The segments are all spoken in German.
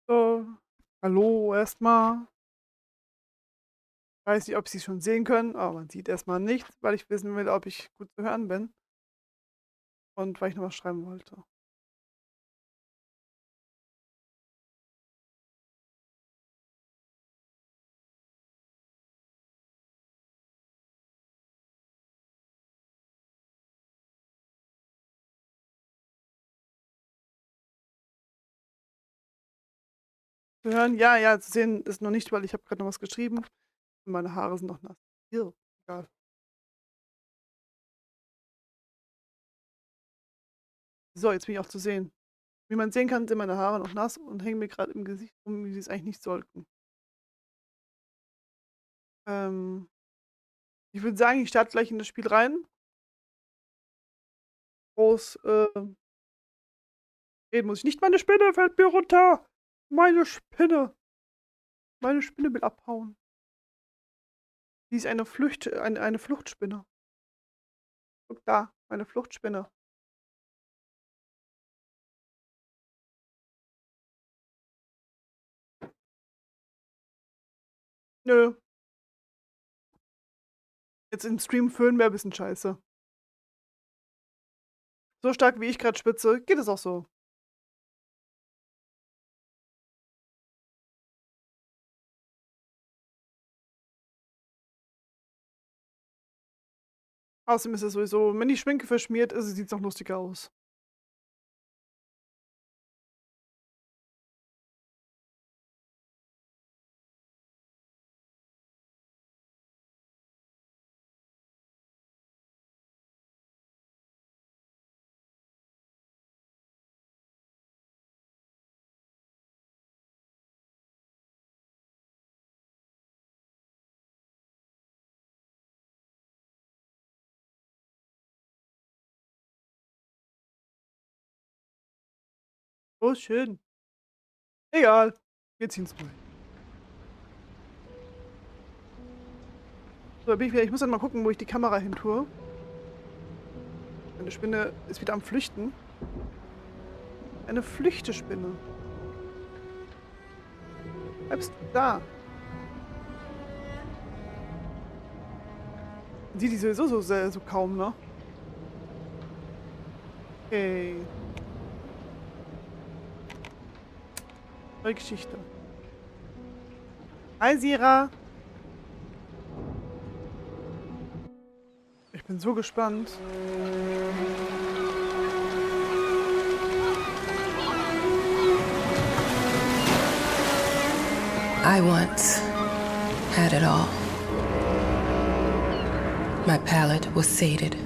So, hallo erstmal. Weiß nicht, ob Sie schon sehen können, aber man sieht erstmal nichts, weil ich wissen will, ob ich gut zu hören bin und weil ich noch was schreiben wollte. Zu hören, ja, ja, zu sehen ist noch nicht, weil ich habe gerade noch was geschrieben und meine Haare sind noch nass. Hier, egal. So, jetzt bin ich auch zu sehen. Wie man sehen kann, sind meine Haare noch nass und hängen mir gerade im Gesicht rum, wie sie es eigentlich nicht sollten. Ähm, Ich würde sagen, ich starte gleich in das Spiel rein. Groß reden muss ich nicht. Meine Spinne fällt mir runter. Meine Spinne. Meine Spinne will abhauen. Sie ist eine Fluchtspinne. Guck da, meine Fluchtspinne. Nö, jetzt im Stream föhnen wäre ein bisschen scheiße. So stark wie ich gerade schwitze, geht es auch so. Außerdem ist es sowieso, wenn die Schminke verschmiert ist, sieht es noch lustiger aus. Oh, schön. Egal. Wir ziehen's durch. So, da bin ich wieder. Ich muss dann mal gucken, wo ich die Kamera hin tue. Meine Spinne ist wieder am Flüchten. Eine Flüchtespinne. Bleibst du da? Man sieht die sowieso so kaum, ne? Okay. Neue Geschichte. Hi, Sira. Ich bin so gespannt. I once had it all. My palate was sated,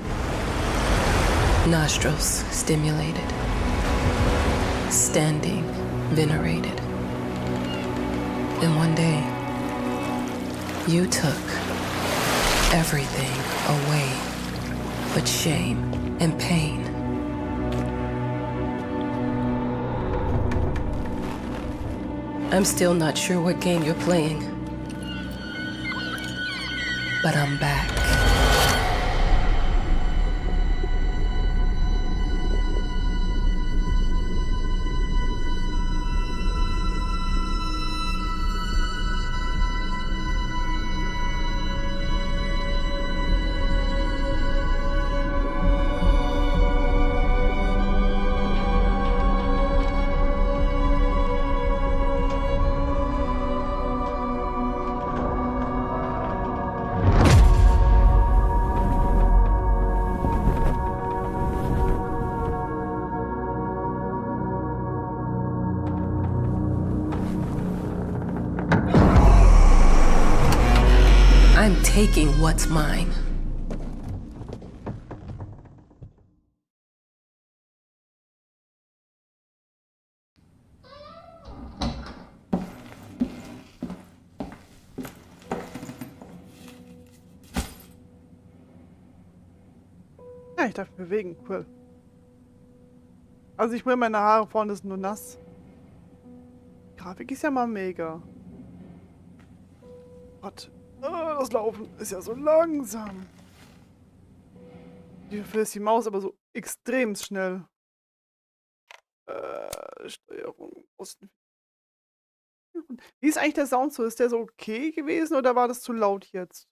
nostrils stimulated, standing venerated. And one day, you took everything away but shame and pain. I'm still not sure what game you're playing, but I'm back. I'm taking what's mine. Ja, ich darf mich bewegen. Cool. Also ich will meine Haare vorne sind nur nass. Die Grafik ist ja mal mega. Gott. Das Laufen ist ja so langsam. Dafür ist die Maus aber so extrem schnell. Steuerung. Wie ist eigentlich der Sound so? Ist der so okay gewesen oder war das zu laut jetzt?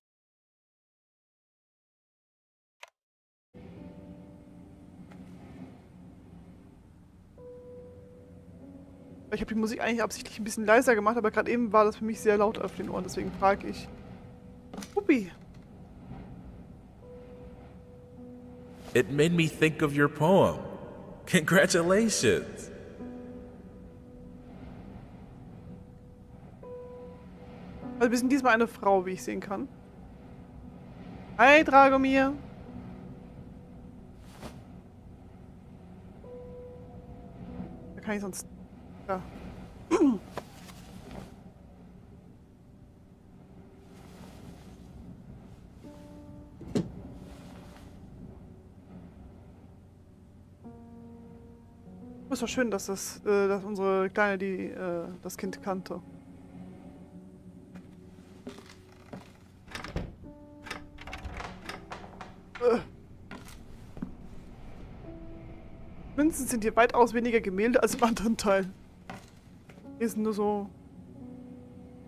Ich habe die Musik eigentlich absichtlich ein bisschen leiser gemacht, aber gerade eben war das für mich sehr laut auf den Ohren, deswegen frage ich. Uppi. It made me think of your poem. Congratulations. Also wir sind diesmal eine Frau, wie ich sehen kann. Hi, Dragomir. Da kann ich sonst... Ja. Ist doch schön, dass dass unsere Kleine das Kind kannte. Münzen sind hier weitaus weniger Gemälde als im anderen Teil. Hier sind nur so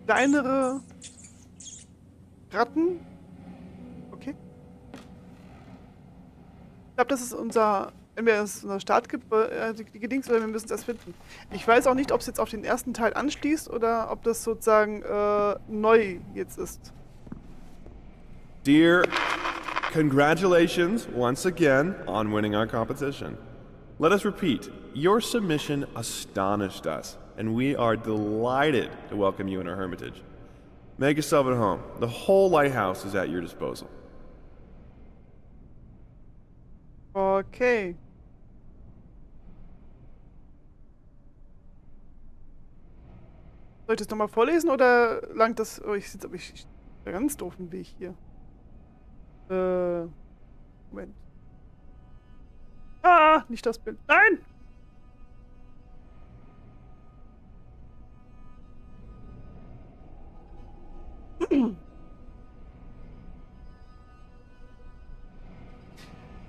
kleinere Ratten. Okay. Ich glaube, das ist entweder ist unser Startgedings oder wir müssen es erst finden. Ich weiß auch nicht, ob es jetzt auf den ersten Teil anschließt oder ob das sozusagen neu jetzt ist. Dear, congratulations once again on winning our competition. Let us repeat, your submission astonished us, and we are delighted to welcome you in our hermitage. Make yourself at home. The whole lighthouse is at your disposal. Okay. Soll ich das nochmal vorlesen oder langt das... Oh, ich sitze aber ich ganz doofen Weg hier. Moment. Ah, nicht das Bild. Nein!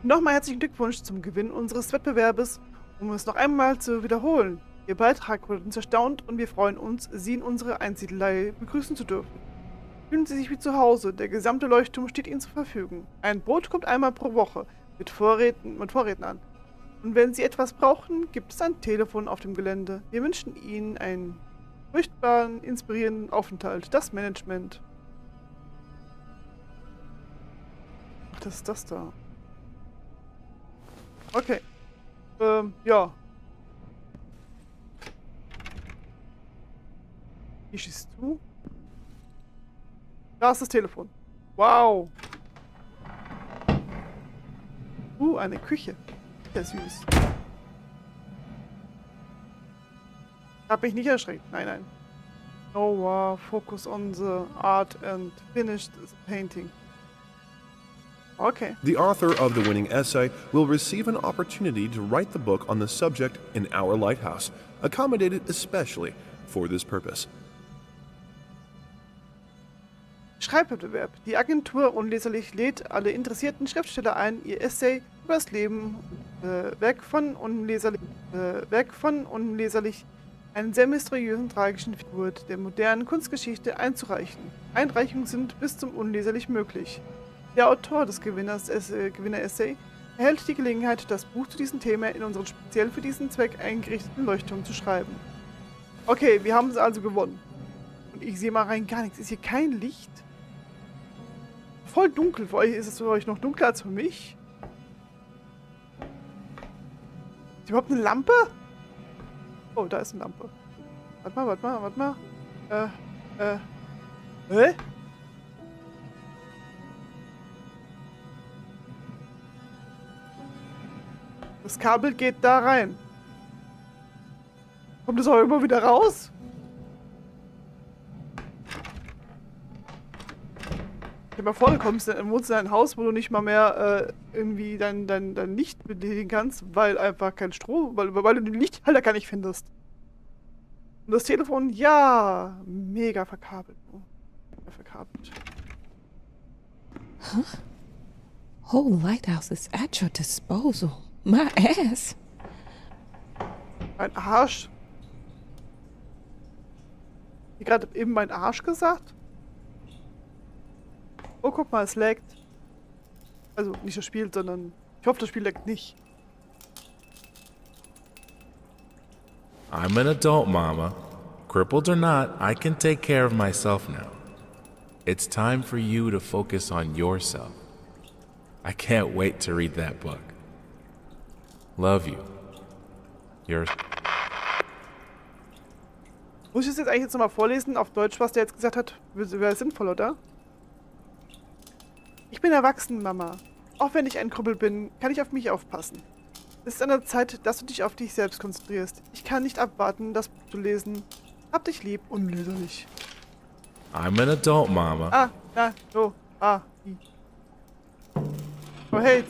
Nochmal herzlichen Glückwunsch zum Gewinn unseres Wettbewerbes. Um es noch einmal zu wiederholen. Ihr Beitrag wurde uns erstaunt und wir freuen uns, Sie in unserer Einsiedelei begrüßen zu dürfen. Fühlen Sie sich wie zu Hause, der gesamte Leuchtturm steht Ihnen zur Verfügung. Ein Boot kommt einmal pro Woche mit Vorräten an. Und wenn Sie etwas brauchen, gibt es ein Telefon auf dem Gelände. Wir wünschen Ihnen einen furchtbaren, inspirierenden Aufenthalt. Das Management. Ach, das ist das da. Okay. Ja. Hier schießt zu. Da ist das Telefon. Wow. Eine Küche. Sehr süß. Hab mich nicht erschreckt. Nein, nein. No, focus on the art and finish the painting. Okay. The author of the winning essay will receive an opportunity to write the book on the subject in our lighthouse, accommodated especially for this purpose. Schreibwettbewerb. Die Agentur Unleserlich lädt alle interessierten Schriftsteller ein, ihr Essay über das Leben, Werk von Unleserlich, einen sehr mysteriösen, tragischen Figur der modernen Kunstgeschichte einzureichen. Einreichungen sind bis zum Unleserlich möglich. Der Autor des Gewinner-Essay erhält die Gelegenheit, das Buch zu diesem Thema in unseren speziell für diesen Zweck eingerichteten Leuchtturm zu schreiben. Okay, wir haben es also gewonnen. Und ich sehe mal rein gar nichts. Ist hier kein Licht? Voll dunkel. Für euch ist es für euch noch dunkler als für mich. Ist überhaupt eine Lampe? Oh, da ist eine Lampe. Warte mal. Hä? Das Kabel geht da rein. Kommt das auch immer wieder raus? Stell dir mal vor, du wohnst in ein Haus, wo du nicht mal mehr irgendwie dein Licht betätigen kannst, weil einfach kein Strom, weil du den Lichthalter gar nicht findest. Und das Telefon, ja, mega verkabelt. Huh? Whole lighthouse is at your disposal. My ass. Ein Arsch. Hier gerade eben mein Arsch gesagt? Oh, guck mal, es laggt. Also nicht das Spiel, sondern ich hoffe, das Spiel laggt nicht. I'm an adult, Mama. Crippled or not, I can take care of myself now. It's time for you to focus on yourself. I can't wait to read that book. Love you. Yours. Muss ich das jetzt eigentlich nochmal vorlesen auf Deutsch, was der jetzt gesagt hat? Wäre sinnvoll, oder? Ich bin erwachsen, Mama. Auch wenn ich ein Krüppel bin, kann ich auf mich aufpassen. Es ist an der Zeit, dass du dich auf dich selbst konzentrierst. Ich kann nicht abwarten, das Buch zu lesen. Hab dich lieb, unleserlich. I'm an adult, Mama. Ah, na, so, i. Oh, hey.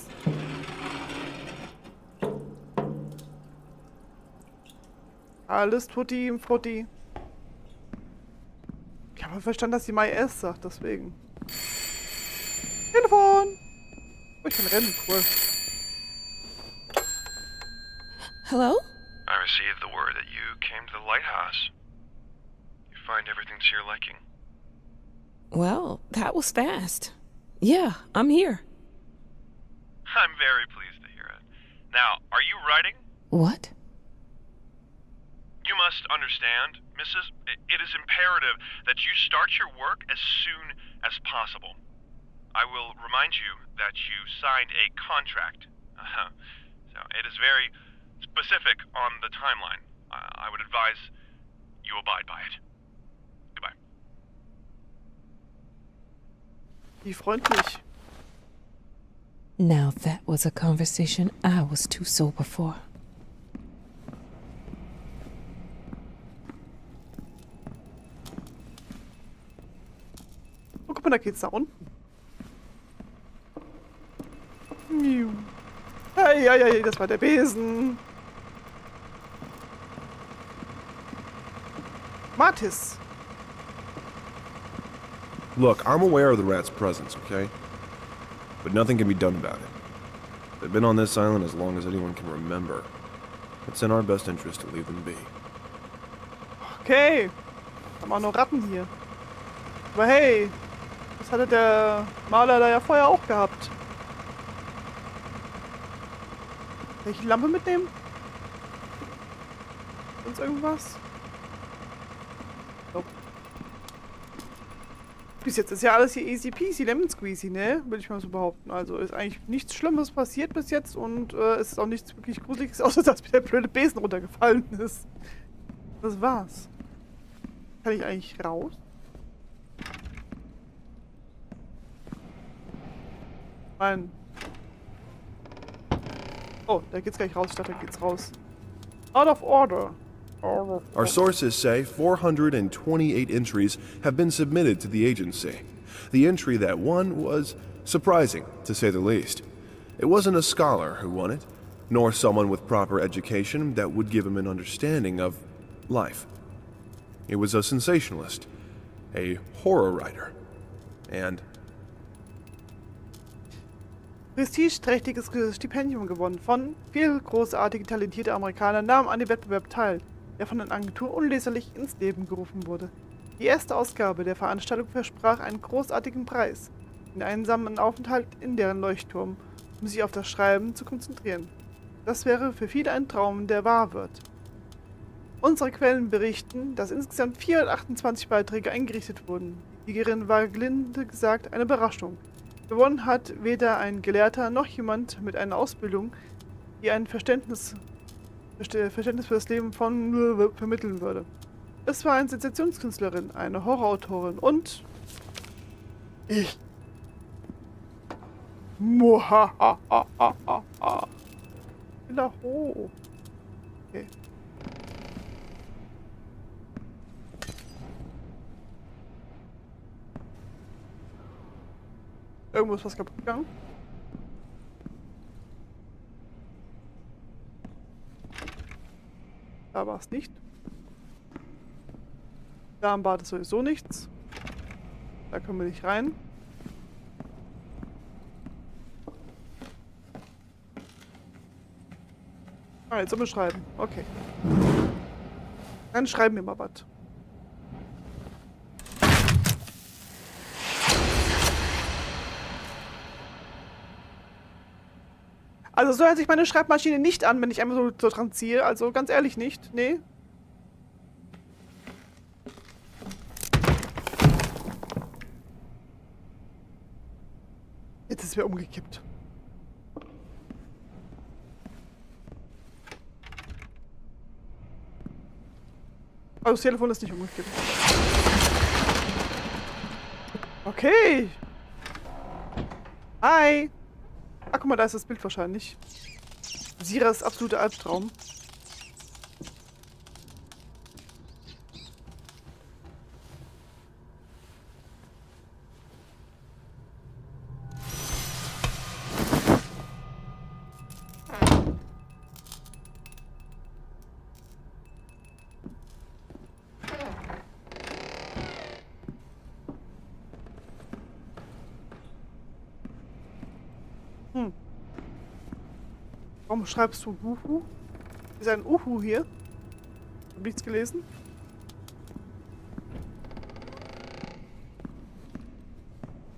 Alles tutti im Frutti. Ich habe verstanden, dass sie My S sagt, deswegen. Telefon! Oh, ich kann rennen, cool. Hello? I received the word that you came to the lighthouse. You find everything to your liking. Well, that was fast. Yeah, I'm here. I'm very pleased to hear it. Now, are you writing? What? You must understand, Mrs. It is imperative that you start your work as soon as possible. I will remind you that you signed a contract. So it is very specific on the timeline. I would advise you abide by it. Goodbye. Wie freundlich. Now that was a conversation I was too sober for. Oh, guck mal, da geht's nach unten. Miu. Hey, hey, hey, das war der Besen. Martis. Look, I'm aware of the rat's presence, okay? But nothing can be done about it. They've been on this island as long as anyone can remember. It's in our best interest to leave them be. Okay. Haben auch noch Ratten hier. Aber hey, das hatte der Maler da ja vorher auch gehabt. Soll ich die Lampe mitnehmen? Sonst irgendwas? Nope. Bis jetzt ist ja alles hier easy peasy, lemon squeezy, ne? Würde ich mal so behaupten. Also ist eigentlich nichts Schlimmes passiert bis jetzt und es ist auch nichts wirklich Gruseliges, außer dass mir der blöde Besen runtergefallen ist. Das war's. Kann ich eigentlich raus? Nein. Oh, da geht's gleich raus. Ich dachte, da geht's raus. Out of order. Our sources say 428 entries have been submitted to the agency. The entry that won was surprising, to say the least. It wasn't a scholar who won it, nor someone with proper education that would give him an understanding of life. It was a sensationalist, a horror writer, and Prestigeträchtiges Stipendium gewonnen von viele großartige, talentierte Amerikaner nahmen an dem Wettbewerb teil, der von der Agentur unleserlich ins Leben gerufen wurde. Die erste Ausgabe der Veranstaltung versprach einen großartigen Preis, den einsamen Aufenthalt in deren Leuchtturm, um sich auf das Schreiben zu konzentrieren. Das wäre für viele ein Traum, der wahr wird. Unsere Quellen berichten, dass insgesamt 428 Beiträge eingerichtet wurden. Die Siegerin war gelinde gesagt eine Überraschung. Gewonnen hat weder ein Gelehrter noch jemand mit einer Ausbildung, die ein Verständnis für das Leben von vermitteln würde. Es war eine Sensationskünstlerin, eine Horrorautorin und ich. Muhahahaha. Ho. Okay. Irgendwo ist was kaputt gegangen. Da war es nicht. Da am Bad ist sowieso nichts. Da können wir nicht rein. Ah, jetzt sollen wir schreiben. Okay. Dann schreiben wir mal was. Also so hört sich meine Schreibmaschine nicht an, wenn ich einmal so dran ziehe. Also ganz ehrlich nicht. Nee. Jetzt ist es wieder umgekippt. Also das Telefon ist nicht umgekippt. Okay. Hi. Ah, guck mal, da ist das Bild wahrscheinlich. Siras absoluter Albtraum. Warum schreibst du Uhu? Ist ein Uhu hier? Hab nichts gelesen?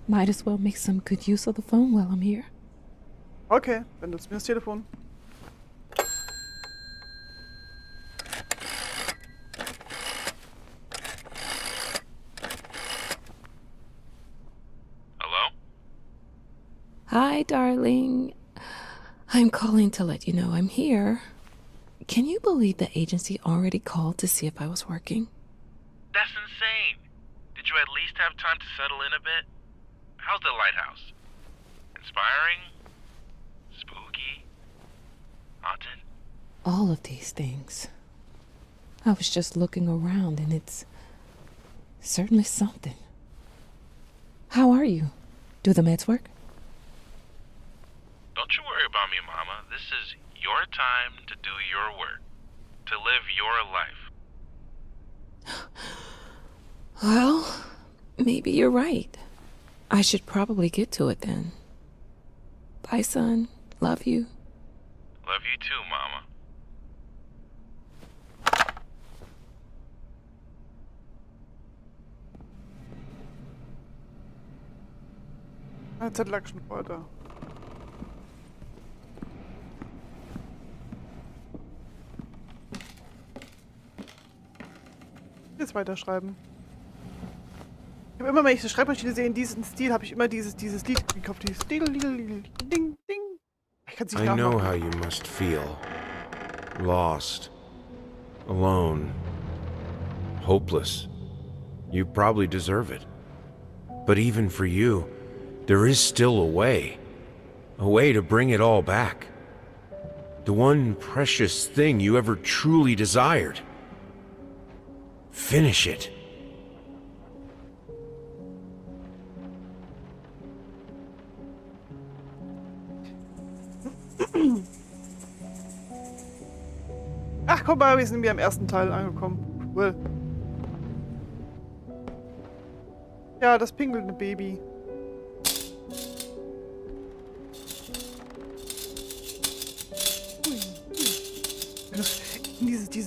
Might as well make some good use of the phone while I'm here. Okay, dann nutzt mir das Telefon. Hello? Hi, darling. I'm calling to let you know I'm here. Can you believe the agency already called to see if I was working? That's insane. Did you at least have time to settle in a bit? How's the lighthouse? Inspiring? Spooky? Haunted? All of these things. I was just looking around and it's certainly something. How are you? Do the meds work? Don't you worry about me, Mama. This is your time to do your work. To live your life. Well, maybe you're right. I should probably get to it then. Bye, son. Love you. Love you too, Mama. Eine Zeit lag schon vorher da. Jetzt weiterschreiben. Ich habe immer, wenn ich eine Schreibmaschine sehe, in diesem Stil, habe ich immer dieses Lied im Kopf. Dieses Ding, Ding, Ding. Ich kann es nicht I know nachmachen. how you must feel. Lost. Alone. Hopeless. You probably deserve it. But even for you, there is still a way. A way to bring it all back. The one precious thing you ever truly desired. Finish it. Ach, komm mal, wir sind wieder im ersten Teil angekommen. Cool. Ja, das pinkelnde Baby.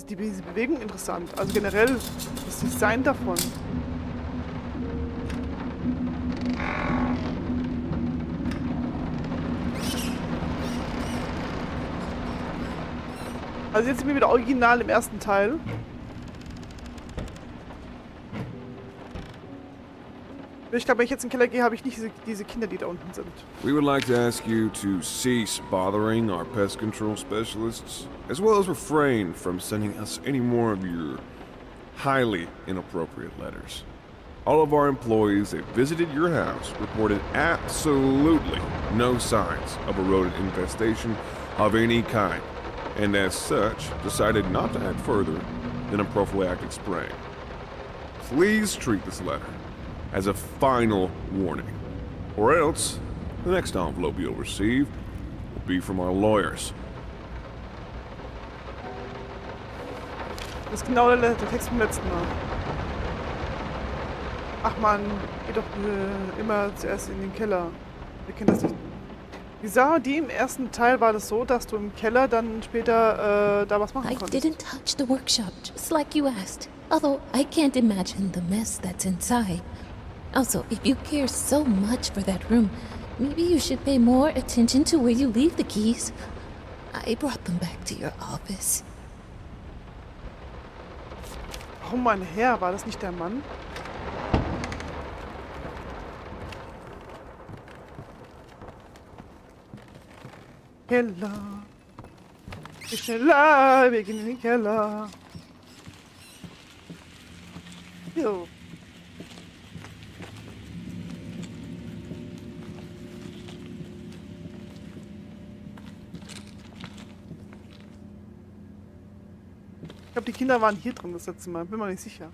Diese Bewegung interessant. Also generell das Design davon. Also jetzt sind wir wieder original im ersten Teil. Ich glaube, wenn ich jetzt in den Keller gehe, habe ich nicht diese Kinder, die da unten sind. We would like to ask you to cease bothering our pest control specialists, as well as refrain from sending us any more of your highly inappropriate letters. All of our employees that visited your house reported absolutely no signs of a rodent infestation of any kind, and as such, decided not to act further than a prophylactic spraying. Please treat this letter as a final warning, or else the next envelope you'll receive will be from our lawyers. Das ist genau der Text vom letzten Mal. Ach man, geh doch immer zuerst in den Keller. Wir kennen das nicht. Wie sah die im ersten Teil war das so, dass du im Keller dann später da was machen I konntest? didn't touch the workshop, just like you asked. Although I can't imagine the mess that's inside. Also, if you care so much for that room, maybe you should pay more attention to where you leave the keys. I brought them back to your office. Oh mein Herr, war das nicht der Mann? Keller. Geh schneller, wir gehen in den Keller. Jo. Ich glaube, die Kinder waren hier drin das letzte Mal. Bin mir nicht sicher.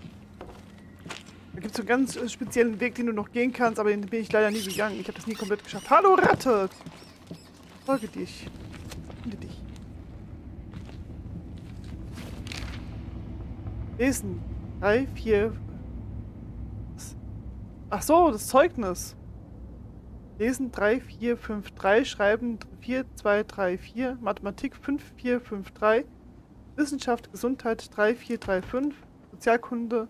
Da gibt es so einen ganz speziellen Weg, den du noch gehen kannst, aber den bin ich leider nie gegangen. Ich habe das nie komplett geschafft. Hallo, Ratte! Folge dich. Finde dich. Lesen. 3, 4. Ach so, das Zeugnis. Lesen 3, 4, 5, 3. Schreiben 4, 2, 3, 4. Mathematik 5, 4, 5, 3. Wissenschaft, Gesundheit 3, 4, 3, 5. Sozialkunde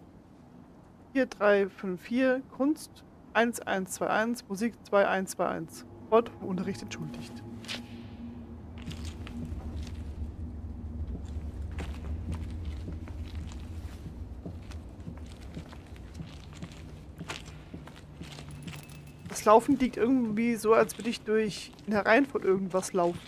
4, 3, 5, 4. Kunst 1, 1, 2, 1. Musik 2, 1, 2, 1. Wort vom Unterricht entschuldigt. Das Laufen liegt irgendwie so, als würde ich durch Herein von irgendwas laufen.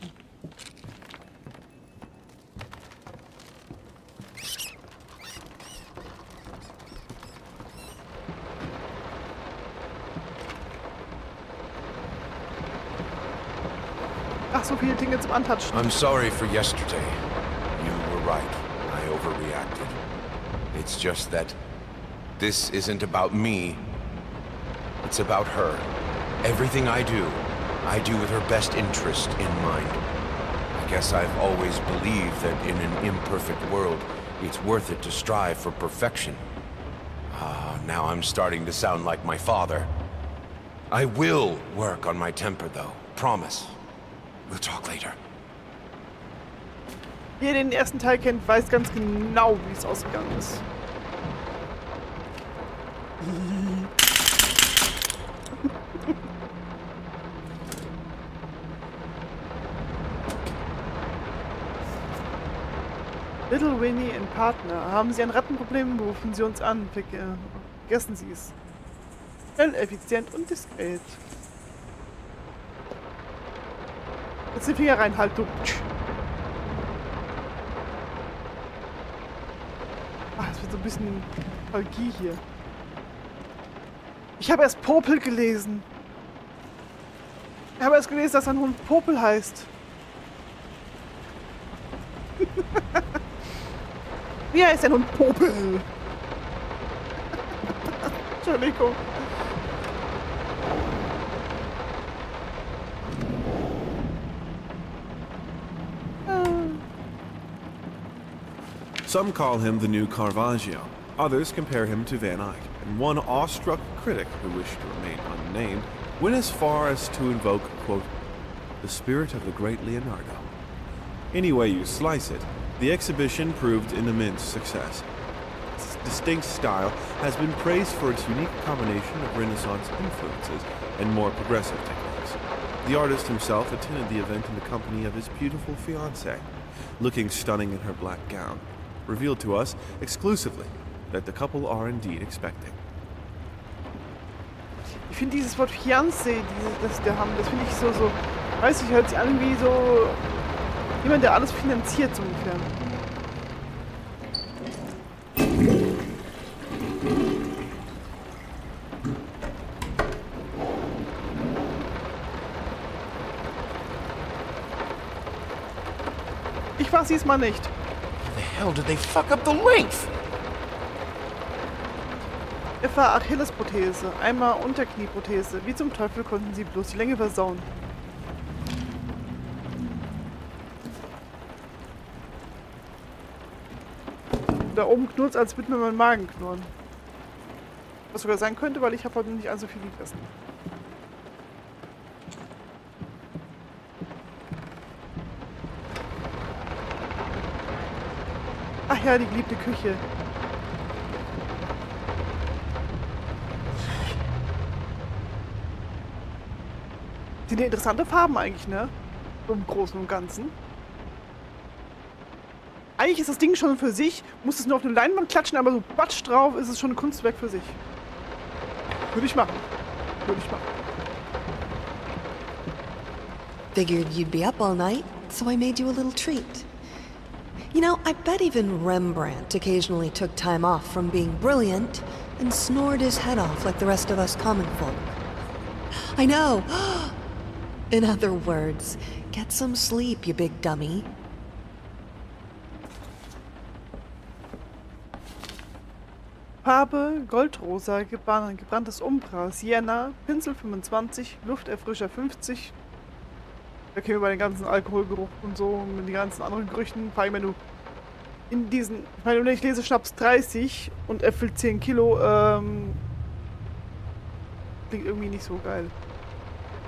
Ach, so viele Dinge zum Antatschen. I'm sorry for yesterday. You were right. I overreacted. It's just that this isn't about me. It's about her. Everything I do with her best interest in mind. I guess I've always believed that in an imperfect world, it's worth it to strive for perfection. Now I'm starting to sound like my father. I will work on my temper, though. Promise. We'll talk later. Wer den ersten Teil kennt, weiß ganz genau, wie es ausgegangen ist. Little Winnie und Partner. Haben Sie ein Rattenproblem, rufen Sie uns an. Vergessen Sie es. Schnell, effizient und diskret. Jetzt den Finger rein, halt, du. Ach, es wird so ein bisschen Nostalgie hier. Ich habe erst Popel gelesen. Ich habe erst gelesen, dass ein Hund Popel heißt. Wie heißt ein Hund Popel? Entschuldigung. Some call him the new Caravaggio. Others compare him to Van Eyck, and one awestruck critic who wished to remain unnamed went as far as to invoke, quote, the spirit of the great Leonardo. Any way you slice it, the exhibition proved an immense success. Its distinct style has been praised for its unique combination of Renaissance influences and more progressive techniques. The artist himself attended the event in the company of his beautiful fiancée, looking stunning in her black gown, revealed to us exclusively that the couple are indeed expecting. Ich finde dieses Wort Fiancé, das wir haben, das finde ich so, weiß ich, hört sich an wie so jemand, der alles finanziert, so ungefähr. Ich war diesmal nicht. How the hell did they fuck up the length? Etwa Achillesprothese, einmal Unterknieprothese. Wie zum Teufel konnten sie bloß die Länge versauen? Da oben knurrt als würde mir mein Magen knurren. Was sogar sein könnte, weil ich habe heute nicht allzu viel gegessen. Ach ja, die geliebte Küche. Sind ja interessante Farben eigentlich, ne? So im Großen und Ganzen. Eigentlich ist das Ding schon für sich, muss es nur auf eine Leinwand klatschen, aber so Batsch drauf ist es schon ein Kunstwerk für sich. Würde ich machen. Würde ich machen. Figured you'd be up all night, so I made you a little treat. You know, I bet even Rembrandt occasionally took time off from being brilliant and snored his head off like the rest of us common folk. I know! In other words, get some sleep, you big dummy. Farbe Goldrosa, gebranntes Umbra, Sienna, Pinsel 25, Lufterfrischer 50. Da kämen wir bei den ganzen Alkoholgeruch und so, mit den ganzen anderen Gerüchen. Vor allem, wenn du in diesen, ich meine, wenn ich lese Schnaps 30 und erfüllt 10 Kilo, klingt irgendwie nicht so geil.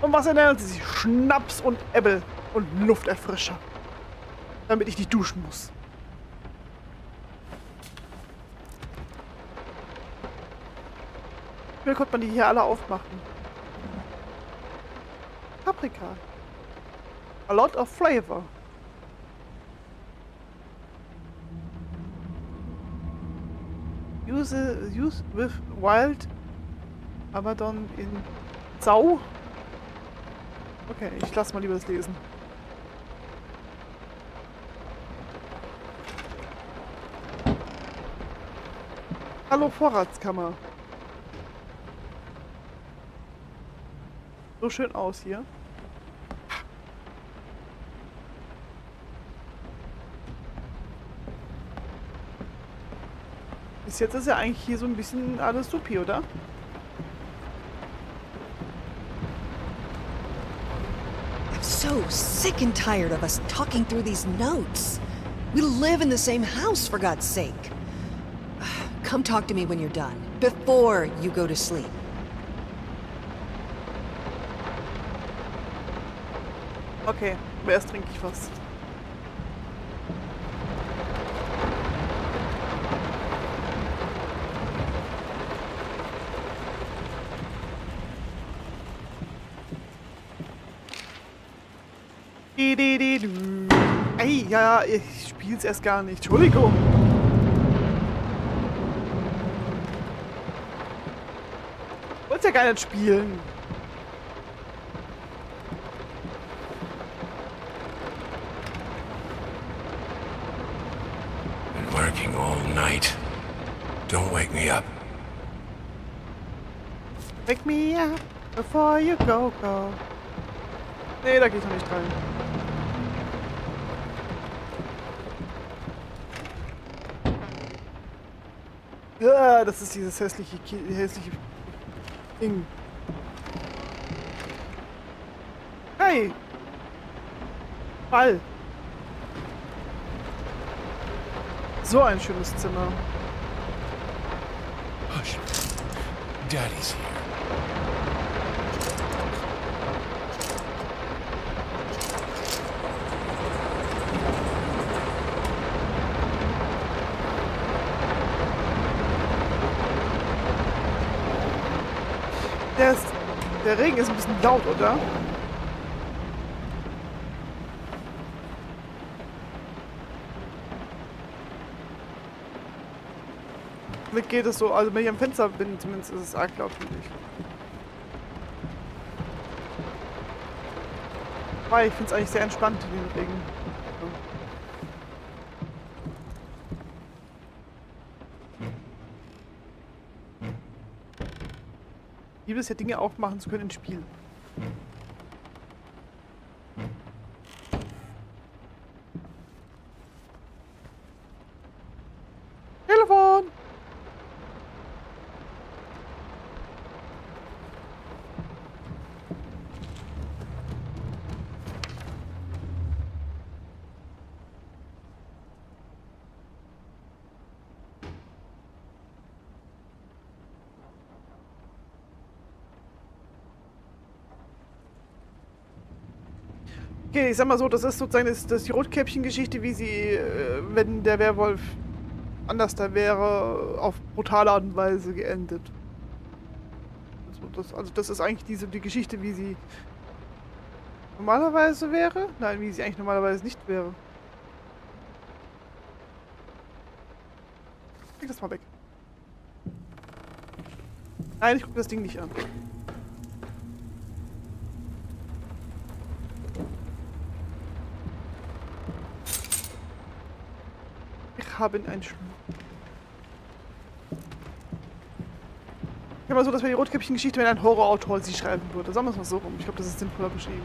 Und was ernähren sie sich? Schnaps und Äppel und Lufterfrischer. Damit ich nicht duschen muss. Wie konnte man die hier alle aufmachen? Paprika. A lot of flavor. Use with wild Abaddon in Sau. Okay, ich lasse mal lieber das lesen. Hallo Vorratskammer. So schön aus hier. Bis jetzt ist ja eigentlich hier so ein bisschen alles supi, oder? I'm so sick and tired of us talking through these notes. We live in the same house, for God's sake. Come talk to me when you're done, before you go to sleep. Okay, aber erst trinke ich was. Ey, ja, ich spiel's erst gar nicht. Entschuldigung. Ich wollte ja gar nicht spielen. Been working all night. Don't wake me up. Wake me up before you go. Nee, da geh ich noch nicht rein. Ja, das ist dieses hässliche Ding. Hey! Ball! So ein schönes Zimmer. Hush. Daddy's here. Der Regen ist ein bisschen laut, oder? Mir geht es so, also wenn ich am Fenster bin, zumindest ist es arg laut, finde ich. Weil ich finde es eigentlich sehr entspannt, den Regen. Ich liebe es ja, Dinge aufmachen zu können in Spielen. Telefon! Okay, ich sag mal so, das ist sozusagen das die Rotkäppchen-Geschichte, wie sie, wenn der Werwolf anders da wäre, auf brutale Art und Weise geendet. Also das ist eigentlich die Geschichte, wie sie normalerweise wäre? Nein, wie sie eigentlich normalerweise nicht wäre. Leg das mal weg. Nein, ich gucke das Ding nicht an. Ich habe einen Schlüssel. Ich mal so, dass wir die Rotkäppchen-Geschichte, wenn ein Horrorautor sie schreiben würde. Sagen wir es mal so rum. Ich glaube, das ist sinnvoller beschrieben.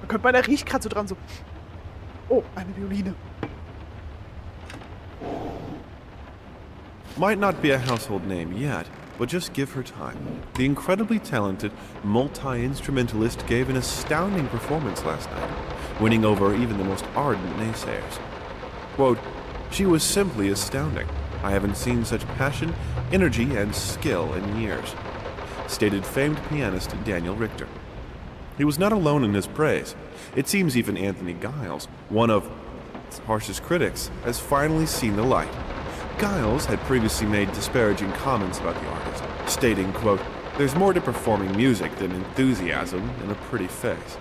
Man könnte meinen, er riecht gerade so dran, so. Oh, eine Violine. Might not be a household name yet, but just give her time. The incredibly talented multi-instrumentalist gave an astounding performance last night, winning over even the most ardent naysayers. Quote, "She was simply astounding. I haven't seen such passion, energy, and skill in years," stated famed pianist Daniel Richter. He was not alone in his praise. It seems even Anthony Giles, one of its harshest critics, has finally seen the light. Giles had previously made disparaging comments about the artist, stating, quote, "There's more to performing music than enthusiasm and a pretty face."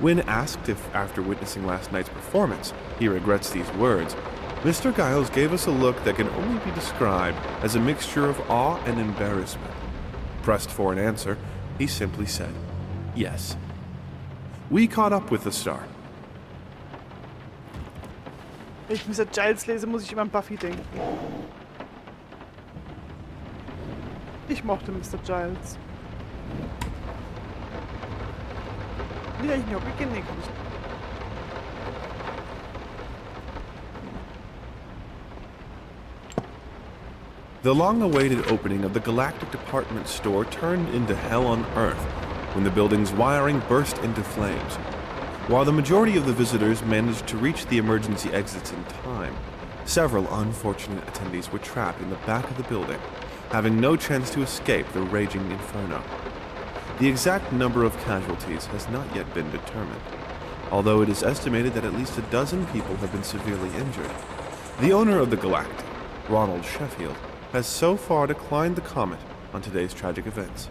When asked if, after witnessing last night's performance, he regrets these words, Mr. Giles gave us a look that can only be described as a mixture of awe and embarrassment. Pressed for an answer, he simply said, "Yes." We caught up with the star. Wenn ich Mr. Giles lese, muss ich immer an Buffy denken. Ich mochte Mr. Giles. Will ich eigentlich noch beginnen? Nee, kann ich nicht. The long-awaited opening of the Galactic Department store turned into hell on Earth when the building's wiring burst into flames. While the majority of the visitors managed to reach the emergency exits in time, several unfortunate attendees were trapped in the back of the building, having no chance to escape the raging inferno. The exact number of casualties has not yet been determined, although it is estimated that at least a dozen people have been severely injured. The owner of the Galactic, Ronald Sheffield, has so far declined the comment on today's tragic events.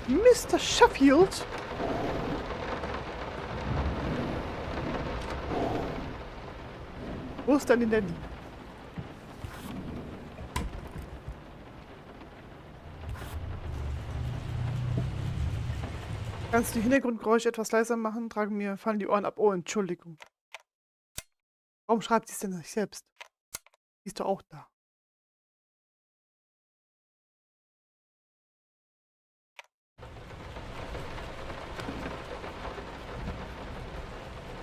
Mr. Sheffield? Wo ist denn in der Liebe? Kannst du die Hintergrundgeräusche etwas leiser machen? Fallen die Ohren ab. Oh, Entschuldigung. Warum schreibt sie es denn nicht selbst? Sie ist doch auch da.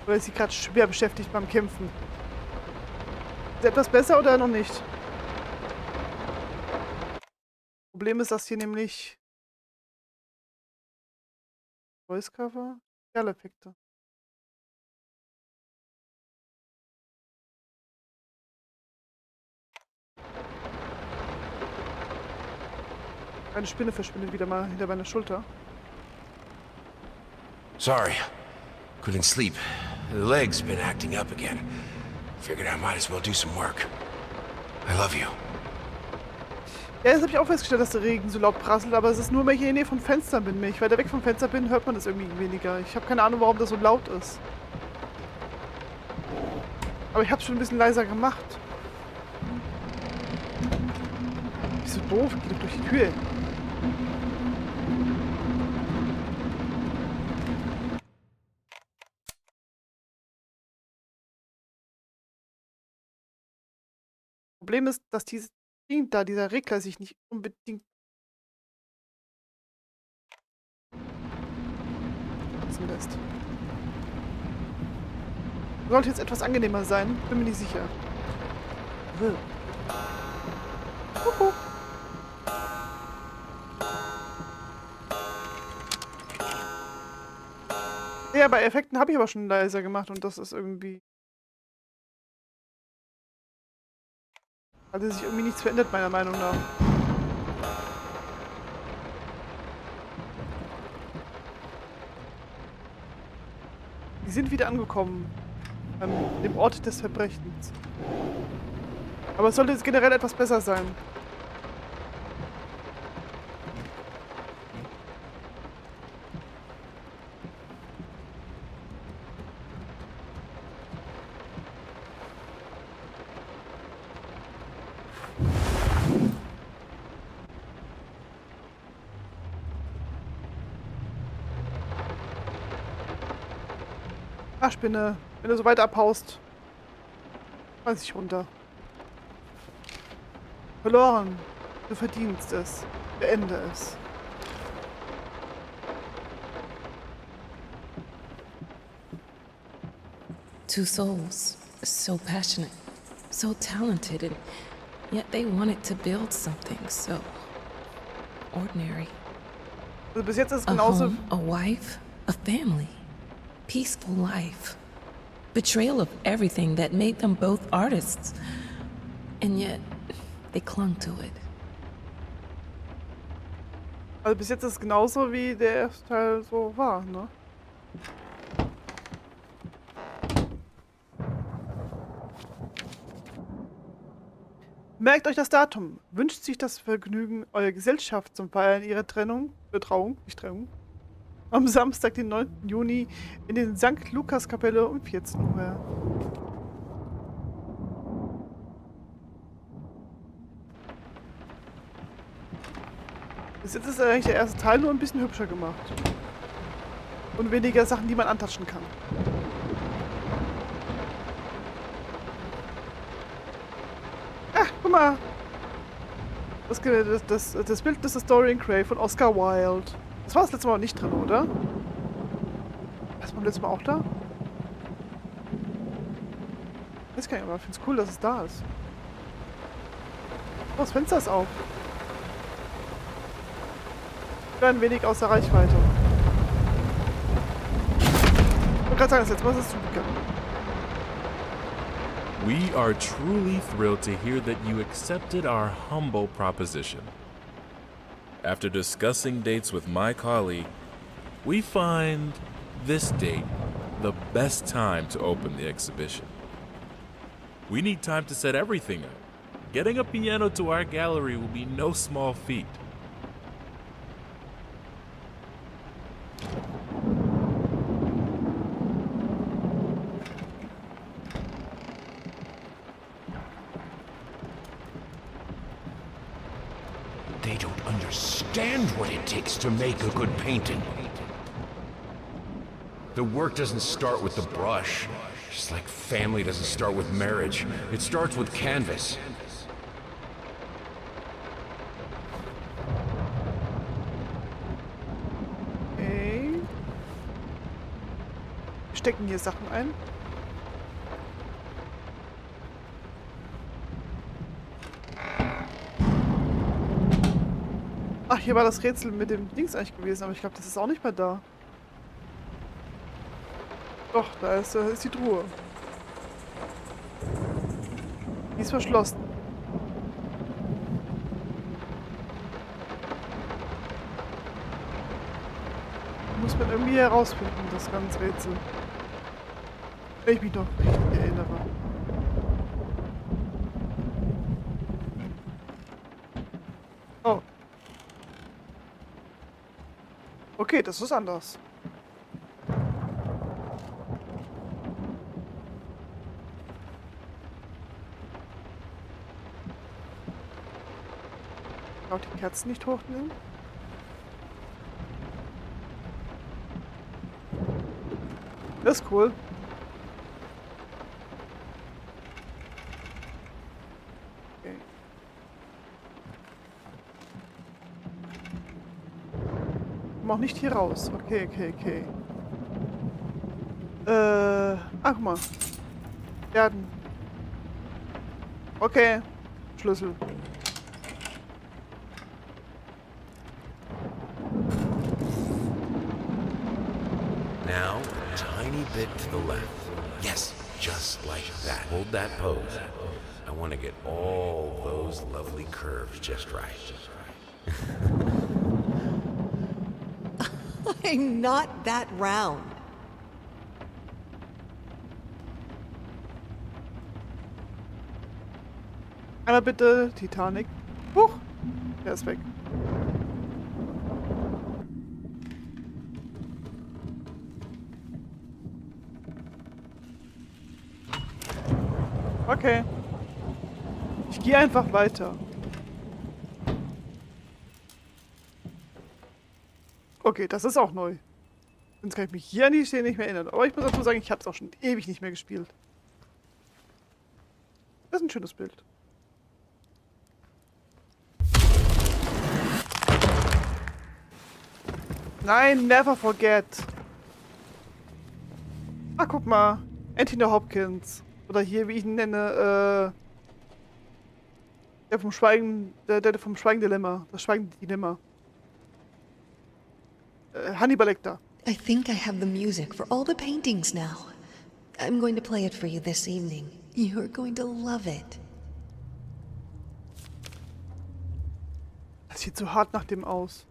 Oder ist sie gerade schwer beschäftigt beim Kämpfen? Ist etwas besser oder noch nicht? Problem ist, dass hier nämlich Voice Cover, Spezialeffekte. Eine Spinne verschwindet wieder mal hinter meiner Schulter. Sorry. Couldn't sleep. The leg's been acting up again. Figured I might as well do some work. I love you. Ja, jetzt habe ich auch festgestellt, dass der Regen so laut prasselt, aber es ist nur, wenn ich in der Nähe von Fenstern bin. Wenn ich weiter weg vom Fenster bin, hört man das irgendwie weniger. Ich habe keine Ahnung, warum das so laut ist. Aber ich habe es schon ein bisschen leiser gemacht. Bist du doof? Geh doch durch die Tür. Problem ist, dass dieses Ding da, dieser Regler, sich nicht unbedingt nutzen lässt. Sollte jetzt etwas angenehmer sein, bin mir nicht sicher. Kuckuck. Ja, bei Effekten habe ich aber schon leiser gemacht und das ist irgendwie... Also sich irgendwie nichts verändert, meiner Meinung nach. Die sind wieder angekommen. An dem Ort des Verbrechens. Aber es sollte jetzt generell etwas besser sein. Ach, Spinne. Wenn du so weiter abhaust, weiß ich runter. Verloren. Du verdienst es. Beende es. Two souls, so passionate, so talented, and yet they wanted to build something so ordinary. Also bis jetzt ist es A genauso. home, a wife, a family, peaceful life. Betrayal of everything that made them both artists. And yet, they clung to it. Also bis jetzt ist es genauso wie der erste Teil so war, ne? Merkt euch das Datum. Wünscht sich das Vergnügen, eure Gesellschaft zum Feiern ihrer Trauung, am Samstag, den 9. Juni in den St. Lukas-Kapelle um 14 Uhr. Bis jetzt ist eigentlich der erste Teil nur ein bisschen hübscher gemacht. Und weniger Sachen, die man antatschen kann. Ach, guck mal. Das Bildnis des Dorian Gray von Oscar Wilde. Das war das letzte Mal nicht drin, oder? War das beim letzten Mal auch da? Ich weiß gar nicht, aber ich finde es cool, dass es da ist. Oh, das Fenster ist auf. Ich war ein wenig außer Reichweite. Ich wollte gerade sagen, das letzte Mal ist es zugegangen. We are truly thrilled to hear that you accepted our humble proposition. After discussing dates with my colleague, we find this date the best time to open the exhibition. We need time to set everything up. Getting a piano to our gallery will be no small feat. They don't understand what it takes to make a good painting. The work doesn't start with the brush. Just like family doesn't start with marriage. It starts with canvas. Okay. Wir stecken hier Sachen ein. Ach, hier war das Rätsel mit dem Dings eigentlich gewesen, aber ich glaube, das ist auch nicht mehr da. Doch, da ist die Truhe. Die ist verschlossen. Muss man irgendwie herausfinden, das ganze Rätsel. Wenn ich mich noch richtig erinnere. Oh. Okay, das ist anders. Auch die Kerzen nicht hochnehmen. Das ist cool. Okay. Komm auch nicht hier raus. Okay. Guck mal. Werden. Okay. Schlüssel. Now, a tiny bit to the left. Yes, just like that. Hold that pose. I want to get all those lovely curves just right. I'm not that round. Einmal bitte Titanic. Huch! Der ist weg. Okay. Ich gehe einfach weiter. Okay, das ist auch neu. Sonst kann ich mich hier an die Szene nicht mehr erinnern. Aber ich muss dazu sagen, ich habe es auch schon ewig nicht mehr gespielt. Das ist ein schönes Bild. Nein, never forget. Ah, guck mal. Anthony Hopkins. Oder hier, wie ich ihn nenne, der vom Schweigen Dilemma. Das Schweigen Dilemma. Hannibal Lecter. I think I have the music for all the paintings now. I'm going to play it for you this evening. You're going to love it. Das sieht so hart nach dem aus.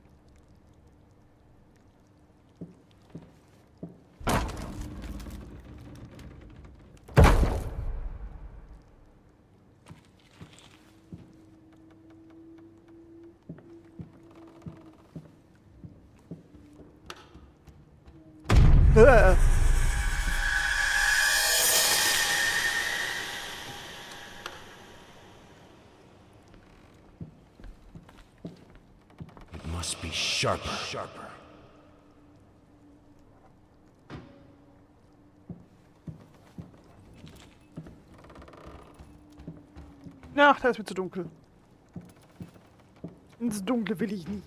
It must be sharper. Ach, da ist mir zu dunkel. Ins Dunkle will ich nie.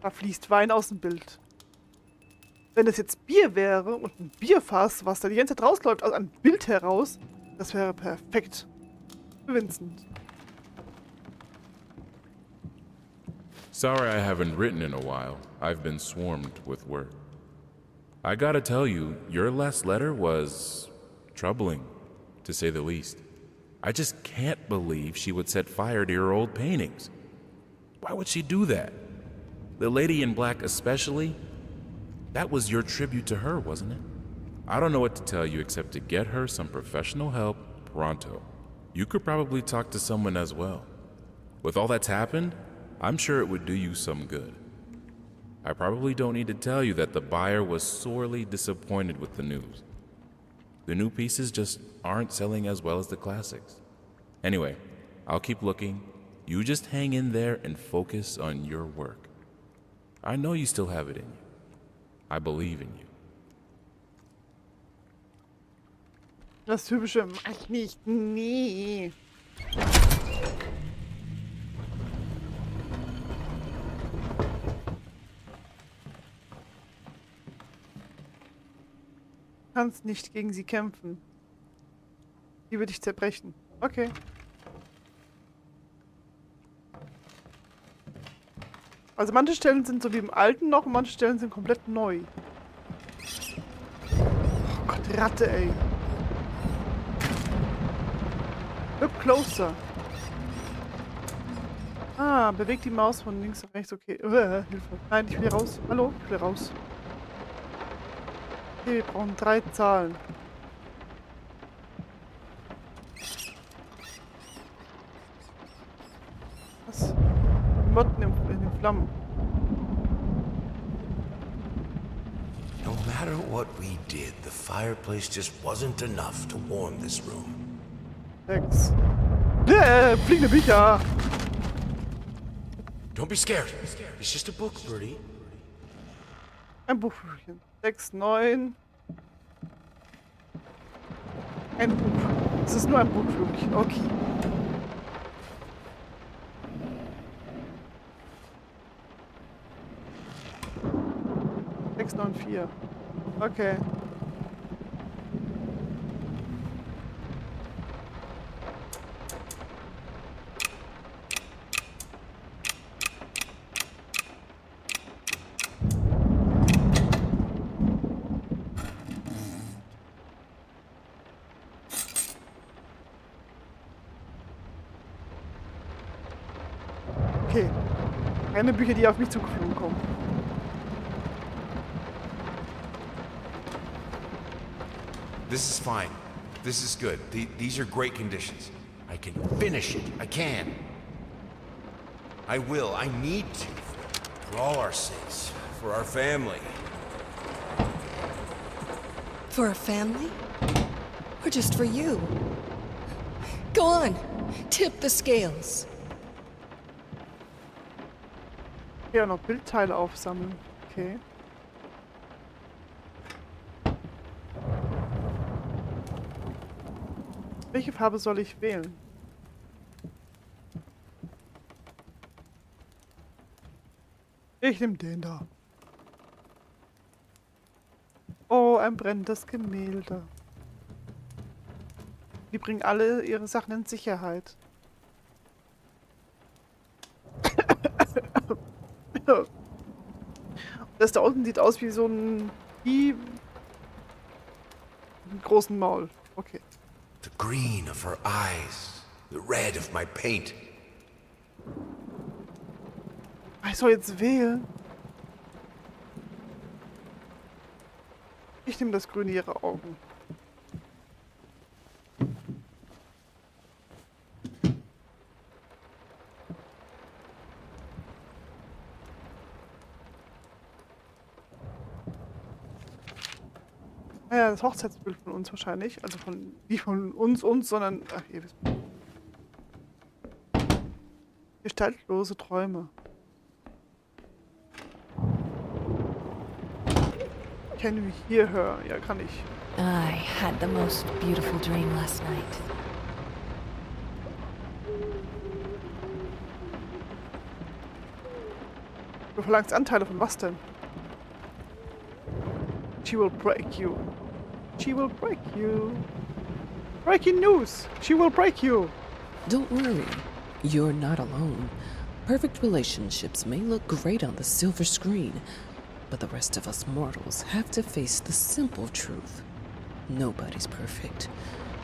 Da fließt Wein aus dem Bild. Wenn es jetzt Bier wäre und ein Bierfass, was da die ganze Zeit rausläuft, also ein Bild heraus, das wäre perfekt. Für Vincent. Sorry I haven't written in a while. I've been swarmed with work. I gotta tell you, your last letter was troubling, to say the least. I just can't believe she would set fire to your old paintings. Why would she do that? The lady in black especially? That was your tribute to her, wasn't it? I don't know what to tell you except to get her some professional help pronto. You could probably talk to someone as well. With all that's happened, I'm sure it would do you some good. I probably don't need to tell you that the buyer was sorely disappointed with the news. The new pieces just aren't selling as well as the classics. Anyway, I'll keep looking. You just hang in there and focus on your work. I know you still have it in you. I believe in you. Das typische mach ich nicht. Nee. Du kannst nicht gegen sie kämpfen. Die würde ich zerbrechen. Okay. Also manche Stellen sind so wie im Alten noch und manche Stellen sind komplett neu. Oh Gott, Ratte, ey. Look closer. Ah, bewegt die Maus von links nach rechts. Okay. Hilfe. Nein, ich will hier raus. Hallo? Ich will raus. Okay, wir brauchen 3 Zahlen. Was? Motten in den Flammen. No matter what we did, the fireplace just wasn't enough to warm this room. 6. Fliegende Bücher! Don't be scared. It's just a book, Birdie. Ein Buchflügelchen. 6, 9. Ein Buch. Es ist nur ein Buchflügelchen. Okay. Sechs, 9, 4. Okay. Okay. Keine Bücher, die auf mich zugeflogen kommen. This is fine. This is good. These are great conditions. I can finish it. I can. I will. I need to. For all our sakes. For our family. For a family? Or just for you? Go on. Tip the scales. Ja, noch Bildteile aufsammeln. Okay. Welche Farbe soll ich wählen? Ich nehme den da. Oh, ein brennendes Gemälde. Die bringen alle ihre Sachen in Sicherheit. Das da unten sieht aus wie so ein Vieh mit einem großen Maul. Okay. The green of her eyes, the red of my paint. Ich soll jetzt wählen. Ich nehme das Grüne ihrer Augen. Ja, das Hochzeitsbild von uns wahrscheinlich. Also von nicht von uns, sondern. Ach, ihr wisst. Gestaltlose Träume. Can you hear her? Ja, kann ich. I had the most beautiful dream last night. Du verlangst Anteile von was denn? She will break you. She will break you. Breaking news! She will break you! Don't worry, you're not alone. Perfect relationships may look great on the silver screen, but the rest of us mortals have to face the simple truth. Nobody's perfect.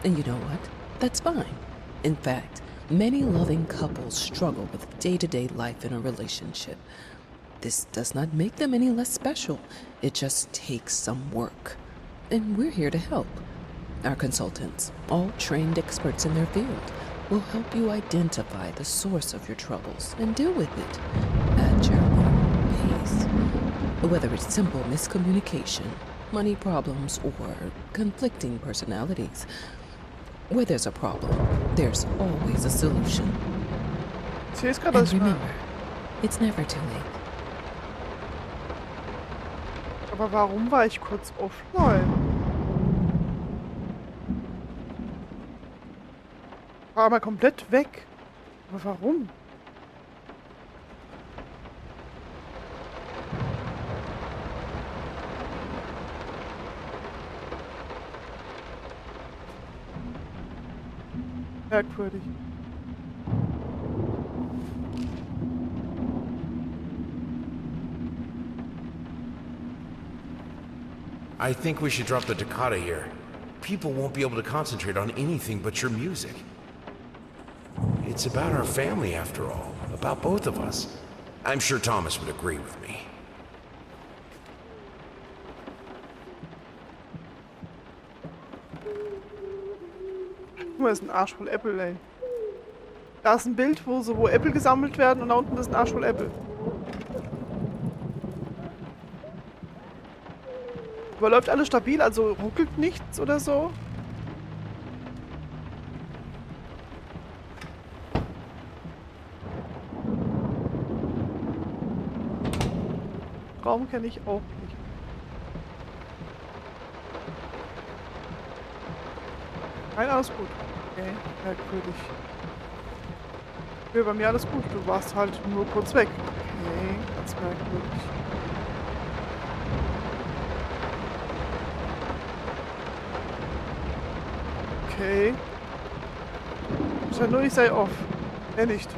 And you know what? That's fine. In fact, many loving couples struggle with day-to-day life in a relationship. This does not make them any less special. It just takes some work. And we're here to help. Our consultants, all trained experts in their field, will help you identify the source of your troubles and deal with it at your own pace. Whether it's simple miscommunication, money problems, or conflicting personalities. Where there's a problem, there's always a solution. Sie ist gerade And remember, it's never too late. Aber warum war ich kurz offline? War mal komplett weg. Aber warum? Merkwürdig. I think we should drop the toccata here. People won't be able to concentrate on anything but your music. It's about our family, after all. About both of us. I'm sure Thomas would agree with me. Guck mal, das ist ein Arsch voll Apple, ey. Da ist ein Bild, wo Apple gesammelt werden und da unten ist ein Arsch voll Apple. Aber läuft alles stabil, also ruckelt nichts oder so? Raum kenne ich auch nicht. Nein, alles gut. Okay, merkwürdig. Okay, bei mir alles gut. Du warst halt nur kurz weg. Okay, ganz merkwürdig. Okay. Scheint nur, ich sei off. Nicht.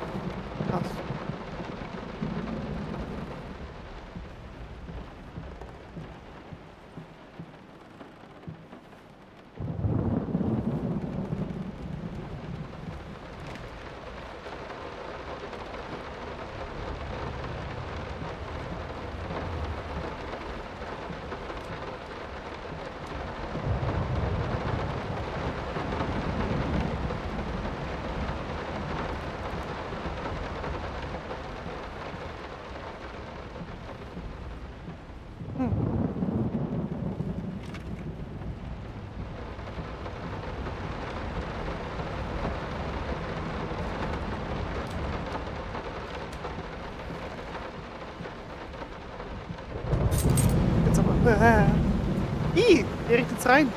Krass. Ih, direkt ins rein.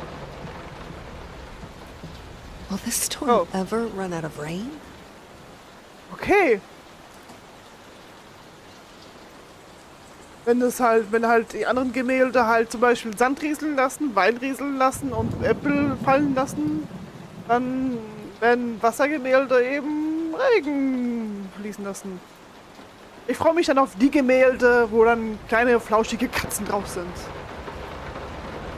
Will this storm Oh. ever run out of rain? Okay. Wenn halt die anderen Gemälde halt zum Beispiel Sand rieseln lassen, Wein rieseln lassen und Äpfel fallen lassen, dann werden Wassergemälde eben Regen fließen lassen. Ich freue mich dann auf die Gemälde, wo dann kleine flauschige Katzen drauf sind.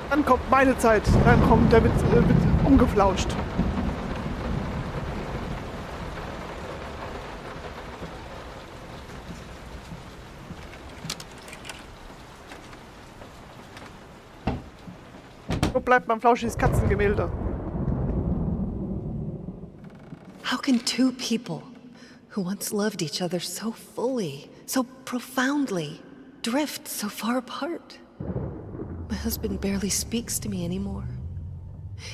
Dann kommt meine Zeit. Da wird umgeflauscht. Wo bleibt mein flauschiges Katzengemälde? How can two people who once loved each other so fully, so profoundly, drift so far apart? My husband barely speaks to me anymore.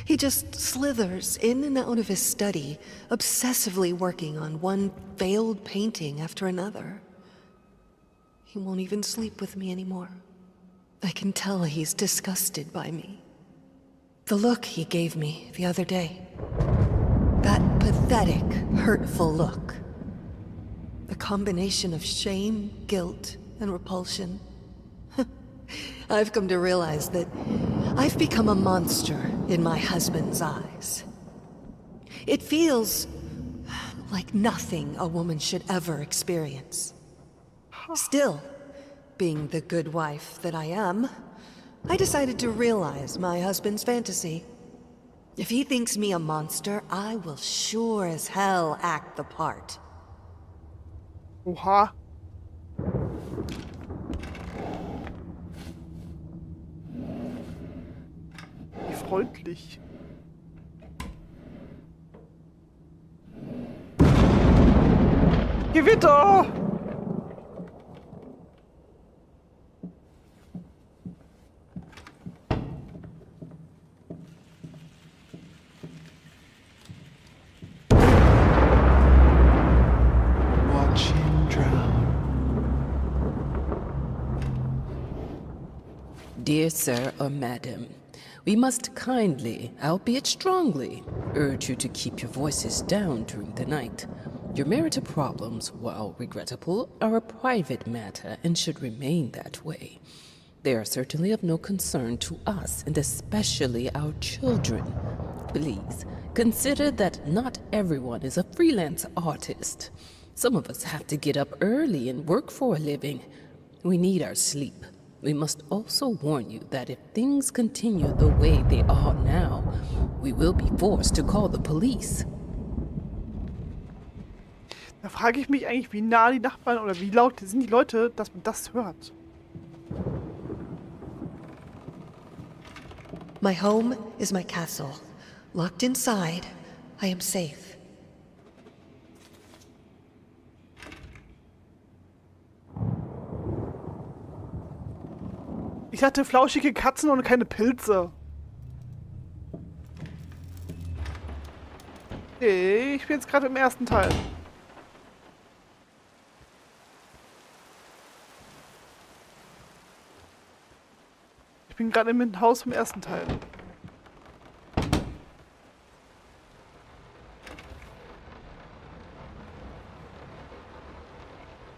He just slithers in and out of his study, obsessively working on one failed painting after another. He won't even sleep with me anymore. I can tell he's disgusted by me. The look he gave me the other day. That pathetic, hurtful look. A combination of shame, guilt, and repulsion. I've come to realize that I've become a monster in my husband's eyes. It feels like nothing a woman should ever experience. Still, being the good wife that I am, I decided to realize my husband's fantasy. If he thinks me a monster, I will sure as hell act the part. Oha. Wie freundlich. Gewitter! Watch him drown. Dear sir or madam, we must kindly, albeit strongly, urge you to keep your voices down during the night. Your marital problems, while regrettable, are a private matter and should remain that way. They are certainly of no concern to us, and especially our children. Please, consider that not everyone is a freelance artist. Some of us have to get up early and work for a living. We need our sleep. We must also warn you that if things continue the way they are now, we will be forced to call the police. Da frage ich mich eigentlich, wie nah die Nachbarn oder wie laut sind die Leute, dass man das hört. My home is my castle. Locked inside, I am safe. Ich hatte flauschige Katzen und keine Pilze. Okay, ich bin jetzt gerade im ersten Teil. Ich bin gerade im Haus vom ersten Teil.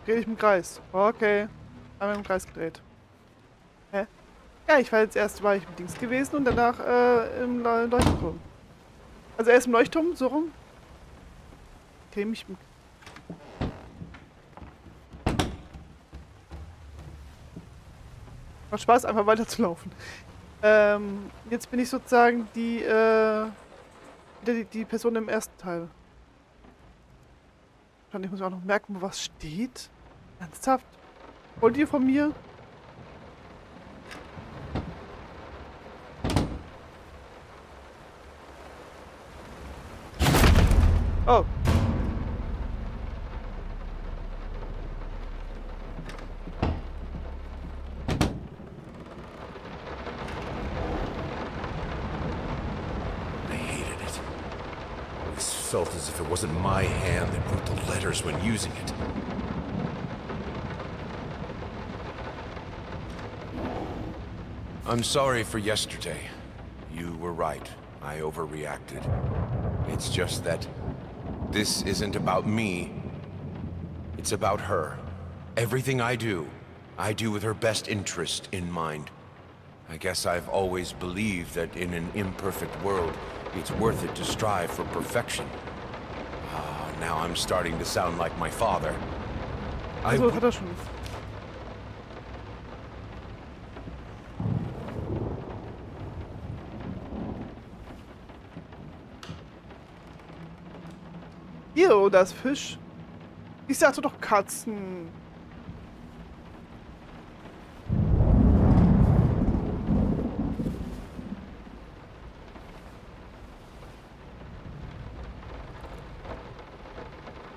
Dreh ich im Kreis. Okay. Einmal im Kreis gedreht. Hä? Ja, ich war ich im Dings gewesen und danach im Leuchtturm. Also erst im Leuchtturm, so rum. Okay, mich... Macht Spaß, einfach weiterzulaufen. Jetzt bin ich sozusagen die Person im ersten Teil. Ich muss mir auch noch merken, wo was steht. Ernsthaft? Wollt ihr von mir? Oh. I hated it. It felt as if it wasn't my hand that wrote the letters when using it. I'm sorry for yesterday. You were right. I overreacted. It's just that this isn't about me. It's about her. Everything I do with her best interest in mind. I guess I've always believed that in an imperfect world, it's worth it to strive for perfection. Now I'm starting to sound like my father. Also hat er schon. Jo, da ist Fisch. Ich sagte doch Katzen.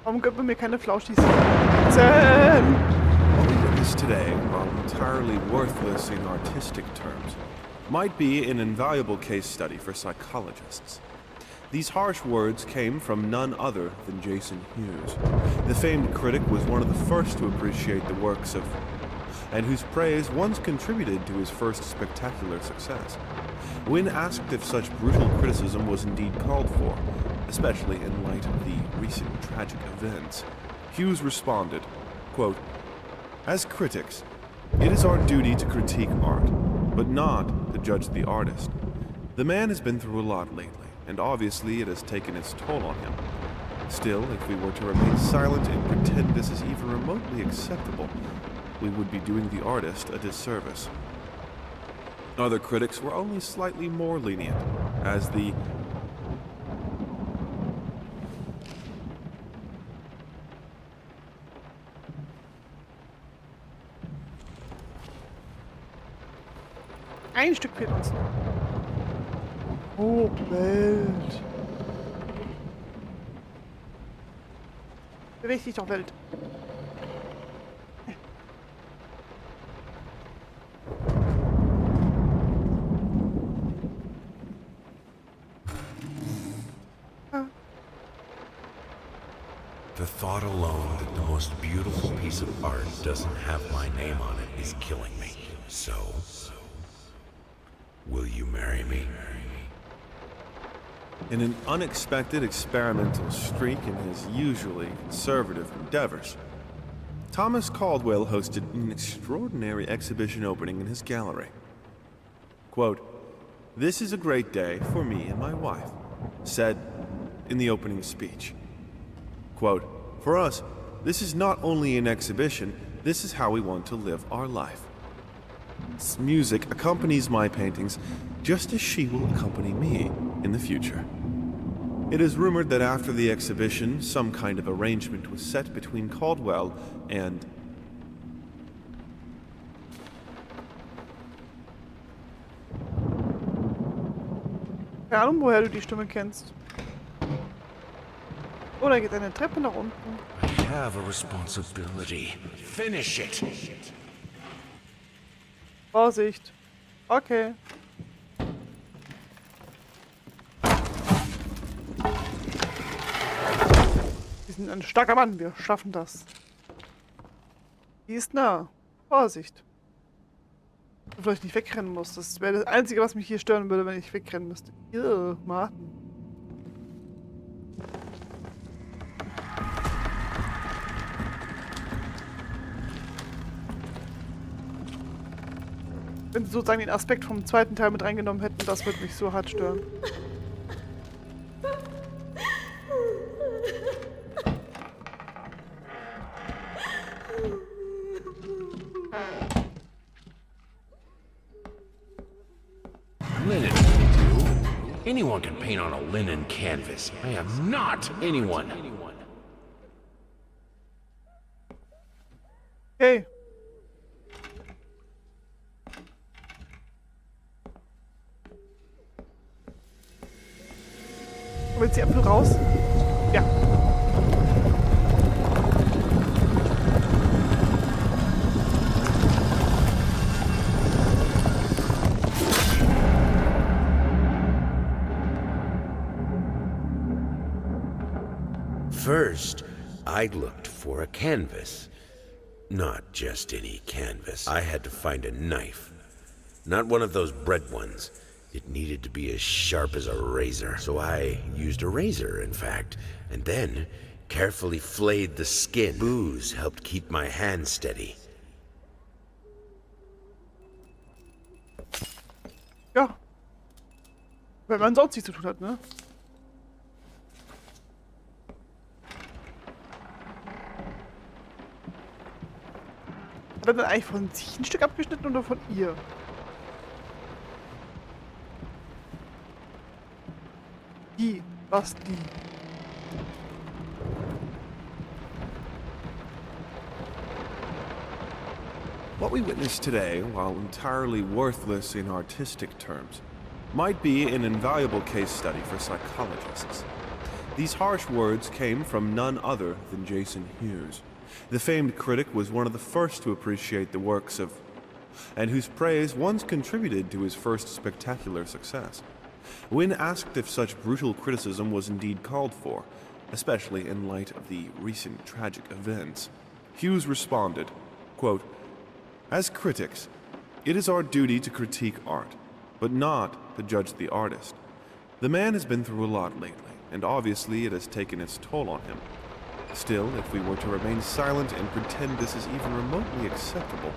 Warum gibt man mir keine Flauschis? What we witnessed today, while entirely worthless in artistic terms, might be an invaluable case study for psychologists. These harsh words came from none other than Jason Hughes. The famed critic was one of the first to appreciate the works of, and whose praise once contributed to his first spectacular success. When asked if such brutal criticism was indeed called for, especially in light of the recent tragic events, Hughes responded, quote, "As critics, it is our duty to critique art, but not to judge the artist. The man has been through a lot lately, and obviously it has taken its toll on him. Still, if we were to remain silent and pretend this is even remotely acceptable, we would be doing the artist a disservice." Other critics were only slightly more lenient, as the Ein Stück fehlt uns noch. Oh, Welt. Beweg dich doch, Welt. The thought alone that the most beautiful piece of art doesn't have my name on it is killing me. So, will you marry me? in an unexpected experimental streak in his usually conservative endeavors, Thomas Caldwell hosted an extraordinary exhibition opening in his gallery. Quote, "This is a great day for me and my wife," said in the opening speech. Quote, "For us, this is not only an exhibition, this is how we want to live our life. This music accompanies my paintings just as she will accompany me in the future." It is rumored that after the exhibition, some kind of arrangement was set between Caldwell and Keine Ahnung, woher du die Stimme kennst. Oh, da geht eine Treppe nach unten. I have a responsibility. Finish it! Vorsicht. Okay. Wir sind ein starker Mann, wir schaffen das. Die ist nah. Vorsicht. Und vielleicht nicht wegrennen muss. Das wäre das Einzige, was mich hier stören würde, wenn ich wegrennen müsste. Martin. Wenn sie sozusagen den Aspekt vom zweiten Teil mit reingenommen hätten, das würde mich so hart stören. Linen will do. Anyone can paint on a linen canvas. I am not anyone. Okay. Kommen jetzt die Äpfel raus? Ja. First, I looked for a canvas. Not just any canvas. I had to find a knife. Not one of those bread ones. It needed to be as sharp as a razor, so I used a razor, in fact, and then carefully flayed the skin. Booze helped keep my hand steady. Ja. Wenn man sonst nichts zu tun hat, ne? Hat er dann eigentlich von sich ein Stück abgeschnitten oder von ihr? Die. Was die? What we witnessed today, while entirely worthless in artistic terms, might be an invaluable case study for psychologists. These harsh words came from none other than Jason Hughes. The famed critic was one of the first to appreciate the works of, and whose praise once contributed to his first spectacular success. When asked if such brutal criticism was indeed called for, especially in light of the recent tragic events, Hughes responded, quote, "As critics, it is our duty to critique art, but not to judge the artist. The man has been through a lot lately, and obviously it has taken its toll on him. Still, if we were to remain silent and pretend this is even remotely acceptable,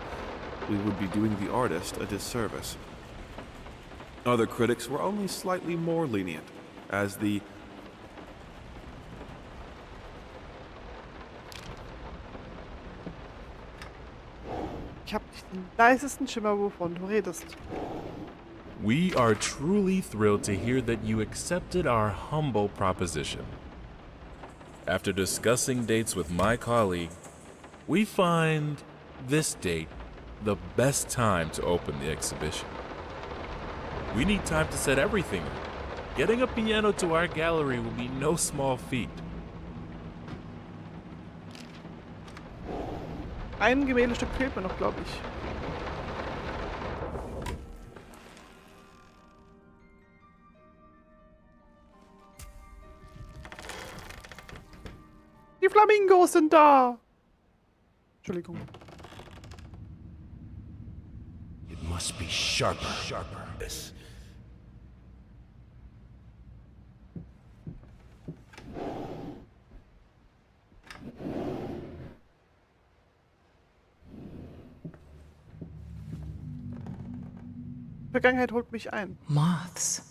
we would be doing the artist a disservice." Other critics were only slightly more lenient, as the Ich hab nicht den leisesten Schimmer, wovon du redest. We are truly thrilled to hear that you accepted our humble proposition. After discussing dates with my colleague, we find this date the best time to open the exhibition. We need time to set everything up. Getting a piano to our gallery will be no small feat. Ein Gemäldestück fehlt mir noch, glaube ich. Die Flamingos sind da! Entschuldigung. It must be sharper. This. Vergangenheit holt mich ein. Moths,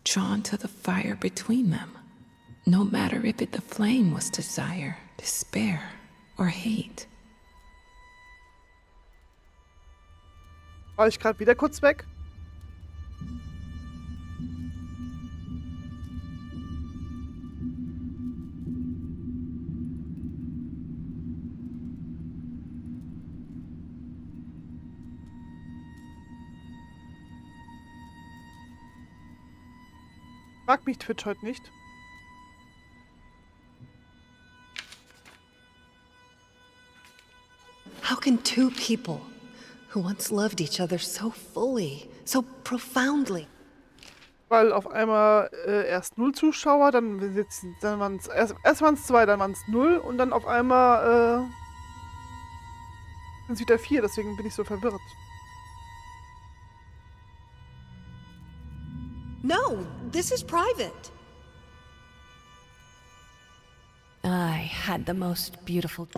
drawn to the fire between them. No matter if the flame was desire, despair, or hate. War ich gerade wieder kurz weg? Mag mich Twitch heute nicht. How can two people who once loved each other so fully, so profoundly, Weil auf einmal erst 0 Zuschauer, dann waren es erst waren es 2, dann waren es 0 und dann auf einmal sind es wieder 4, deswegen bin ich so verwirrt. No, this is private. I had the most beautiful...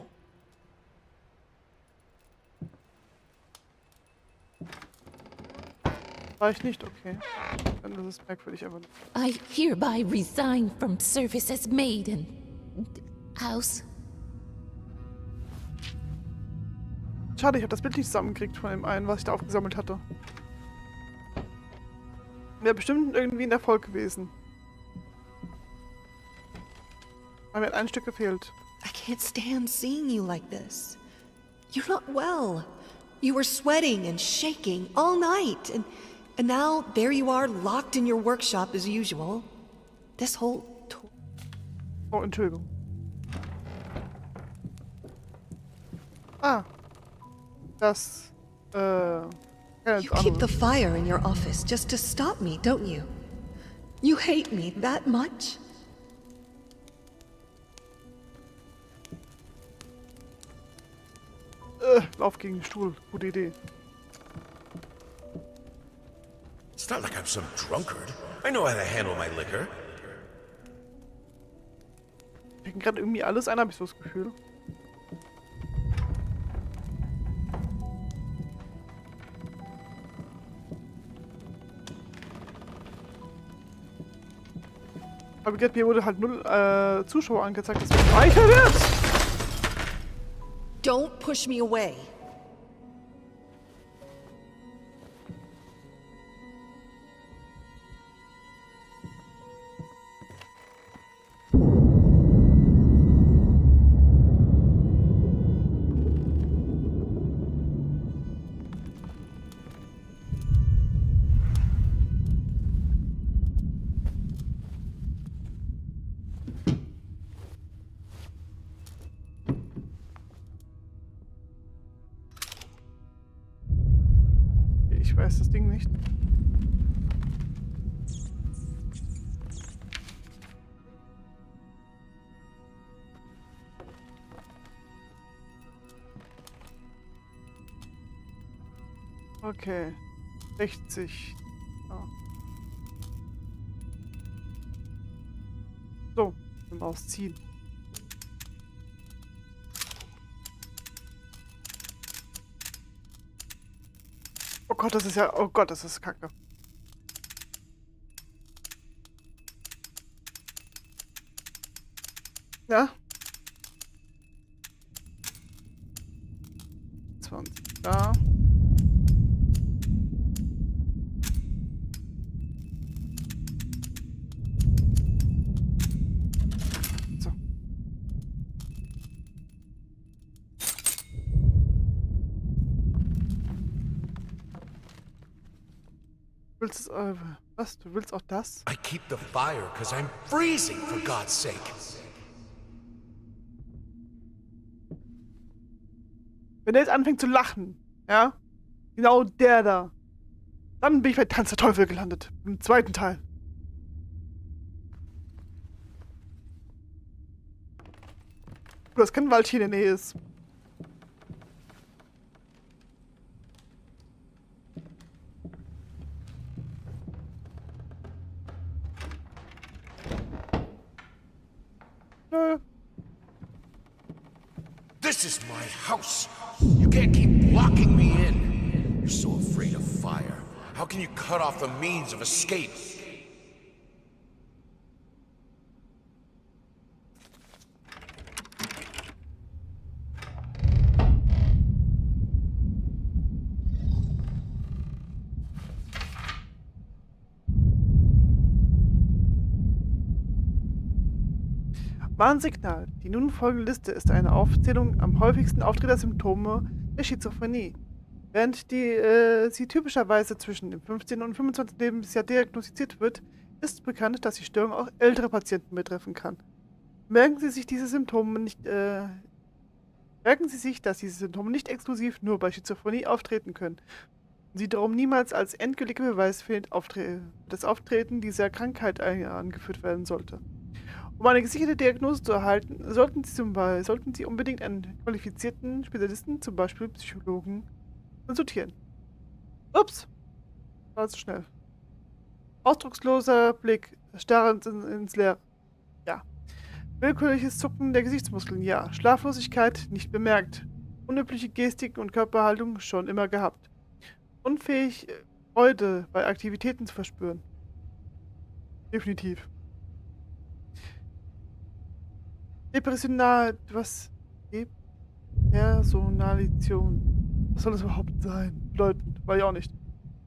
War ich nicht? Okay. Dann ist es merkwürdig, aber... I hereby resign from service as maid in house. Schade, ich habe das Bild nicht zusammengekriegt von dem einen, was ich da aufgesammelt hatte. Wäre bestimmt irgendwie ein Erfolg gewesen. Aber mir hat ein Stück gefehlt. I can't stand seeing you like this. You're not well. You were sweating and shaking all night, and now there you are, locked in your workshop as usual. This whole tour... Oh, Entschuldigung. Ah. Das, You keep the fire in your office just to stop me, don't you? You hate me that much? Lauf gegen den Stuhl. Gute Idee. not like I'm some drunkard. I know how to handle my liquor. Wir kriegen gerade irgendwie alles ein, habe ich so das Gefühl. Aber mir wurde halt 0 Zuschauer angezeigt, dass es reicher wird. Don't push me away. Ich weiß das Ding nicht. Okay. 60. Ja. So, die Maus ziehen. Oh Gott, das ist ja... Oh Gott, das ist kacke. Ja? 20 da. So. Willst du, was? Du willst auch das? I keep the fire because I'm freezing, for God's sake. Wenn der jetzt anfängt zu lachen, ja? Genau der da. Dann bin ich bei Tanz der Teufel gelandet. Im zweiten Teil. Du hast kein Wald hier in der Nähe ist. Nö. This is my house. You can't keep locking me in. You're so afraid of fire. How can you cut off the means of escape? Warnsignal. Die nun folgende Liste ist eine Aufzählung am häufigsten auftretender Symptome der Schizophrenie. Während sie typischerweise zwischen dem 15. und 25. Lebensjahr diagnostiziert wird, ist bekannt, dass die Störung auch ältere Patienten betreffen kann. Merken Sie sich, dass diese Symptome nicht exklusiv nur bei Schizophrenie auftreten können. Sie darum niemals als endgültiger Beweis für das Auftreten dieser Krankheit angeführt werden sollte. Um eine gesicherte Diagnose zu erhalten, sollten Sie unbedingt einen qualifizierten Spezialisten, zum Beispiel Psychologen, konsultieren. Ups, war zu schnell. Ausdrucksloser Blick, starrend ins Leere. Ja. Willkürliches Zucken der Gesichtsmuskeln, ja. Schlaflosigkeit, nicht bemerkt. Unübliche Gestiken und Körperhaltung, schon immer gehabt. Unfähig, Freude bei Aktivitäten zu verspüren. Definitiv. Personalisation. Was soll das überhaupt sein? Bedeutend, weiß ich auch nicht.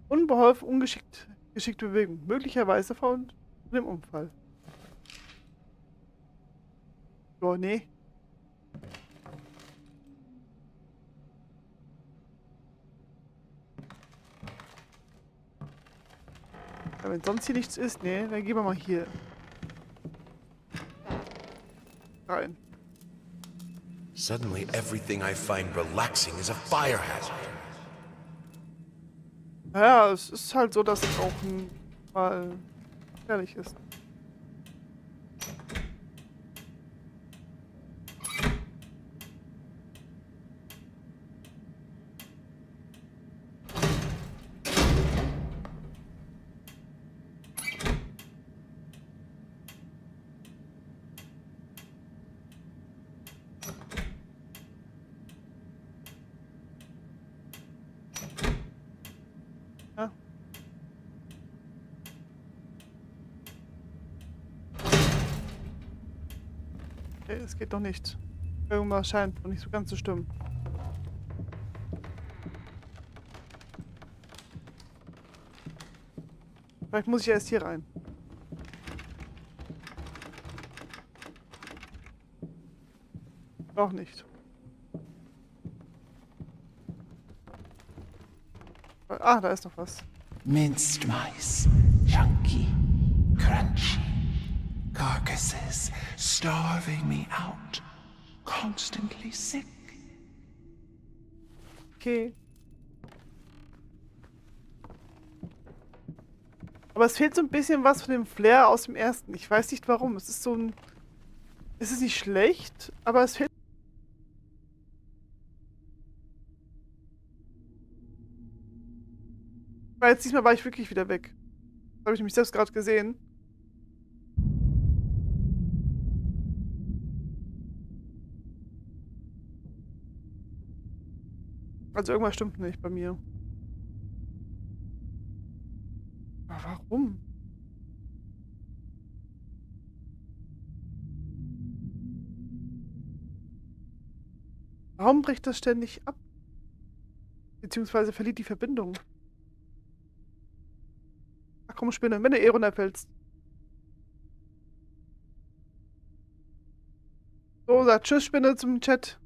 Unbeholfen, geschickte Bewegung. Möglicherweise von dem Unfall. Oh, nee. Ja, wenn sonst hier nichts ist, nee, dann gehen wir mal hier rein. Suddenly, everything I find relaxing is a fire hazard. Naja, es ist halt so, dass es auch mal gefährlich ist. Okay, es geht noch nicht. Irgendwas scheint noch nicht so ganz zu stimmen. Vielleicht muss ich erst hier rein. Auch nicht. Ah, da ist noch was. Minced mice, chunky, crunchy, carcasses starving me out, constantly sick. Okay. Aber es fehlt so ein bisschen was von dem Flair aus dem ersten. Ich weiß nicht warum. Es ist so ein... Es ist nicht schlecht, aber es fehlt... Weil jetzt diesmal war ich wirklich wieder weg. Das habe ich nämlich selbst gerade gesehen. Also irgendwas stimmt nicht bei mir. Aber warum? Warum bricht das ständig ab? Beziehungsweise verliert die Verbindung. Ach komm, Spinne, wenn du eh runterfällst. So, sag Tschüss, Spinne, zum Chat.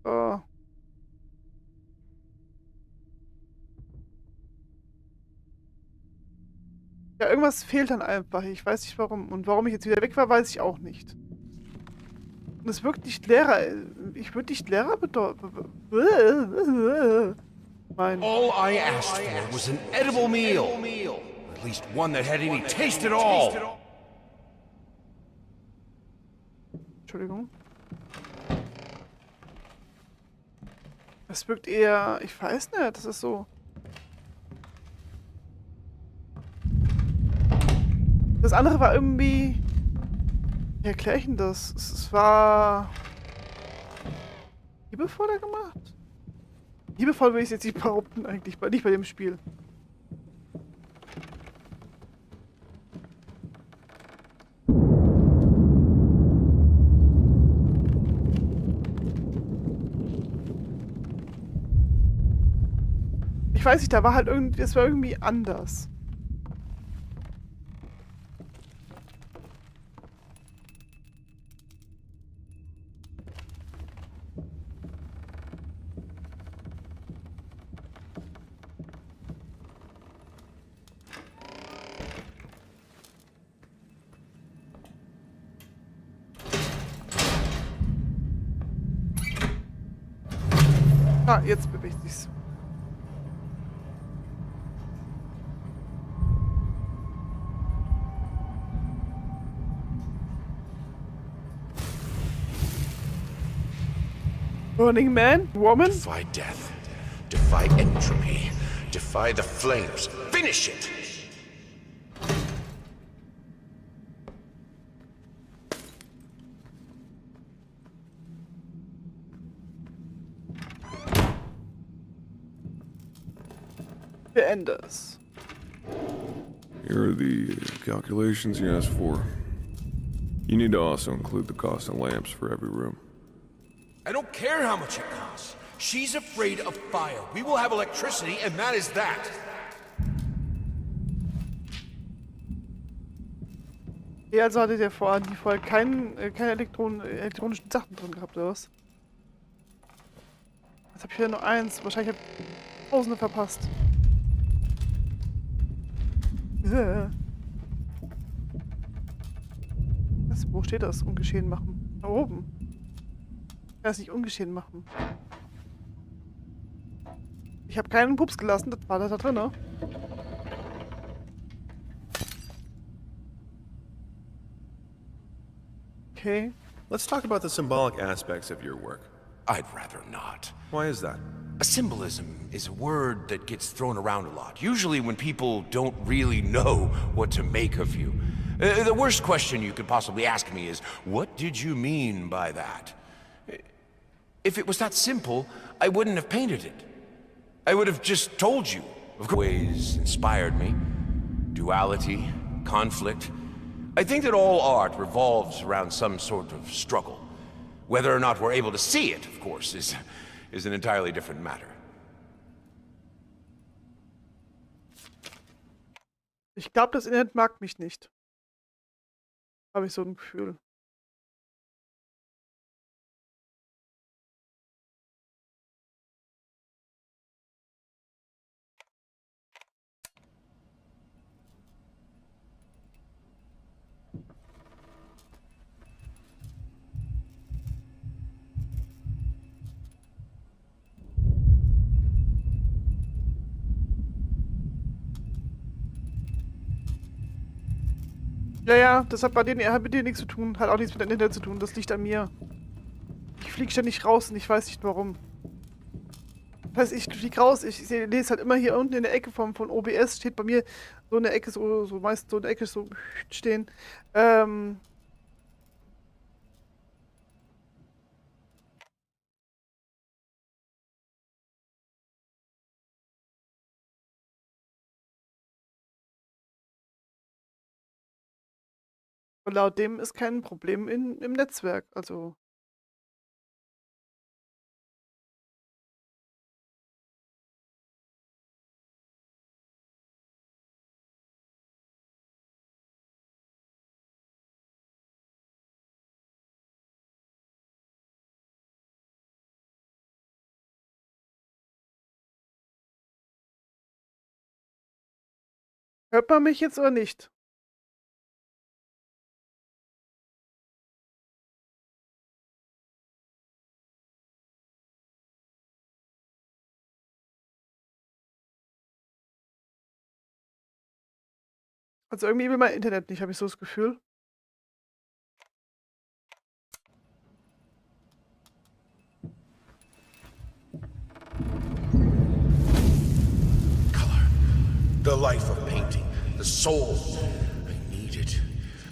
So. Ja, irgendwas fehlt dann einfach. Ich weiß nicht warum. Und warum ich jetzt wieder weg war, weiß ich auch nicht. Und es wirkt nicht leerer. Ich würde nicht leerer bedeuten. Mein. All I asked for was an edible meal. At least one that had any taste at all. Entschuldigung. Es wirkt eher... Ich weiß nicht, das ist so... Das andere war irgendwie... Wie erkläre ich denn das? Es war... liebevoller gemacht? Liebevoll will ich es jetzt nicht behaupten, eigentlich. Nicht bei dem Spiel. Ich weiß nicht, da war halt irgendwie... Es war irgendwie anders. Ah, jetzt bewegt sich's. Burning Man? Woman? Defy death. Defy entropy. Defy the flames. Finish it! Beende es. Here are the calculations you asked for. You need to also include the cost of lamps for every room. I don't care how much it costs. She's afraid of fire. We will have electricity, and that is that. Ja, also hattet ihr vorher keine elektronischen Sachen drin gehabt, oder was? Jetzt habe ich hier nur eins. Wahrscheinlich habe ich Tausende verpasst. Was? Wo steht das? Ungeschehen machen. Da oben. Ich kann das nicht ungeschehen machen. Ich habe keinen Pups gelassen, das war da drin, ne? Okay. Let's talk about the symbolic aspects of your work. I'd rather not. Why is that? A symbolism is a word that gets thrown around a lot, usually when people don't really know what to make of you. The worst question you could possibly ask me is, what did you mean by that? If it was that simple, I wouldn't have painted it. I would have just told you. Of course, ways inspired me. Duality, conflict. I think that all art revolves around some sort of struggle. Whether or not we're able to see it, of course, is an entirely different matter. Ich glaube, das Internet mag mich nicht. Habe ich so ein Gefühl. Ja, das hat mit dir nichts zu tun. Hat auch nichts mit dem Internet zu tun. Das liegt an mir. Ich fliege ständig raus und ich weiß nicht warum. Das heißt, ich fliege raus, ich lese halt immer hier unten in der Ecke von OBS, steht bei mir so in der Ecke, so meist so in der Ecke so stehen. Und laut dem ist kein Problem im Netzwerk. Also. Hört man mich jetzt oder nicht? Also irgendwie will mein Internet nicht, habe ich so das Gefühl. Color. The life of painting. The soul. I need it.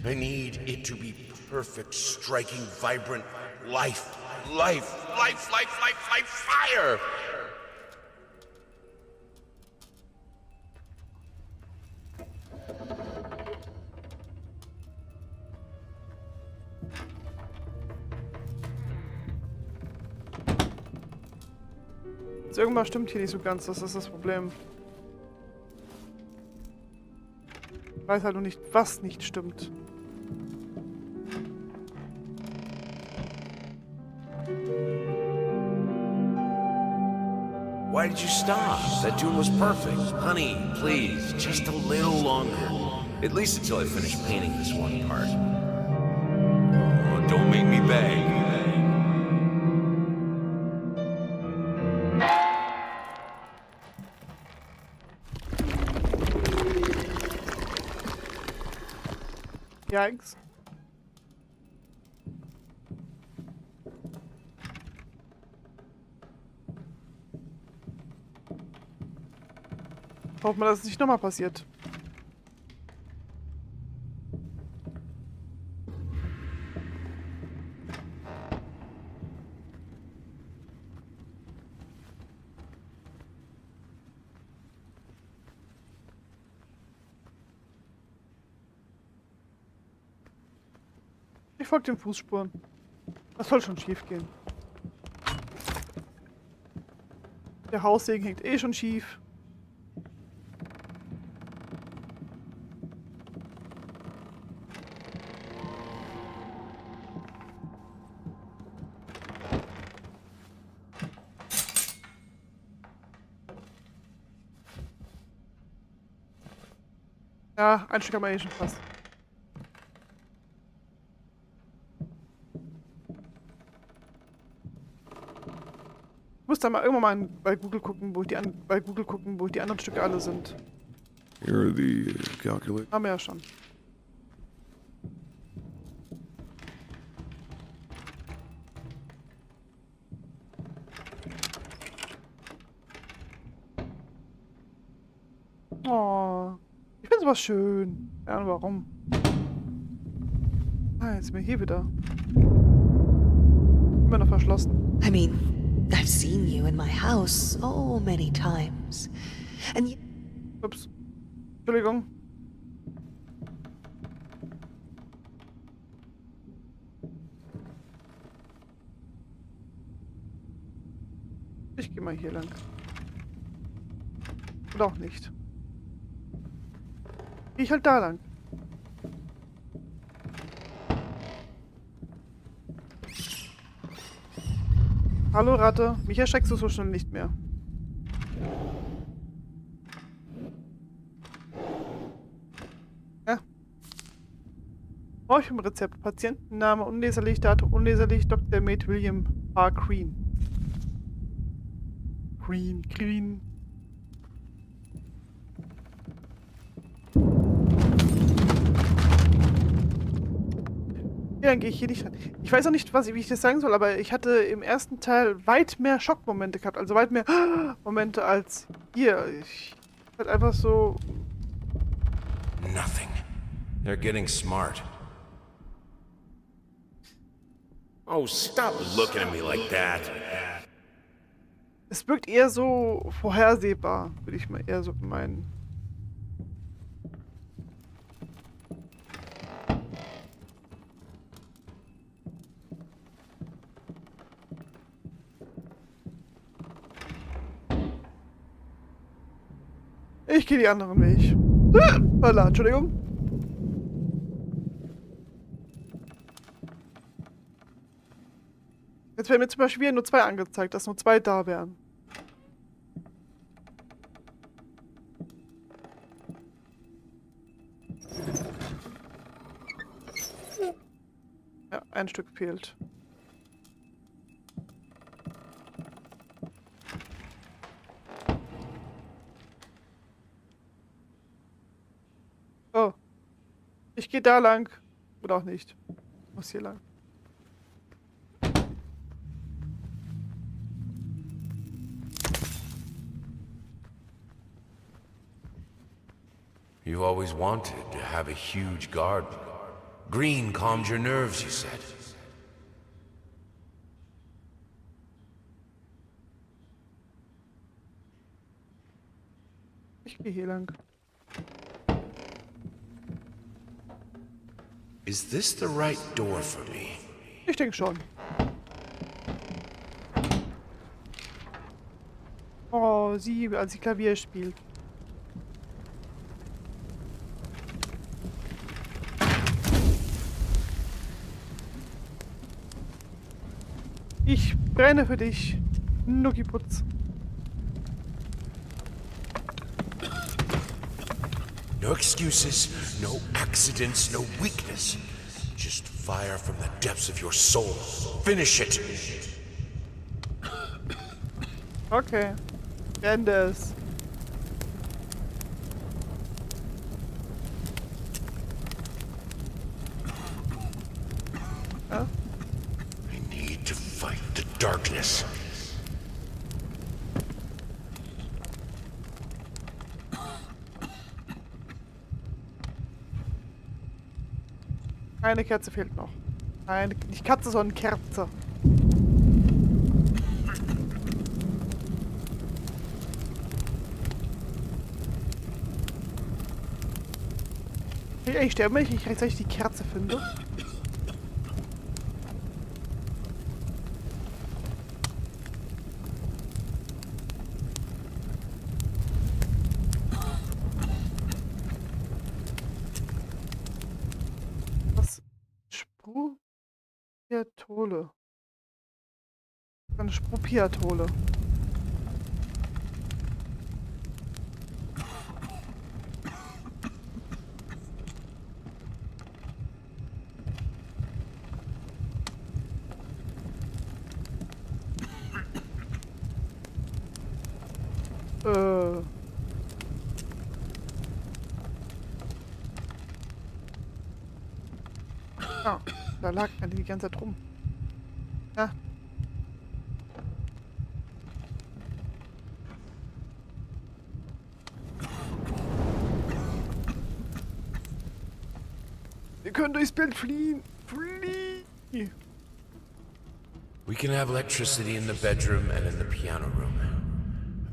I need it to be perfect, striking, vibrant life. Life. Life, life, life, life, fire! Also irgendwas stimmt hier nicht so ganz, das ist das Problem. Ich weiß halt noch nicht, was nicht stimmt. Why did you stop? That tune was perfect. Honey, please, just a little longer. At least until I finish painting this one part. Oh, don't make me beg. Yikes. Hoffen wir, dass es nicht nochmal passiert. Ich folge den Fußspuren. Das soll schon schief gehen. Der Haussegen hängt eh schon schief. Ja, ein Stück haben wir eh schon fast. Ich muss da mal irgendwann mal bei Google gucken, wo ich die anderen Stücke alle sind. Here are the calculations. Haben wir ja schon. Oh, ich finde sowas schön. Ja, und warum? Ah, jetzt sind wir hier wieder. Immer noch verschlossen. I mean, I've seen you in my house so many times. And you... Ups. Entschuldigung. Ich gehe mal hier lang. Oder auch nicht. Gehe ich halt da lang. Hallo Ratte, mich erschreckst du so schnell nicht mehr. Ja. Brauche ich im Rezept. Patientenname unleserlich, Datum unleserlich, Dr. Med William R. Green. Green. Ja, dann gehe ich hier nicht ran. Ich weiß auch nicht, wie ich das sagen soll, aber ich hatte im ersten Teil weit mehr Schockmomente gehabt. Also weit mehr Momente als hier. Ich halt einfach so... Nothing. They're getting smart. Oh, stop looking at me like that. Es wirkt eher so vorhersehbar, würde ich mal eher so meinen. Ich gehe die anderen Weg. Holla, Entschuldigung. Jetzt werden mir zum Beispiel wieder nur 2 angezeigt, dass nur 2 da wären. Ja, ein Stück fehlt. Oh. Ich gehe da lang. Oder auch nicht. Ich muss hier lang. You always wanted to have a huge garden. Green calmed your nerves, you said. Ich gehe hier lang. Is this the right door for me? Ich denke schon. Oh, sie, als sie Klavier spielt. Ich brenne für dich, Nuckiputz. No excuses, no accidents, no weakness. Just fire from the depths of your soul. Finish it! Okay. Ende es. Ja? I need to fight the darkness. Eine Kerze fehlt noch. Nicht Katze, sondern Kerze. Ich sterbe, wenn ich nicht rechtzeitig die Kerze finde. Was? Sprupiatole. Eine Sprupiatole. Ah, da lag eine die ganze Zeit rum. Ja. Wir können durchs Bild fliehen. Fliehen! We can have electricity in the bedroom and in the piano room.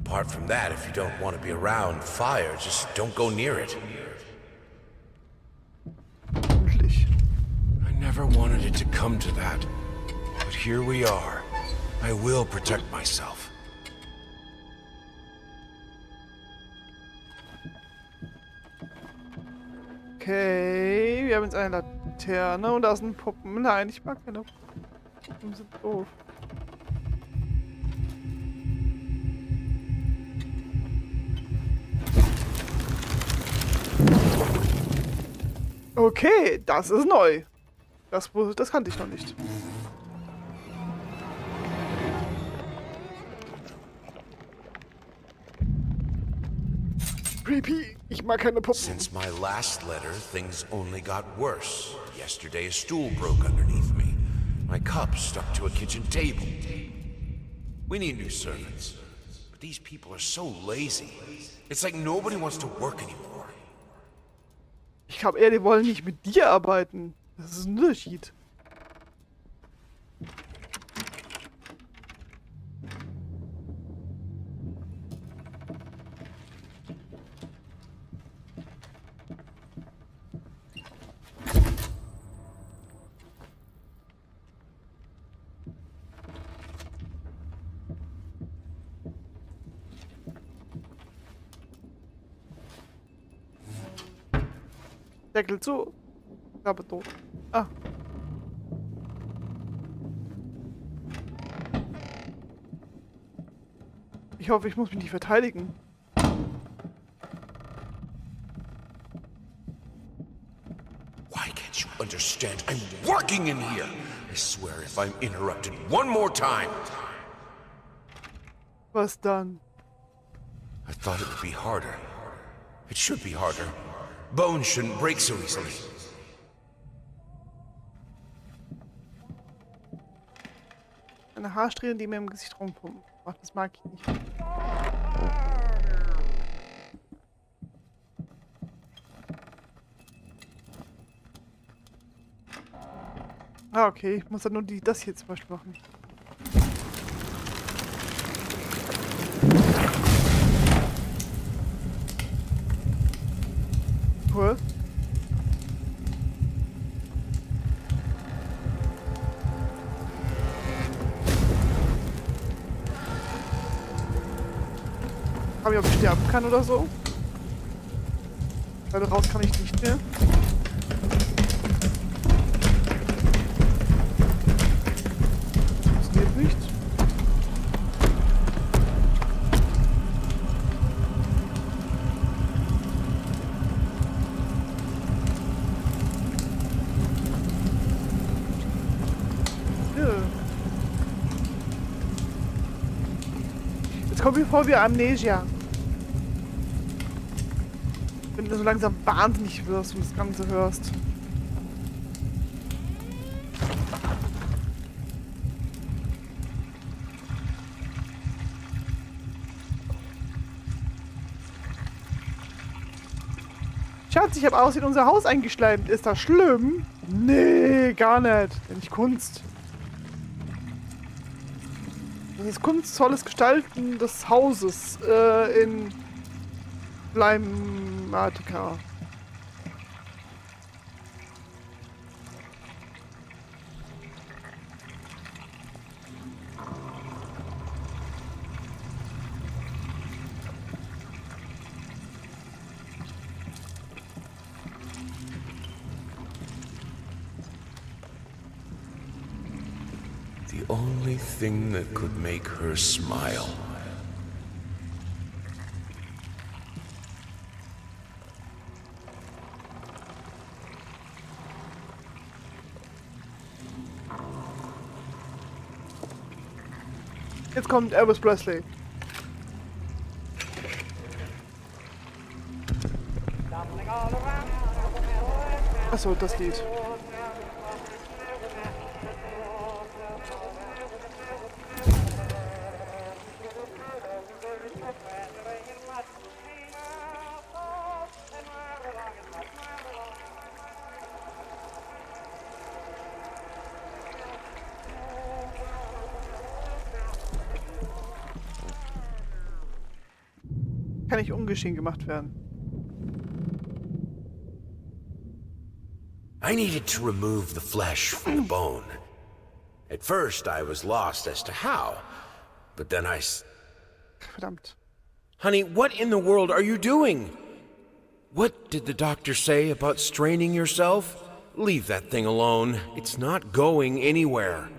Apart from that, if you don't want to be around fire, just don't go near it. Endlich. I never wanted it to come to that. But here we are. I will protect myself. Okay, wir haben jetzt eine Laterne und da sind Puppen. Nein, ich mag keine Puppen, sind doof. Okay, das ist neu. Das kannte ich noch nicht. Creepy, ich mag keine Puppen. Since my last letter, things only got worse. Yesterday, a stool broke underneath me. My cup stuck to a kitchen table. We need new servants. But these people are so lazy. It's like nobody wants to work anymore. Ich glaube eher, die wollen nicht mit dir arbeiten. Das ist ein Unterschied. Deckel zu. Aber doof. Ah. Ich hoffe, ich muss mich nicht verteidigen. Why can't you understand? I'm working in here. I swear if I'm interrupted one more time. Was dann? I thought it would be harder. It should be harder. Bones shouldn't break so easily. Eine Haarsträhne, die mir im Gesicht rumpumpt. Ach, das mag ich nicht. Ah, okay. Ich muss dann nur das hier zum Beispiel machen. Cool. Frag mich, ob ich sterben kann oder so. Weil raus kann ich nicht mehr. Das funktioniert nicht. Jetzt kommt mir vor wie Amnesia. Wenn du so langsam wahnsinnig wirst und das Ganze hörst. Schatz, ich habe aus in unser Haus eingeschleimt. Ist das schlimm? Nee, gar nicht. Denn nicht Kunst. Das ist kunstvolles Gestalten des Hauses in Bleimatica. The only thing that could make her smile. Jetzt kommt Elvis Presley. Achso, das Lied. Kann nicht ungeschehen gemacht werden. I needed to remove the flesh from the bone. At first, I was lost as to how, but then Verdammt. Honey, what in the world are you doing? What did the doctor say about straining yourself? Leave that thing alone. It's not going anywhere.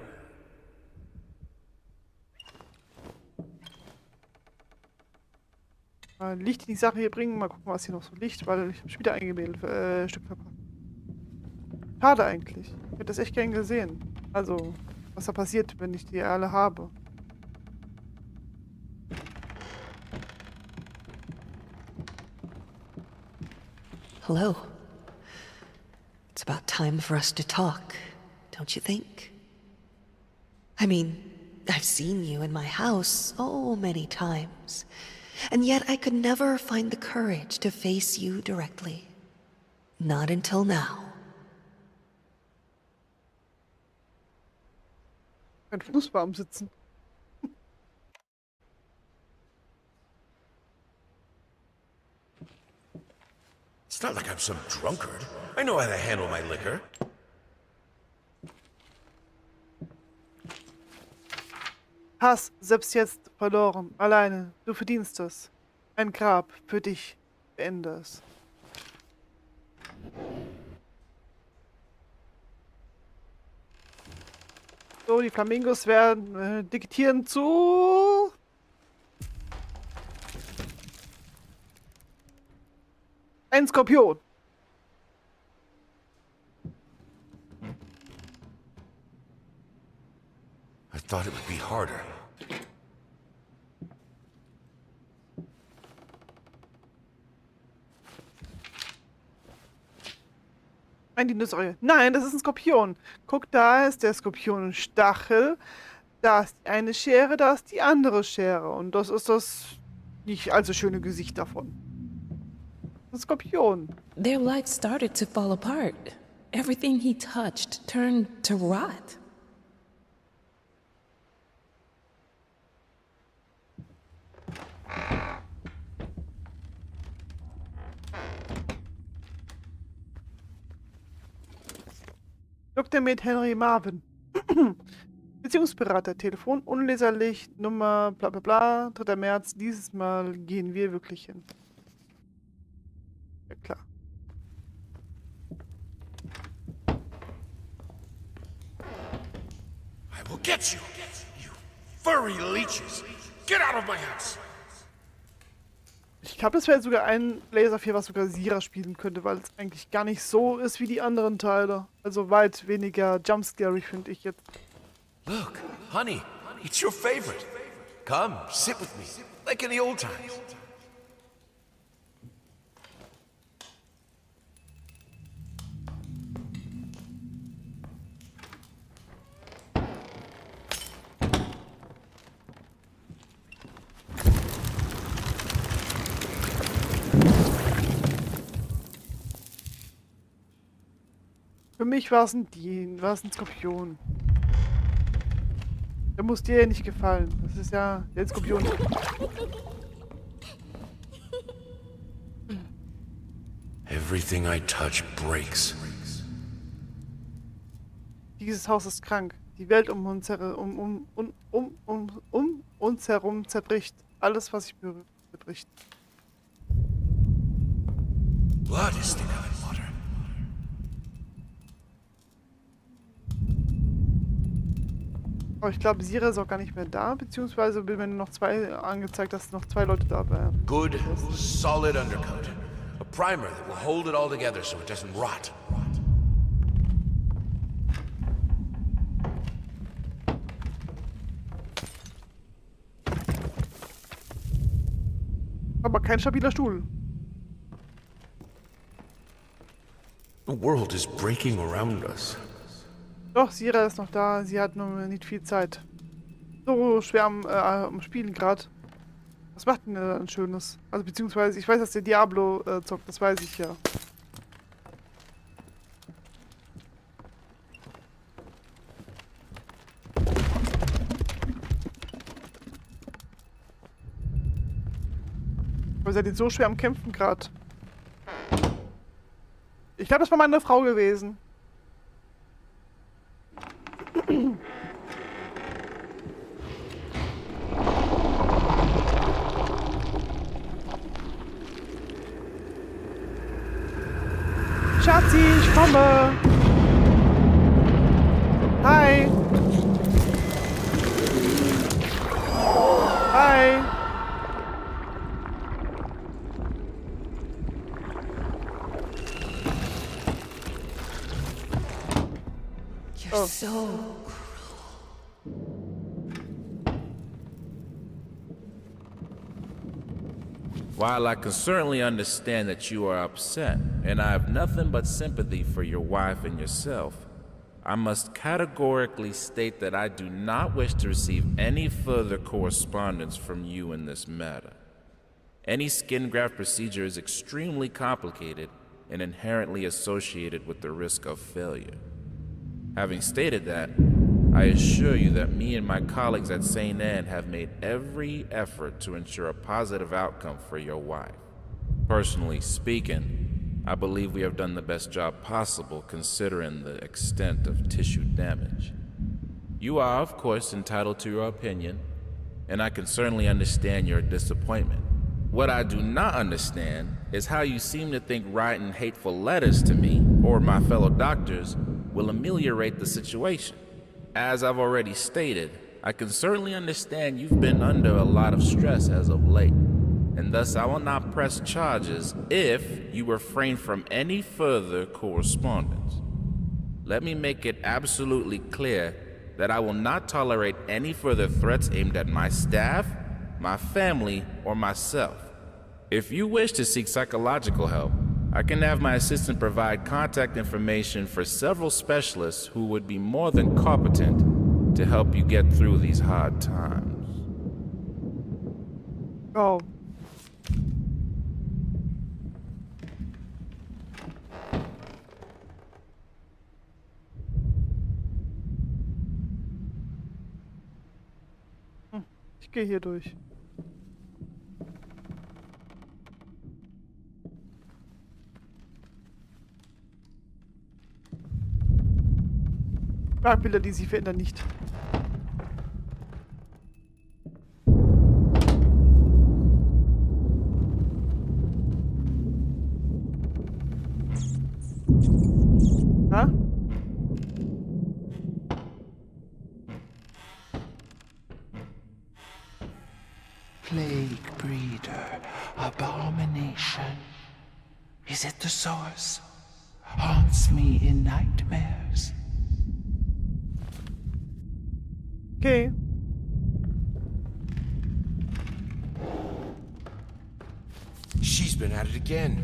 Licht in die Sache hier bringen. Mal gucken, was hier noch so liegt, weil ich habe schon wieder ein Stück verpasst. Schade eigentlich. Ich hätte das echt gern gesehen. Also, was da passiert, wenn ich die alle habe. Hello. It's about time for us to talk, don't you think? I mean, I've seen you in my house so many times, and yet I could never find the courage to face you directly. Not until now. Ein Fußbaum sitzen. It's not like I'm some drunkard. I know how to handle my liquor. Hass, selbst jetzt verloren, alleine, du verdienst es. Ein Grab für dich, beende es. So, die Flamingos werden diktieren zu... Ein Skorpion. I thought it would be harder. Ein Dinosaurier. Nein, das ist ein Skorpion. Guck, da ist der Skorpionenstachel. Da ist die eine Schere, da ist die andere Schere. Und das ist das nicht allzu schöne Gesicht davon. Ein Skorpion. Their life started to fall apart. Everything he touched turned to rot. Dr. Med Henry Marvin. Beziehungsberater, Telefon unleserlich, Nummer bla bla bla, 3. März, dieses Mal gehen wir wirklich hin. Ja klar. I will get you, you furry leeches. Get out of my house. Ich glaube, das wäre sogar ein Laser 4, was sogar Sira spielen könnte, weil es eigentlich gar nicht so ist wie die anderen Teile. Also weit weniger jumpscary, finde ich jetzt. Look, honey, it's your favorite. Come, sit with me, like in the old times. Für mich war es ein Skorpion. Der muss dir ja nicht gefallen. Das ist ja der Skorpion. Everything I touch breaks. Dieses Haus ist krank. Die Welt um uns herum zerbricht. Alles, was ich berühre, zerbricht. Blood is thicker than water. Aber ich glaube, Sira ist auch gar nicht mehr da, beziehungsweise wird mir nur noch 2 angezeigt, dass noch 2 Leute da waren. Good, solid undercoat. A primer that will hold it all together so it doesn't rot. Aber kein stabiler Stuhl. The world is breaking around us. Doch, Sira ist noch da. Sie hat nur nicht viel Zeit. So schwer am Spielen gerade. Was macht denn der dann Schönes? Also beziehungsweise, ich weiß, dass der Diablo zockt. Das weiß ich ja. Aber seid ihr so schwer am Kämpfen gerade? Ich glaube, das war meine Frau gewesen. Nazi, ich komme. Hi. Hi. You're so While I can certainly understand that you are upset, and I have nothing but sympathy for your wife and yourself, I must categorically state that I do not wish to receive any further correspondence from you in this matter. Any skin graft procedure is extremely complicated and inherently associated with the risk of failure. Having stated that, I assure you that me and my colleagues at St. Anne have made every effort to ensure a positive outcome for your wife. Personally speaking, I believe we have done the best job possible considering the extent of tissue damage. You are, of course, entitled to your opinion, and I can certainly understand your disappointment. What I do not understand is how you seem to think writing hateful letters to me, or my fellow doctors, will ameliorate the situation. As I've already stated, I can certainly understand you've been under a lot of stress as of late, and thus I will not press charges if you refrain from any further correspondence. Let me make it absolutely clear that I will not tolerate any further threats aimed at my staff, my family, or myself. If you wish to seek psychological help, I can have my assistant provide contact information for several specialists who would be more than competent to help you get through these hard times. Oh. Ich gehe hier durch. Bilder, die sich verändern, nicht. Ha? Plague breeder, abomination. Is it the source? Haunts me in nightmares. Okay. She's been at it again.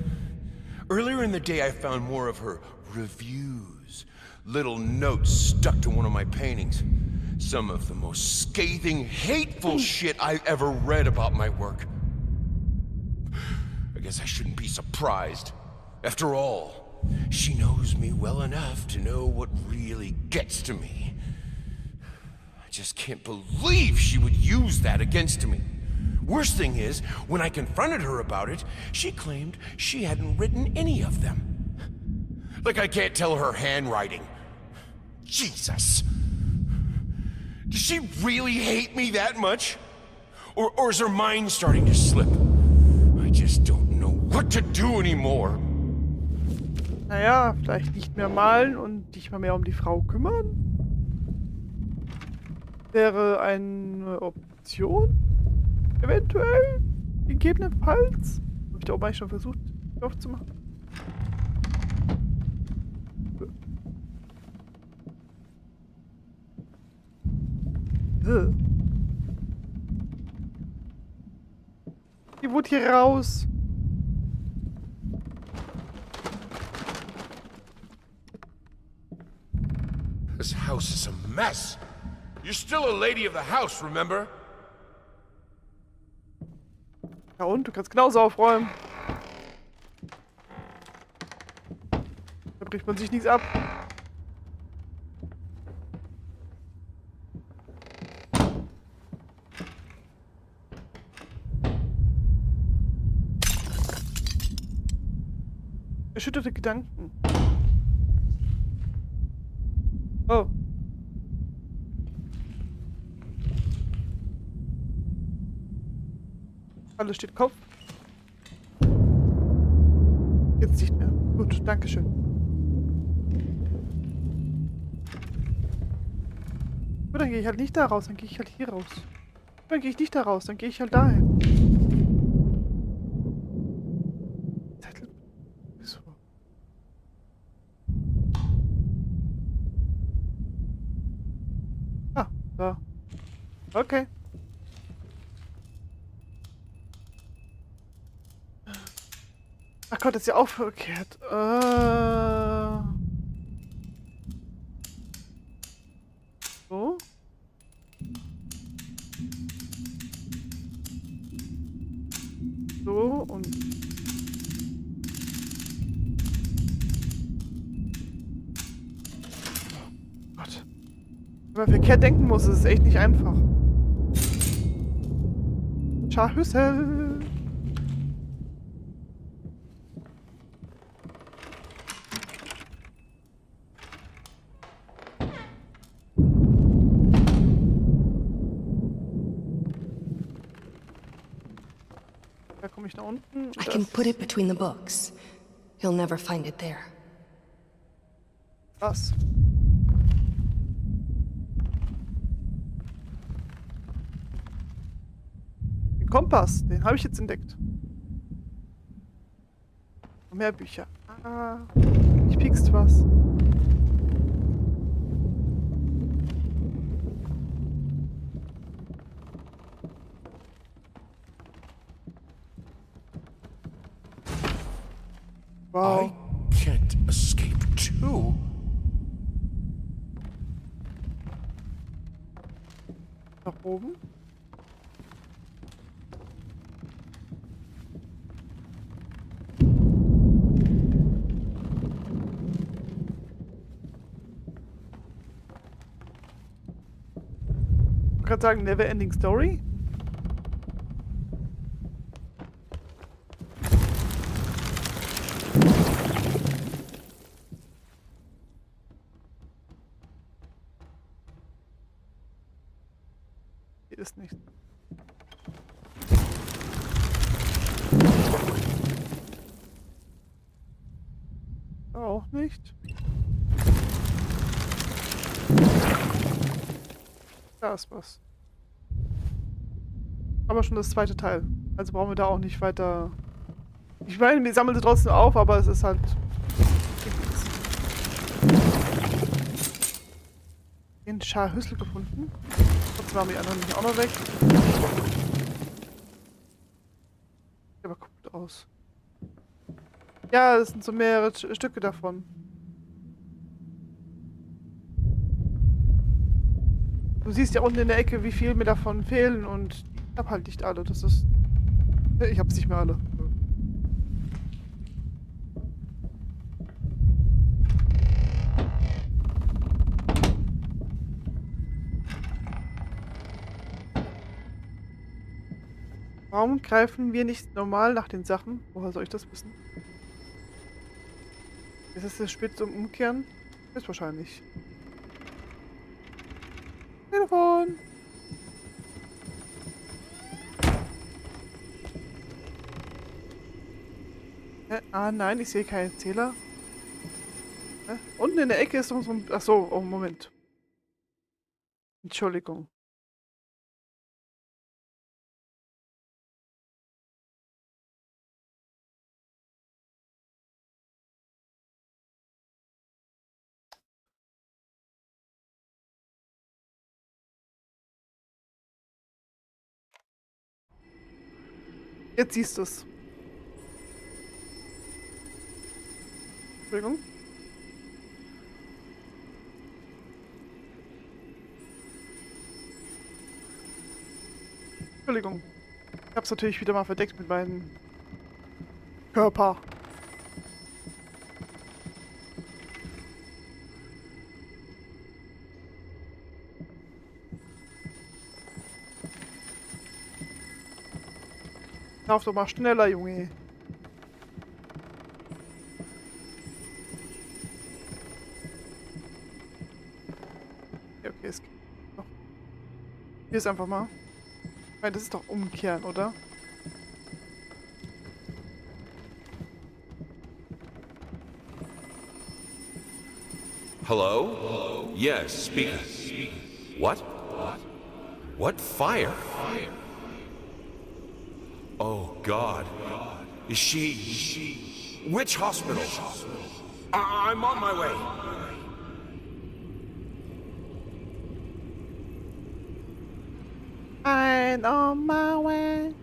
Earlier in the day, I found more of her reviews. Little notes stuck to one of my paintings. Some of the most scathing, hateful shit I've ever read about my work. I guess I shouldn't be surprised. After all, she knows me well enough to know what really gets to me. I just can't believe she would use that against me. Worst thing is, when I confronted her about it, she claimed she hadn't written any of them. Like I can't tell her handwriting. Jesus. Does she really hate me that much? Or is her mind starting to slip? I just don't know what to do anymore. Naja, vielleicht nicht mehr malen und dich mal mehr um die Frau kümmern? Wäre eine Option? Eventuell? Gegebenenfalls? Habe ich da oben eigentlich schon versucht, aufzumachen? Die wurde hier raus. This house is a mess. You're still a lady of the house, remember? Ja und? Du kannst genauso aufräumen. Da bricht man sich nichts ab. Erschütterte Gedanken. Oh. Alles steht Kopf. Jetzt nicht mehr. Gut, danke schön. Gut, dann gehe ich halt nicht da raus, dann gehe ich halt hier raus. Dann gehe ich nicht da raus, dann gehe ich halt dahin. Zettel. Wieso? Ah, da. Okay. Ach Gott, ist ja auch verkehrt. So. So und... Oh Gott. Wenn man verkehrt denken muss, ist es echt nicht einfach. Scharhüssel. Da komme ich nach unten. I can put it between the books. He'll never find it there. Was? Den Kompass, den habe ich jetzt entdeckt. Mehr Bücher. Ah, ich piekst was. Wow. I can't escape too. Nach oben. Ich wollte gerade sagen, Never Ending Story. Hier ist nichts. Auch nicht. Da ist was. Aber schon das zweite Teil. Also brauchen wir da auch nicht weiter... Ich meine, wir sammeln sie trotzdem auf, aber es ist halt... Den Scharhüssel gefunden. Trotzdem haben die anderen nicht auch noch weg. Sieht aber gut aus. Ja, das sind so mehrere Stücke davon. Du siehst ja unten in der Ecke, wie viel mir davon fehlen und ich hab halt nicht alle. Das ist... Ich hab's nicht mehr alle. Warum greifen wir nicht normal nach den Sachen? Woher soll ich das wissen? Ist es das spät zum Umkehren? Ist wahrscheinlich. Telefon! Ah nein, ich sehe keinen Zähler. Unten in der Ecke ist noch so ein... Achso, oh Moment. Entschuldigung. Jetzt siehst du es. Entschuldigung. Entschuldigung. Ich hab's natürlich wieder mal verdeckt mit meinem Körper. Lauf doch mal schneller, Junge. Ja, okay, es geht noch. Hier ist einfach mal. Weil das ist doch umkehren, oder? Hello? Yes, speaking. What? What fire? Oh, God. Is she... Which hospital? I'm on my way. I'm on my way.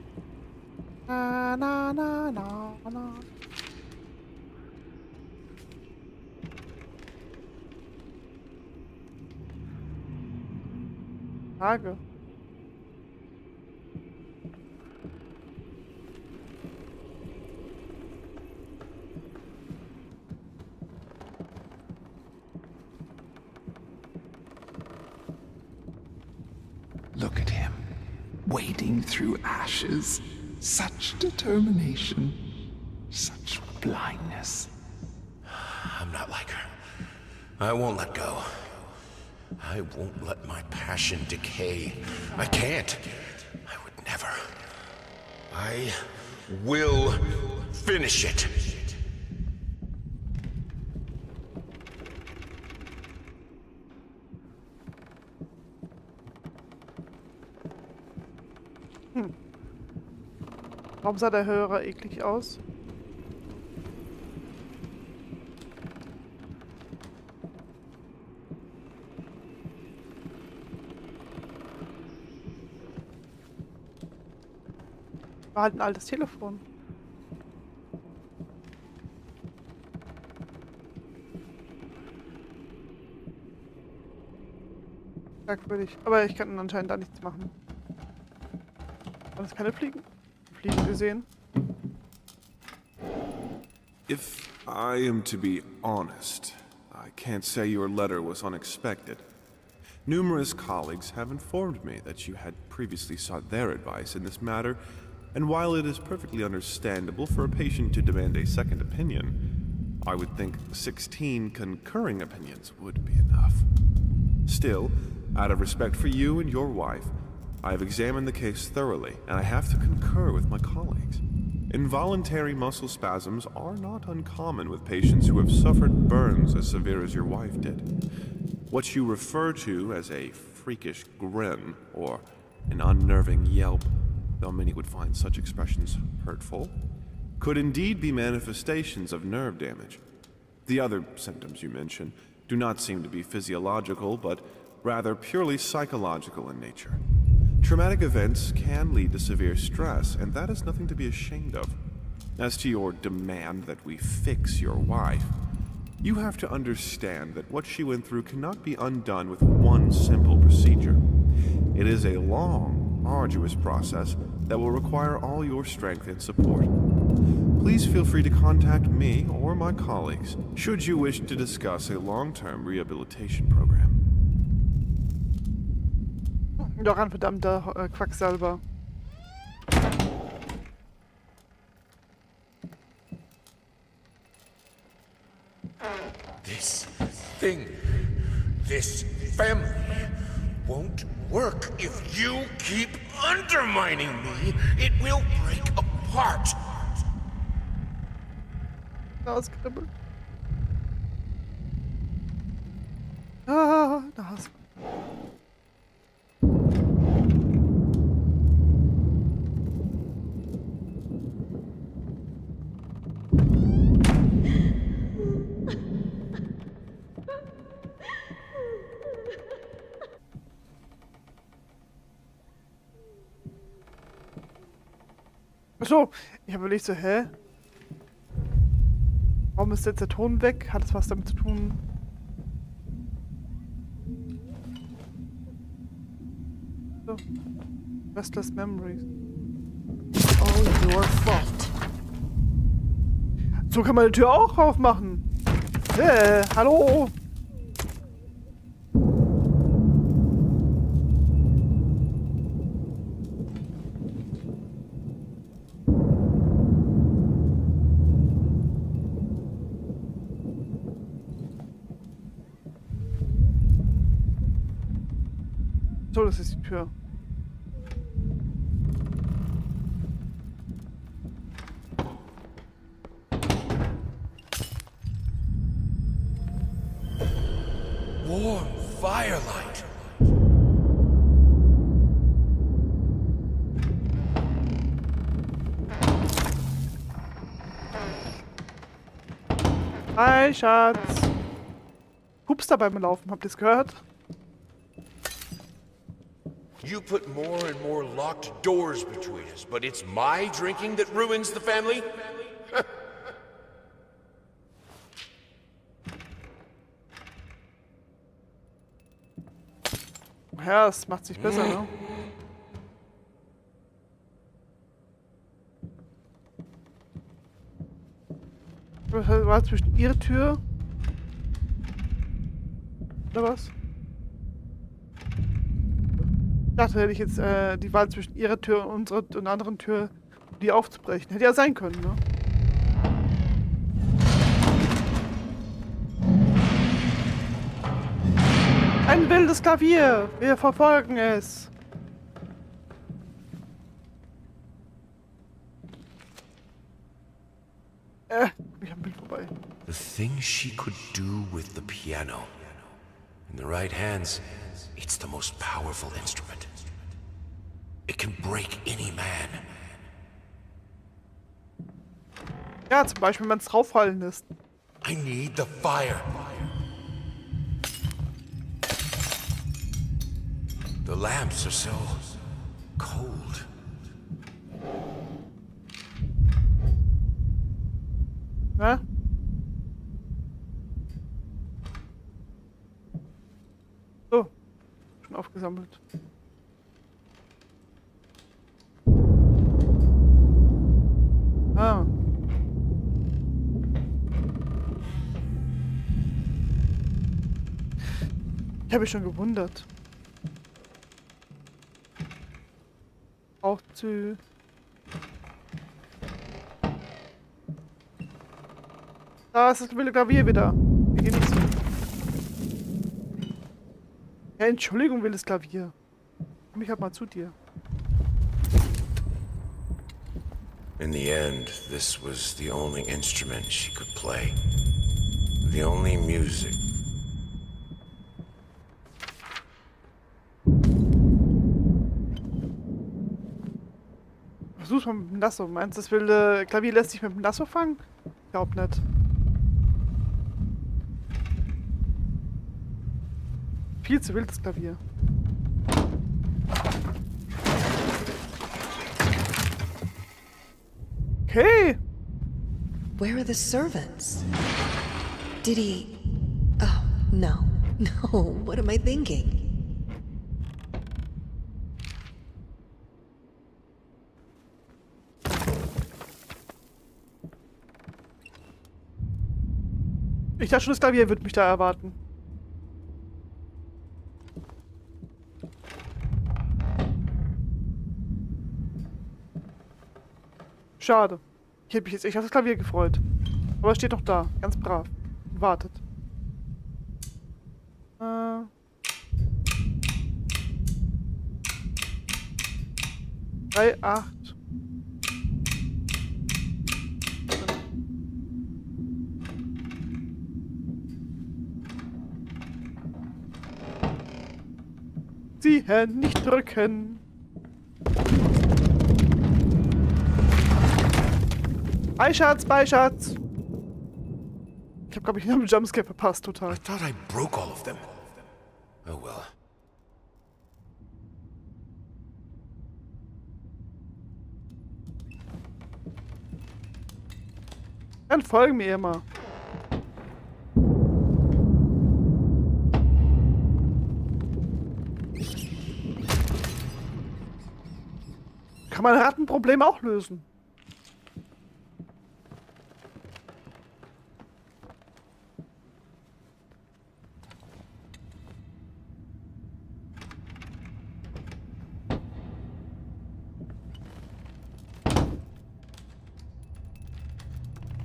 Na, na, na, na, na. Frage. Look at him, wading through ashes. Such determination, such blindness. I'm not like her. I won't let go. I won't let my passion decay. I can't. I would never. I will finish it. Warum sah der Hörer eklig aus? War halt ein altes Telefon. Merkwürdig. Aber ich kann anscheinend da nichts machen. Waren das keine Fliegen? Fliegen gesehen? If I am to be honest, I can't say your letter was unexpected. Numerous colleagues have informed me that you had previously sought their advice in this matter, and while it is perfectly understandable for a patient to demand a second opinion, I would think 16 concurring opinions would be enough. Still, out of respect for you and your wife, I have examined the case thoroughly, and I have to concur with my colleagues. Involuntary muscle spasms are not uncommon with patients who have suffered burns as severe as your wife did. What you refer to as a freakish grin or an unnerving yelp, though many would find such expressions hurtful, could indeed be manifestations of nerve damage. The other symptoms you mention do not seem to be physiological, but rather purely psychological in nature. Traumatic events can lead to severe stress, and that is nothing to be ashamed of. As to your demand that we fix your wife, you have to understand that what she went through cannot be undone with one simple procedure. It is a long, arduous process that will require all your strength and support. Please feel free to contact me or my colleagues should you wish to discuss a long-term rehabilitation program. Doch ein verdammter Quacksalber. This thing, this family, won't work if you keep undermining me. It will break apart. Auskribbeln. Ah, das. Achso, ich habe überlegt so, hä? Warum ist jetzt der Ton weg? Hat es was damit zu tun? So. Restless Memories. All your fault. So kann man die Tür auch aufmachen. Hallo? So, das ist die Tür. Warm firelight. Hi, Schatz. Pups da beim Laufen, habt ihr es gehört? You put more and more locked doors between us, but it's my drinking that ruins the family? Ja, es macht sich besser, ne? Was war zwischen ihrer Tür? Oder was? Ich dachte, hätte ich jetzt die Wahl zwischen ihrer Tür und unserer und einer anderen Tür, die aufzubrechen. Hätte ja sein können, ne? Ein wildes Klavier! Wir verfolgen es! Ich hab ein Bild vorbei. The things she could do with the piano. In the right hands, it's the most powerful instrument. It can break any man. Ja, zum Beispiel, wenn man es draufhallen lässt. I need the fire. The lamps are so cold. Ne? So. Schon aufgesammelt. Ah. Ich habe mich schon gewundert. Auch zu. Da ist das wilde Klavier wieder. Wir gehen nicht so. Ja, Entschuldigung, wildes Klavier. Komm ich halt mal zu dir. In the end, this was the only instrument she could play. The only music. Versuch's mal mit dem Lasso. Meinst du, das wilde Klavier lässt sich mit dem Lasso fangen? Ich glaub nicht. Viel zu wild, das Klavier. Okay. Where are the servants? Did he... Oh, no. No, what am I thinking? Ich dachte schon, das Klavier wird mich da erwarten. Schade. Ich hätte mich jetzt echt auf das Klavier gefreut. Aber es steht doch da, ganz brav. Und wartet. 3, 8. Ziehen, nicht drücken. Bei Schatz, bei Schatz. Ich hab, glaube ich, einen Jumpscare verpasst, total. I thought I broke all of them. Oh well. Dann folgen mir immer. Kann man Rattenproblem auch lösen.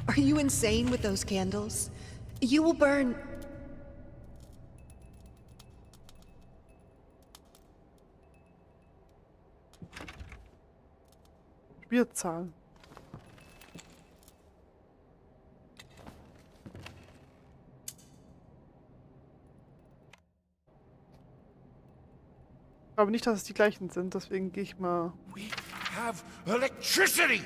Are you insane with those candles? You will burn... Spielzahlen. Ich glaube nicht, dass es die gleichen sind, deswegen gehe ich mal... We have electricity!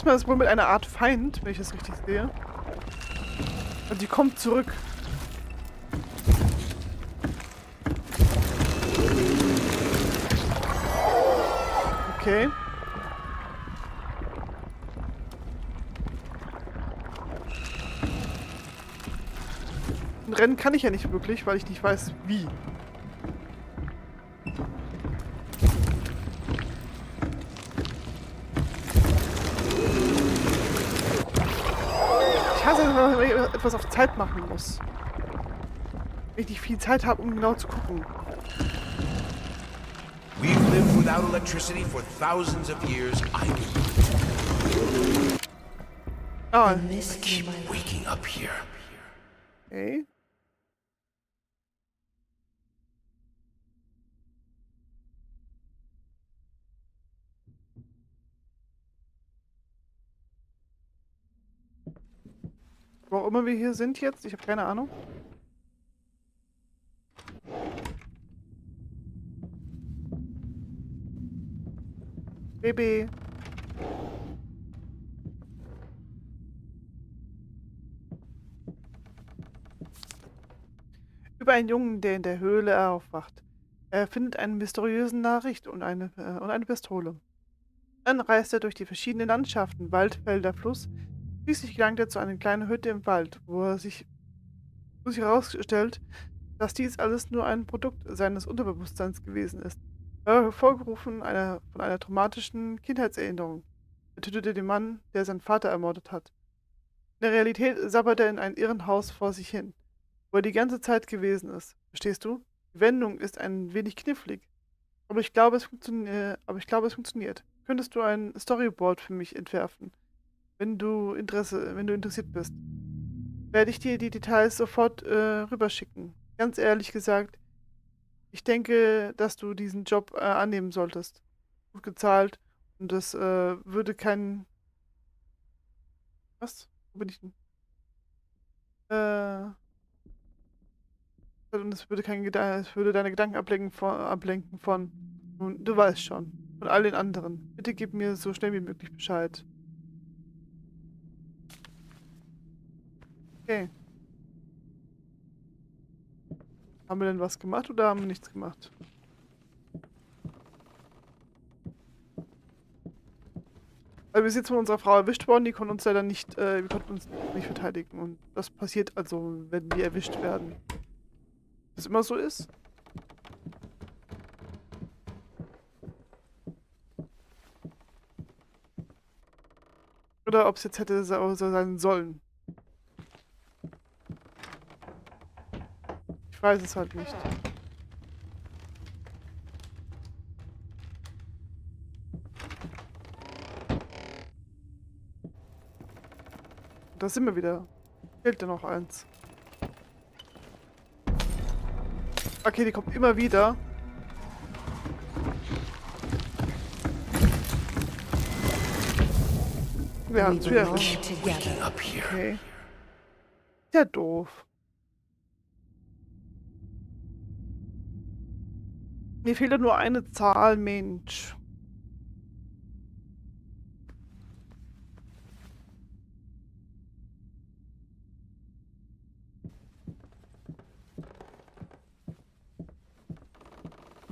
diesmal ist es wohl mit einer Art Feind, wenn ich das richtig sehe. Und die kommt zurück. Okay. Und rennen kann ich ja nicht wirklich, weil ich nicht weiß, wie. Ich hasse es, wenn man etwas auf Zeit machen muss. Wenn ich nicht viel Zeit habe, um genau zu gucken. We've lived without electricity for thousands of years. I Ah, keep waking up here. okay. Wo auch immer wir hier sind jetzt, ich habe keine Ahnung. Baby. Über einen Jungen, der in der Höhle aufwacht. Er findet eine mysteriöse Nachricht und eine Pistole. Dann reist er durch die verschiedenen Landschaften, Wald, Felder, Fluss. Schließlich gelangt er zu einer kleinen Hütte im Wald, wo sich herausstellt, dass dies alles nur ein Produkt seines Unterbewusstseins gewesen ist. Hervorgerufen von einer traumatischen Kindheitserinnerung. Er tötete den Mann, der seinen Vater ermordet hat. In der Realität sabbert er in einem Irrenhaus vor sich hin, wo er die ganze Zeit gewesen ist. Verstehst du? Die Wendung ist ein wenig knifflig. Aber ich glaube, es funktioniert. Könntest du ein Storyboard für mich entwerfen, wenn du interessiert bist? Werde ich dir die Details sofort rüberschicken. Ganz ehrlich gesagt, ich denke, dass du diesen Job annehmen solltest. Gut gezahlt und das würde kein... Was? Wo bin ich denn? Und es würde deine Gedanken ablenken von... Nun, du weißt schon. Von all den anderen. Bitte gib mir so schnell wie möglich Bescheid. Okay. Haben wir denn was gemacht oder haben wir nichts gemacht? Weil wir sind jetzt von unserer Frau erwischt worden, die konnten uns leider nicht, wir konnten uns nicht verteidigen. Und das passiert also, wenn wir erwischt werden. Das immer so ist? Oder ob es jetzt hätte so sein sollen. Ich weiß es halt nicht. Da sind wir wieder. Fehlt ja noch eins. Okay, die kommt immer wieder. Wir haben es wieder. Okay. Ja, doof. Mir fehlt ja nur eine Zahl, Mensch.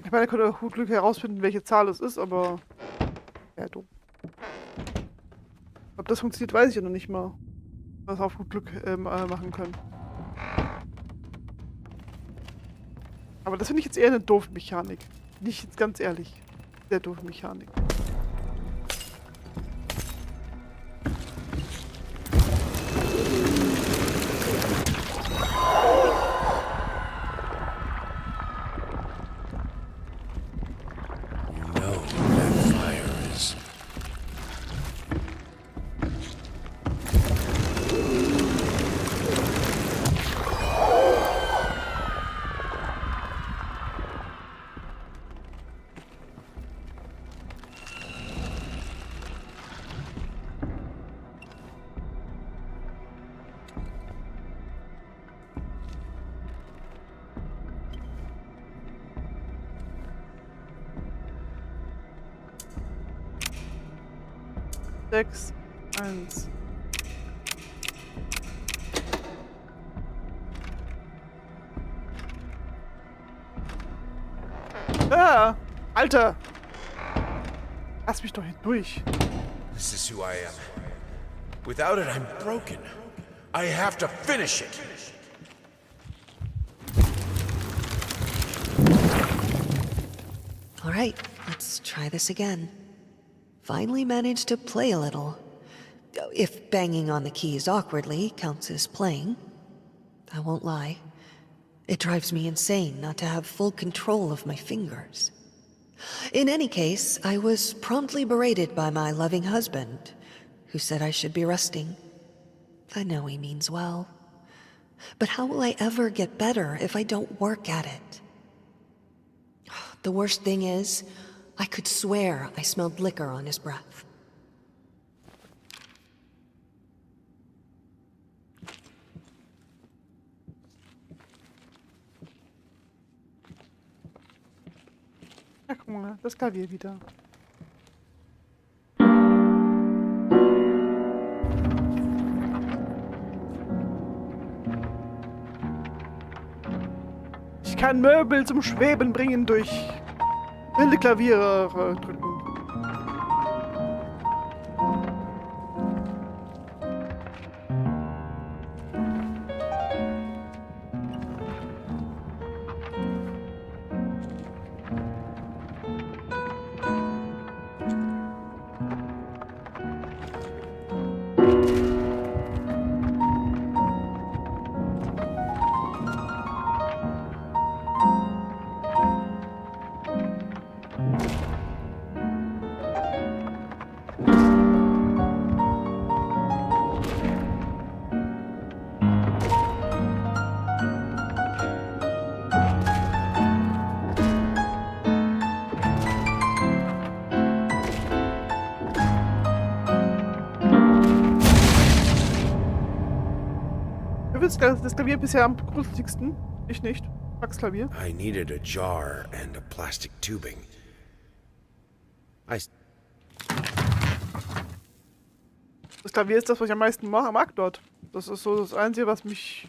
Ich meine, ich könnte gut Glück herausfinden, welche Zahl es ist, aber... Ja, doof. Ob das funktioniert, weiß ich ja noch nicht mal. Was wir auf gut Glück machen können. Aber das finde ich jetzt eher eine doofe Mechanik. Nicht jetzt ganz ehrlich. Sehr doofe Mechanik. Sechs. 1. Ah, Alter! Lass mich doch hier durch. This is who I am. Without it, I'm broken. I have to finish it. All right, let's try this again. Finally managed to play a little. If banging on the keys awkwardly counts as playing. I won't lie. It drives me insane not to have full control of my fingers. In any case, I was promptly berated by my loving husband, who said I should be resting. I know he means well. But how will I ever get better if I don't work at it? The worst thing is, I could swear I smelled liquor on his breath. Ja, guck mal, das Klavier wieder. Ich kann Möbel zum Schweben bringen durch wilde Klaviere drücken. Das Klavier bisher am gruseligsten. Ich nicht. Max Klavier. I needed a jar and a plastic tubing. Das Klavier ist das, was ich am meisten mag dort. Das ist so das Einzige, was ich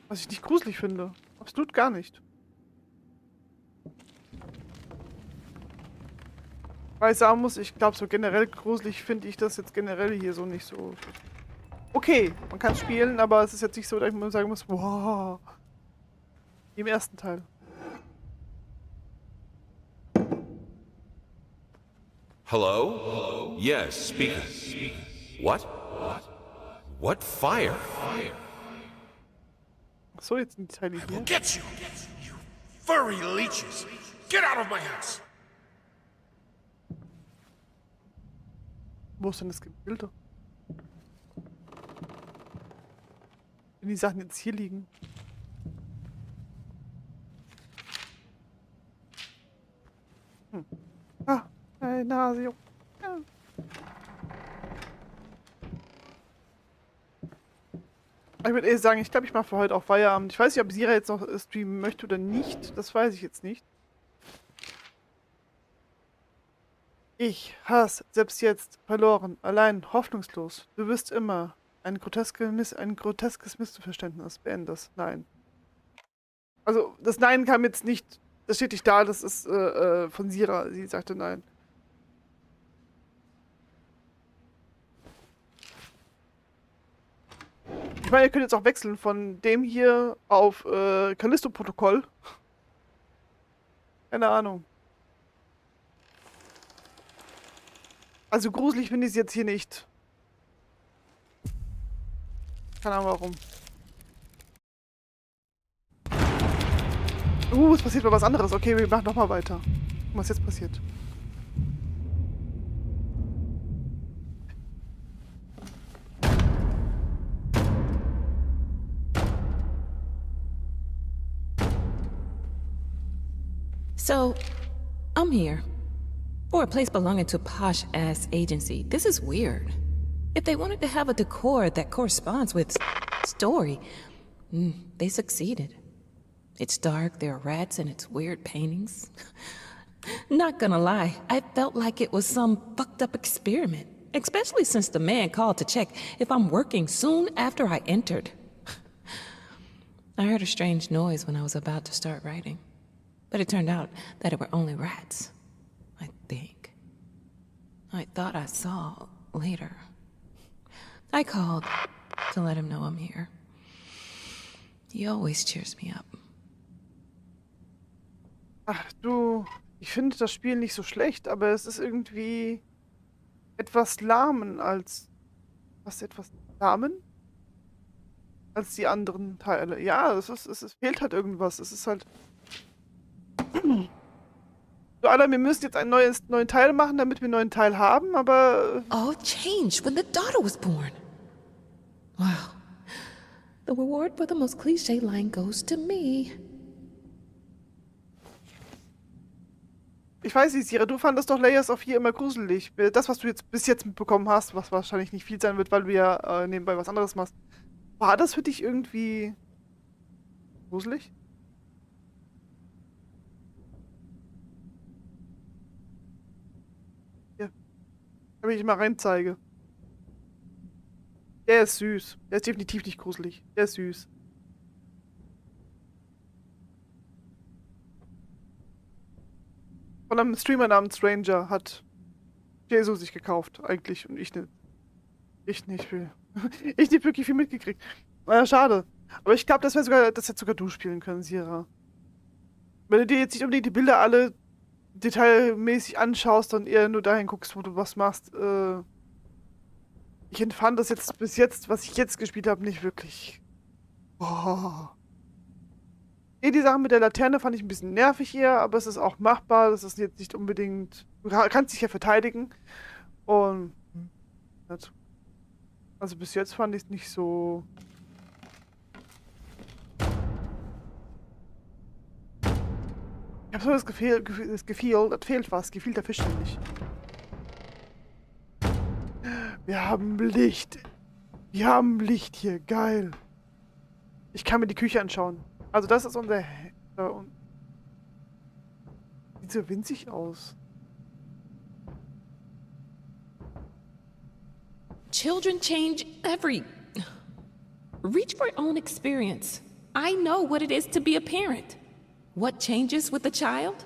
nicht gruselig finde. Absolut gar nicht. Weil ich sagen muss, ich glaube so generell gruselig finde ich das jetzt generell hier so nicht so. Okay, man kann spielen, aber es ist jetzt nicht so, dass ich mal sagen muss, wow. Wie im ersten Teil. Hello? Yes, speaking. What? What fire? So, jetzt sind die Teile hier. Get you, you furry leeches! Get out of my house! Wo ist denn das Gebilde? Wenn die Sachen jetzt hier liegen. Ah, eine Nase. Ja. Ich würde sagen, ich glaube, ich mache für heute auch Feierabend. Ich weiß nicht, ob Sira jetzt noch streamen möchte oder nicht. Das weiß ich jetzt nicht. Ich has selbst jetzt verloren, allein, hoffnungslos. Du wirst immer ein groteskes Missverständnis. Beende das. Nein. Also, das Nein kam jetzt nicht. Das steht nicht da, das ist von Sira. Sie sagte Nein. Ich meine, ihr könnt jetzt auch wechseln von dem hier auf Callisto-Protokoll. Keine Ahnung. Also gruselig finde ich es jetzt hier nicht. Keine Ahnung warum. Es passiert mal was anderes. Okay, wir machen nochmal weiter. Was jetzt passiert. So, I'm here. For a place belonging to a posh-ass agency. This is weird. If they wanted to have a decor that corresponds with story, they succeeded. It's dark, there are rats, and it's weird paintings. Not gonna lie, I felt like it was some fucked up experiment. especially since the man called to check if I'm working soon after I entered. I heard a strange noise when I was about to start writing, but it turned out that it were only rats, I think. I thought I saw later. I called to let him know I'm here. He always cheers me up. Ach du, ich finde das Spiel nicht so schlecht, aber es ist irgendwie etwas lahmen als... Was, etwas lahmen? Als die anderen Teile. Ja, es fehlt halt irgendwas. Es ist halt... So, Alter, wir müssen jetzt einen neuen Teil machen, damit wir einen neuen Teil haben, aber... All changed when the daughter was born. Wow. The reward for the most cliché line goes to me. Ich weiß nicht, Sira, du fandest doch Layers of Fear immer gruselig. Das, was du jetzt bis jetzt mitbekommen hast, was wahrscheinlich nicht viel sein wird, weil du ja nebenbei was anderes machst. War das für dich irgendwie gruselig? Ja. Wenn ich mal reinzeige. Der ist süß. Der ist definitiv nicht gruselig. Der ist süß. Von einem Streamer namens Stranger hat Jesus sich gekauft, eigentlich. Und ich nicht. Ich nicht viel. Ich nicht wirklich viel mitgekriegt. Naja, schade. Aber ich glaube, das hättest sogar du spielen können, Sira. Wenn du dir jetzt nicht unbedingt die Bilder alle detailmäßig anschaust und eher nur dahin guckst, wo du was machst, ich empfand das jetzt bis jetzt, was ich jetzt gespielt habe, nicht wirklich. Boah. Die Sache mit der Laterne fand ich ein bisschen nervig eher, aber es ist auch machbar. Das ist jetzt nicht unbedingt... Du kannst dich ja verteidigen. Und... Also bis jetzt fand ich es nicht so... Ich habe so das Gefühl, das fehlt was. Gefühlt der Fisch nicht. Wir haben Licht. Wir haben Licht hier. Geil. Ich kann mir die Küche anschauen. Also das ist unser... Sieht so winzig aus. Children change Reach for your own experience. I know what it is to be a parent. What changes with the child?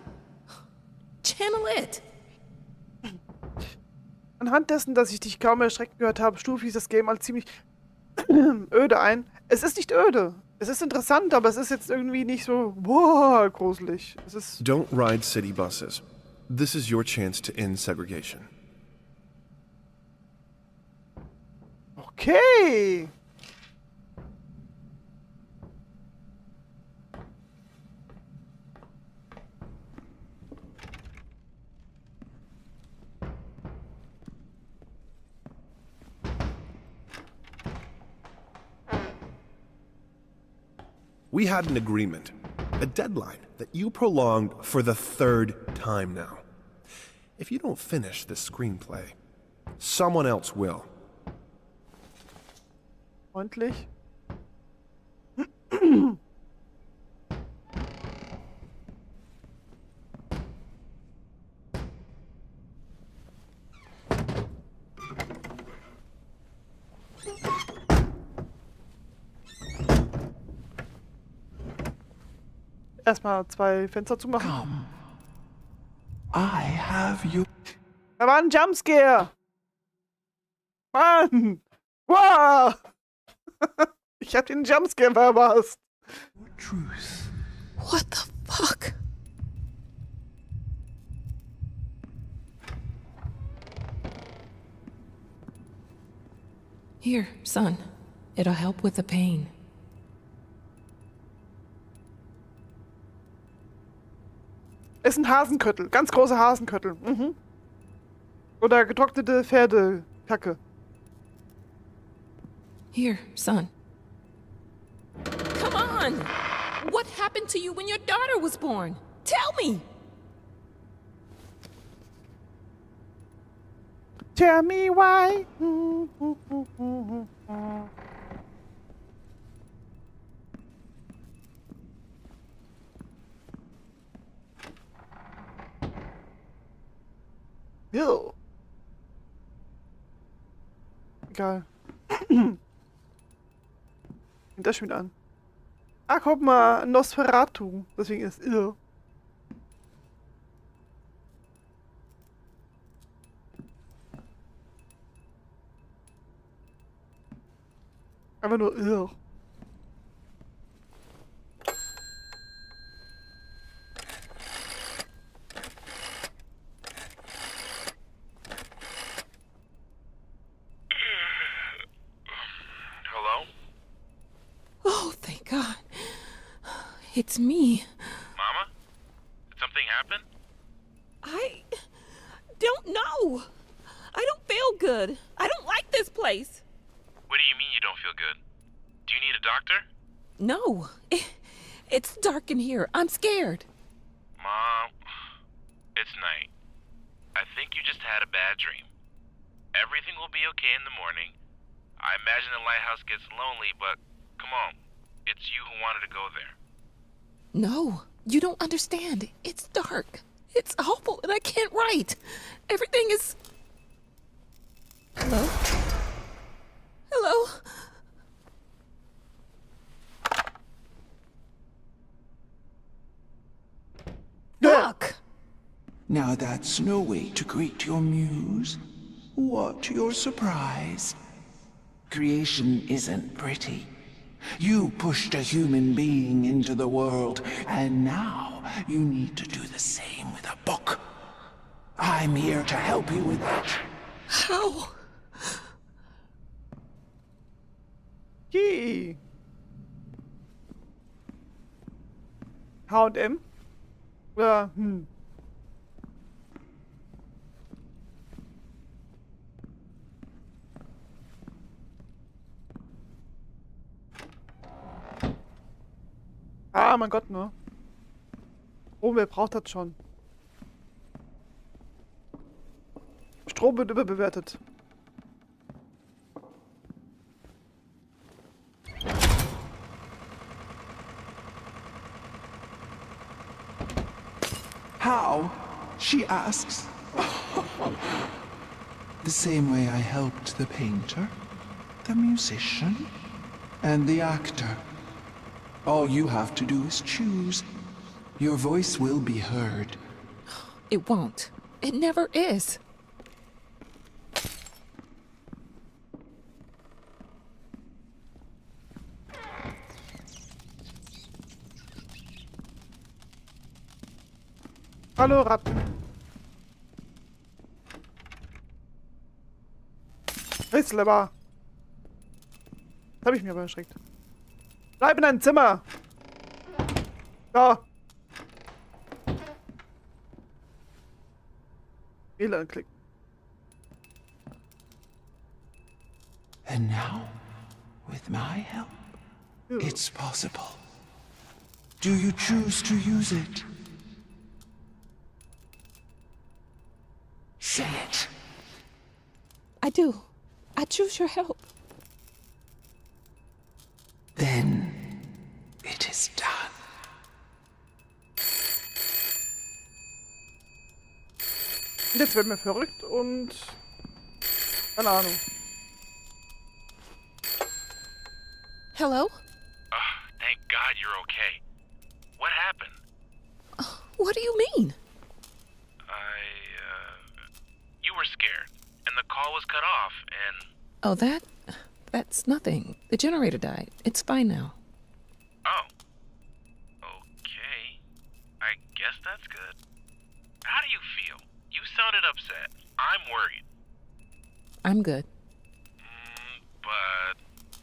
Channel it. Anhand dessen, dass ich dich kaum erschreckt gehört habe, stufe ich das Game als ziemlich öde ein. Es ist nicht öde. Es ist interessant, aber es ist jetzt irgendwie nicht so, wow, gruselig. Es ist... Don't ride city buses. This is your chance to end segregation. Okay. We had an agreement, a deadline that you prolonged for the 3rd time now. If you don't finish this screenplay, someone else will. Freundlich. Erstmal 2 Fenster zumachen. Come. I have you. Da war ein Jumpscare. Mann. Wow. Ich hab den Jumpscare verpasst. Truth. What the fuck? Here, son. It'll help with the pain. Es sind Hasenköttel. Ganz große Hasenköttel. Mhm. Oder getrocknete Pferdekacke. Here, son. Come on! What happened to you when your daughter was born? Tell me! Tell me why. Ew. Egal. Fängt das schon wieder an. Ah, guck mal, Nosferatu. Deswegen ist irr. Einfach nur irr. Hello? Oh, thank God. It's me. Mama? Did something happen? I don't know. I don't feel good. I don't like this place. What do you mean you don't feel good? Do you need a doctor? No. It's dark in here. I'm scared. Mom, it's night. I think you just had a bad dream. Everything will be okay in the morning. I imagine the lighthouse gets lonely, but come on. It's you who wanted to go there. No, you don't understand. It's dark. It's awful, and I can't write. Everything is... Hello? Hello? Look! Now that's no way to greet your muse. What your surprise? Creation isn't pretty. You pushed a human being into the world, and now you need to do the same with a book. I'm here to help you with that. How? Yay. H&M? Oder, Ah, mein Gott, ne? Strom, wer braucht das schon? Strom wird überbewertet. How? She asks. The same way I helped the painter, the musician, and the actor. All you have to do is choose. Your voice will be heard. It won't. It never is. Hallo, Ratten. Hitzleber. Das habe ich mir aber erschreckt. Bleib in deinem Zimmer. Da. WLAN klicken. And now, with my help, it's possible. Do you choose to use it? Say it. I do. I choose your help. Then it is done. Und jetzt werden wir verrückt und... Keine Ahnung. Hello? Thank God you're okay. What happened? What do you mean? You were scared, and the call was cut off, and... Oh, that's nothing. The generator died. It's fine now. Oh. Okay. I guess that's good. How do you feel? You sounded upset. I'm worried. I'm good. But...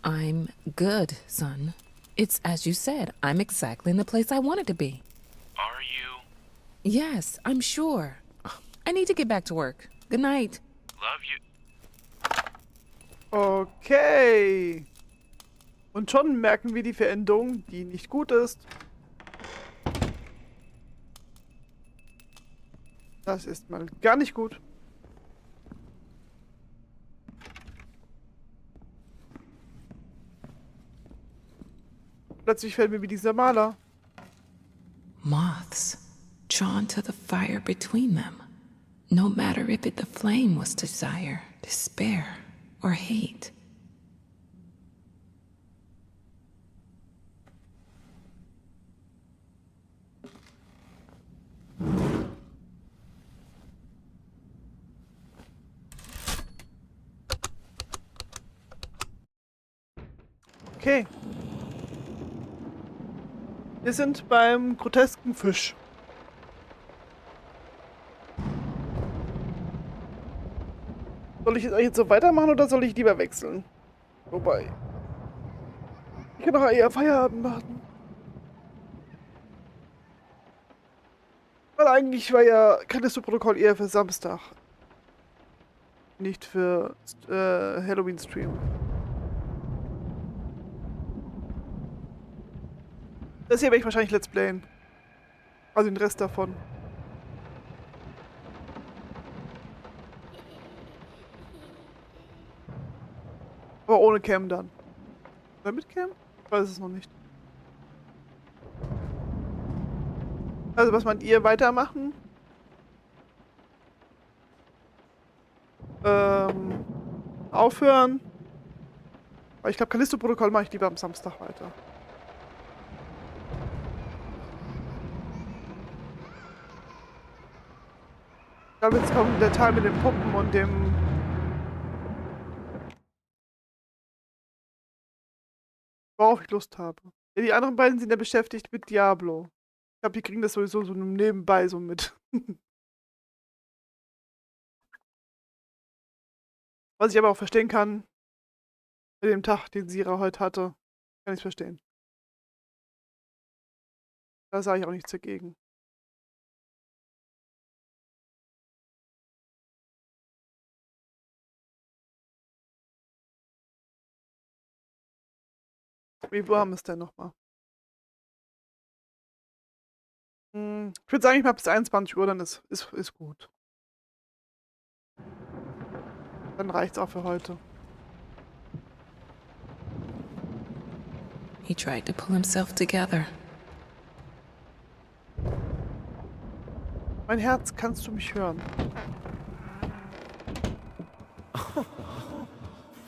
I'm good, son. It's as you said. I'm exactly in the place I wanted to be. Are you? Yes, I'm sure. I need to get back to work. Good night. Love you. Okay. Und schon merken wir die Veränderung, die nicht gut ist. Das ist mal gar nicht gut. Plötzlich fällt mir wie dieser Maler. Moths, drawn to the fire between them. No matter if it the flame was desire, despair, or hate. Okay. Wir sind beim grotesken Fisch. Soll ich jetzt eigentlich so weitermachen oder soll ich lieber wechseln? Wobei. Ich kann doch eher Feierabend machen. Weil eigentlich war ja Callisto-Protokoll eher für Samstag. Nicht für Halloween-Stream. Das hier werde ich wahrscheinlich Let's Playen. Also den Rest davon. Aber ohne Cam dann. Oder mit Cam? Ich weiß es noch nicht. Also was meint ihr, weitermachen? Aufhören. Aber ich glaube, Callisto-Protokoll mache ich lieber am Samstag weiter. Ich glaube, jetzt kommt der Teil mit den Puppen und dem... worauf ich Lust habe. Ja, die anderen beiden sind ja beschäftigt mit Diablo. Ich glaube, die kriegen das sowieso so nebenbei so mit. Was ich aber auch verstehen kann, bei dem Tag, den Sira heute hatte, kann ich es verstehen. Da sage ich auch nichts dagegen. Wie warm ist denn nochmal? Ich würde sagen, ich mache bis 21 Uhr, dann ist gut. Dann reicht's auch für heute. He tried to pull himself together. Mein Herz, kannst du mich hören?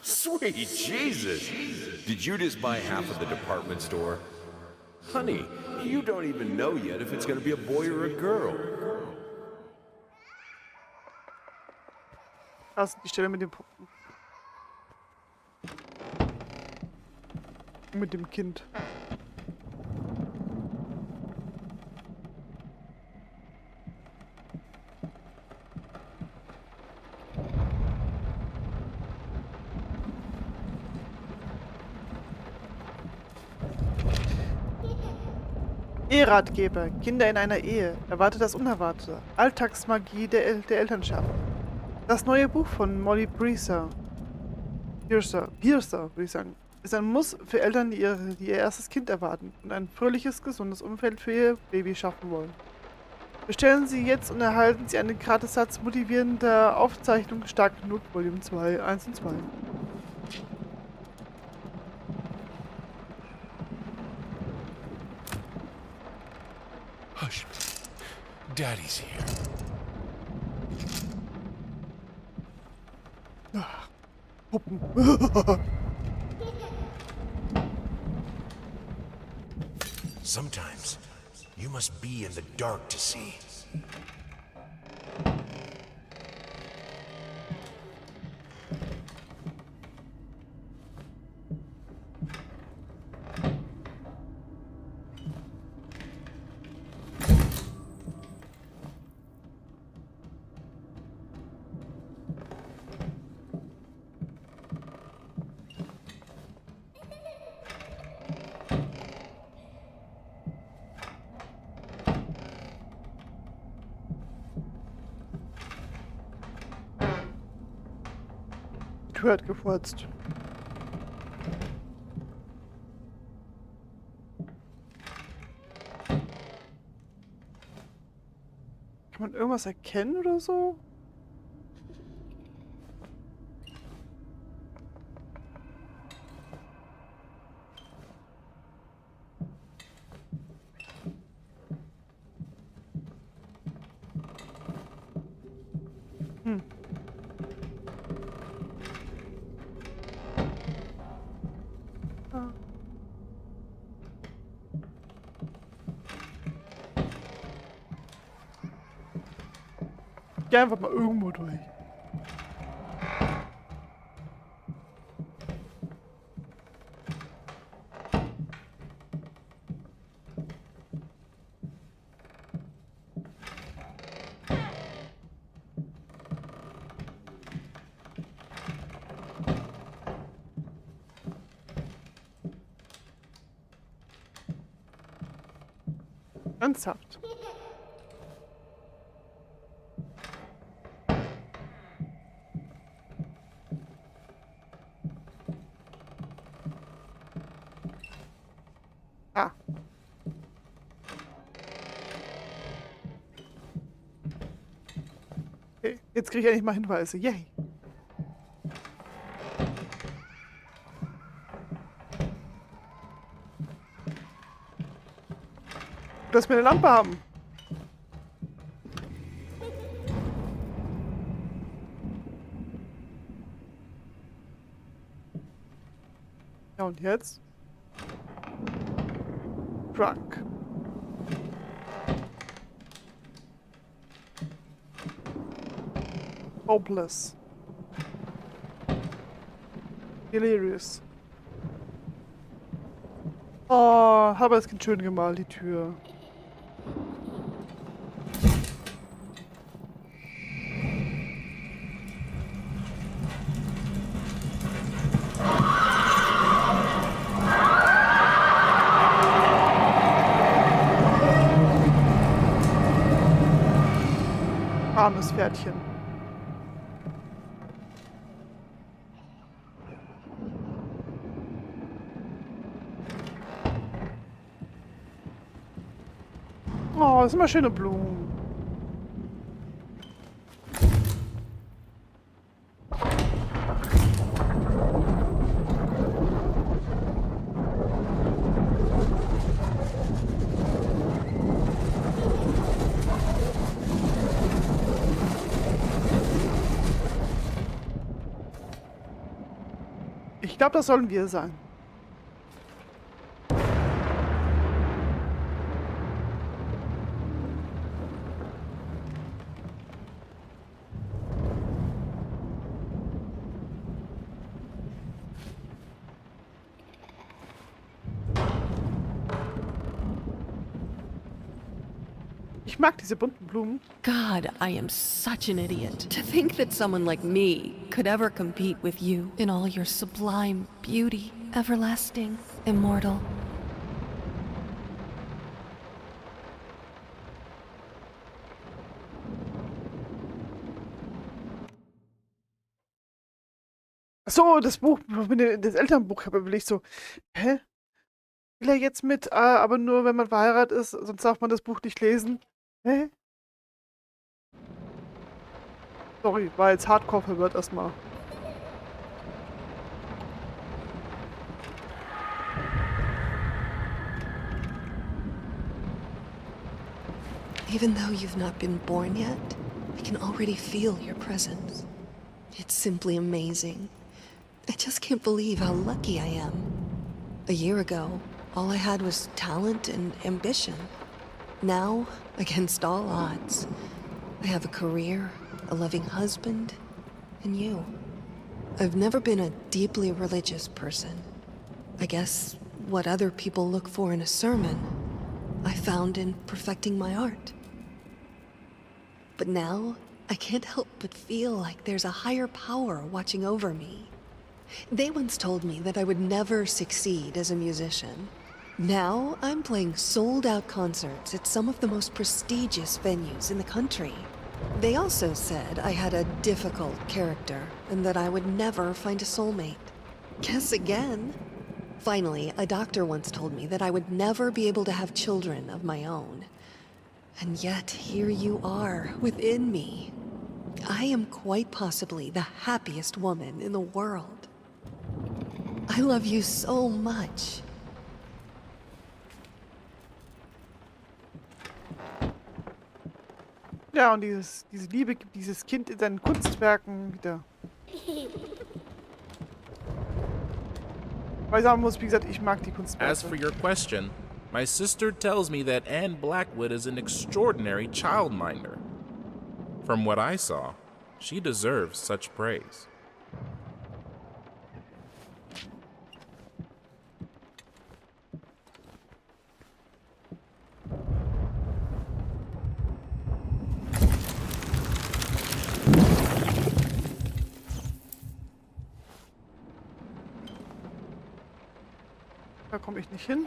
Sweet Jesus! Did you just buy half of the department store? Honey, you don't even know yet if it's gonna be a boy or a girl. Das ist die Stelle mit dem Puppen. Mit dem Kind. Eheratgeber, Kinder in einer Ehe, erwartet das Unerwartete, Alltagsmagie der Elternschaft. Das neue Buch von Molly Piercer, würde ich sagen, ist ein Muss für Eltern, die ihr erstes Kind erwarten und ein fröhliches, gesundes Umfeld für ihr Baby schaffen wollen. Bestellen Sie jetzt und erhalten Sie einen Gratissatz motivierender Aufzeichnung Stark genug, Volume 2, 1 und 2. Hush. Daddy's here. Puppen. Sometimes, you must be in the dark to see. Die Tür hat gefurzt. Kann man irgendwas erkennen oder so? gehe einfach mal irgendwo durch. Ernsthaft. Ah. Okay, jetzt kriege ich endlich mal Hinweise. Yay. Dass wir eine Lampe haben. Ja, und jetzt? Drunk. Hopeless. Delirious. Oh, habe es schön gemalt, die Tür. Armes Pferdchen. Oh, das sind immer schöne Blumen. Ich glaube, das sollen wir sein. Ich mag diese bunten Blumen. God, I am such an idiot. To think that someone like me could ever compete with you in all your sublime beauty, everlasting, immortal. So, das Buch, das Elternbuch habe ich so, hä? Will er jetzt mit, aber nur wenn man verheiratet ist, sonst darf man das Buch nicht lesen. Hä? Sorry, war jetzt hardcore verwirrt erstmal. Even though you've not been born yet, I can already feel your presence. It's simply amazing. I just can't believe how lucky I am. A year ago, all I had was talent and ambition. Now, against all odds, I have a career, a loving husband, and you. I've never been a deeply religious person. I guess what other people look for in a sermon, I found in perfecting my art. But now, I can't help but feel like there's a higher power watching over me. They once told me that I would never succeed as a musician. Now, I'm playing sold-out concerts at some of the most prestigious venues in the country. They also said I had a difficult character and that I would never find a soulmate. Guess again. Finally, a doctor once told me that I would never be able to have children of my own. And yet, here you are, within me. I am quite possibly the happiest woman in the world. I love you so much. Ja, und diese Liebe gibt dieses Kind in seinen Kunstwerken wieder. Weil ich sagen muss, wie gesagt, ich mag die Kunstwerke. As for your question, my sister tells me that Anne Blackwood is an extraordinary childminder. From what I saw, she deserves such praise. Da komme ich nicht hin.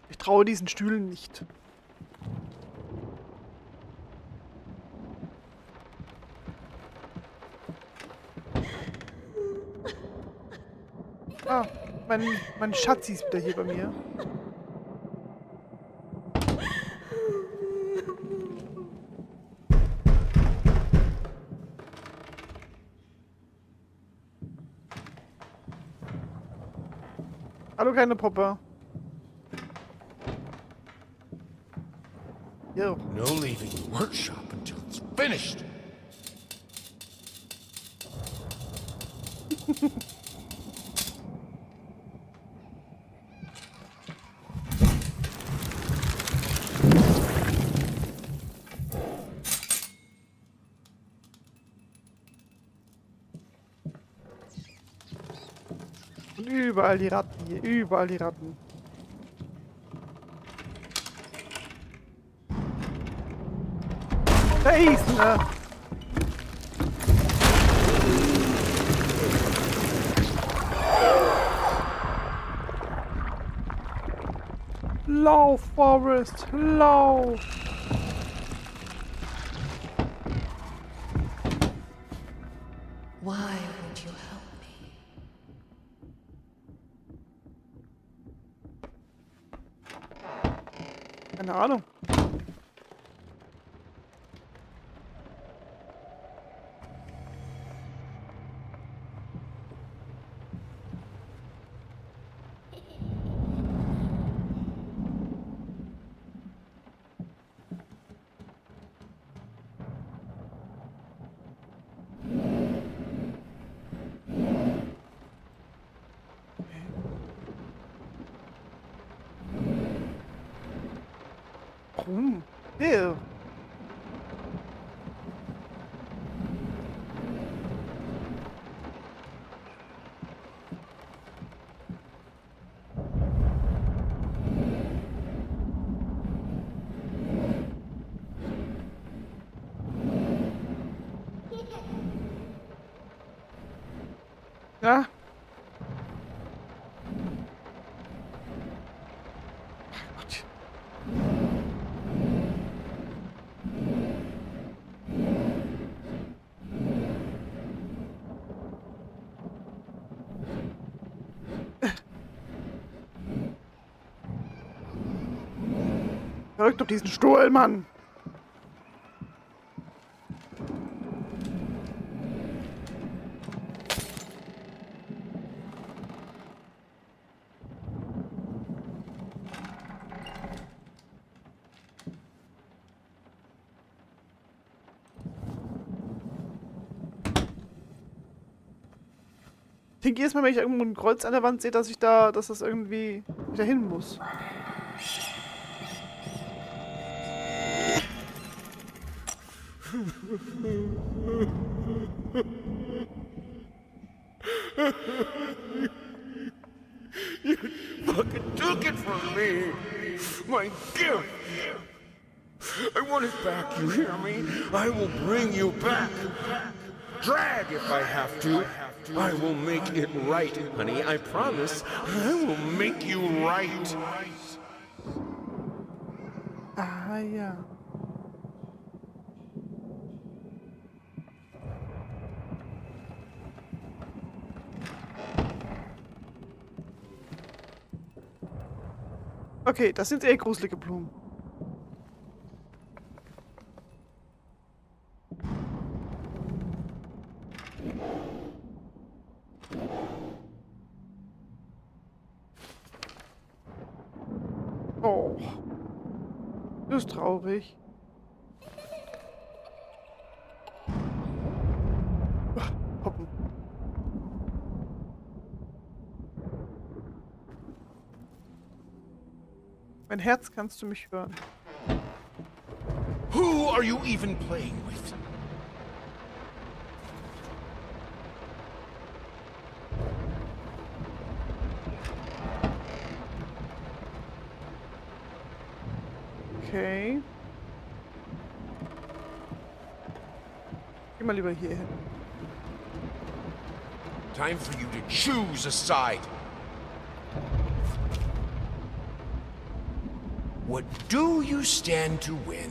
Ich traue diesen Stühlen nicht. Ah, mein Schatzi ist wieder hier bei mir. Hallo, kleine Puppe. Jo. No leaving the workshop until it's finished. Und überall die Ratten hier, überall die Ratten. Da ist ne. Lauf, Forrest, lauf! Why would you help me? Keine Ahnung. Warum? Ew. Ja. Gott. Verrückt auf diesen Stuhl, Mann! Ich denke jedes Mal, wenn ich irgendwo ein Kreuz an der Wand sehe, dass das irgendwie wieder hin muss. You fucking took it from me! My gift! I want it back, you hear me? I will bring you back! Drag if I have to! I will make it right, honey, I promise. I will make you right! Ah, ja. Okay, das sind eh gruselige Blumen. Oh. Das ist traurig. Hoppen. Mein Herz, kannst du mich hören? Who are you even playing with? Okay. Geh mal lieber hier hin. Time for you to choose a side. What do you stand to win?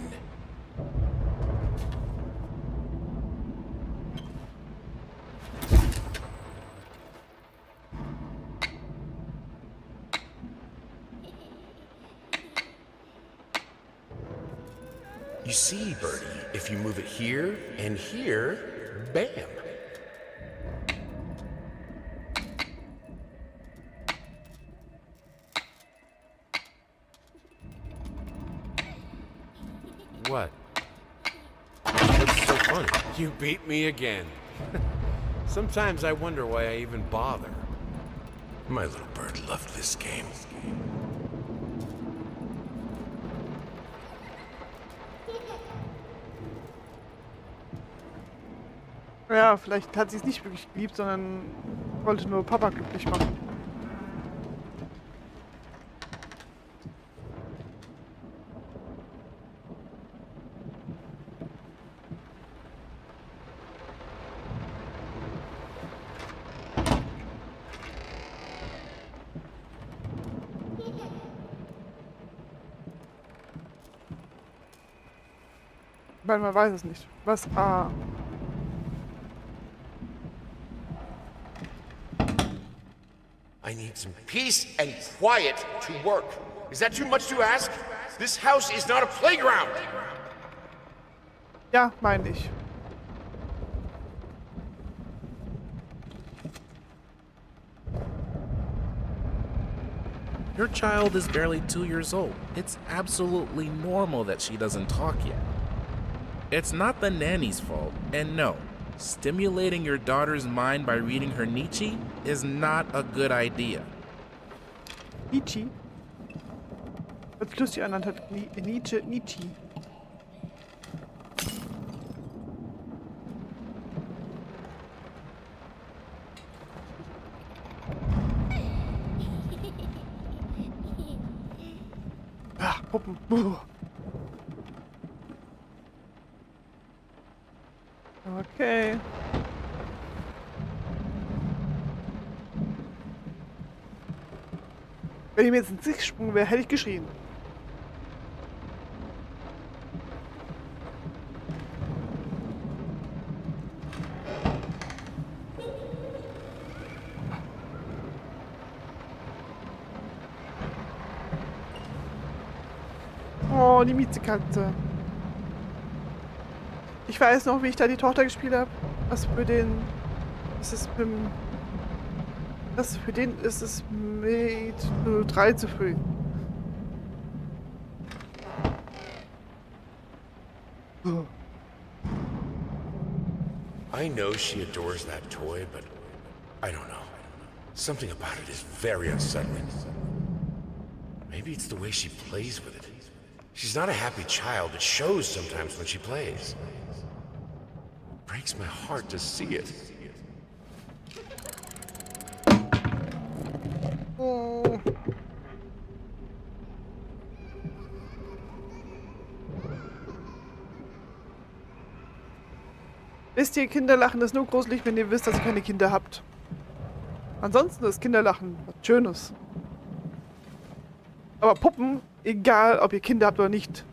You see, Birdie, if you move it here and here, bam. What? What's so funny? You beat me again. Sometimes I wonder why I even bother. My little bird loved this game. Ja, vielleicht hat sie es nicht wirklich geliebt, sondern wollte nur Papa glücklich machen. Weil man weiß es nicht. Was? Ah. I need some peace and quiet to work. Is that too much to ask? This house is not a playground. Ja, meine ich. Your child is barely 2 years old. It's absolutely normal that she doesn't talk yet. It's not the nanny's fault, and no, stimulating your daughter's mind by reading her Nietzsche is not a good idea. Nietzsche? Als lustig ernannt hat Nietzsche. Ach, Puppen. Okay. Wenn ich mir jetzt ins Gesicht gesprungen wäre, hätte ich geschrien. Oh, die Miezekatze. Ich weiß noch, wie ich da die Tochter gespielt habe. Was für den... für den ist es mit 3 zu früh. Oh. I know she adores that toy, but I don't know. Something about it is very unsettling. Maybe it's the way she plays with it. She's not a happy child. It shows sometimes when she plays. It breaks my heart to see it. Oh. Wisst ihr, Kinderlachen ist nur gruselig, wenn ihr wisst, dass ihr keine Kinder habt. Ansonsten ist Kinderlachen was Schönes. Aber Puppen, egal ob ihr Kinder habt oder nicht.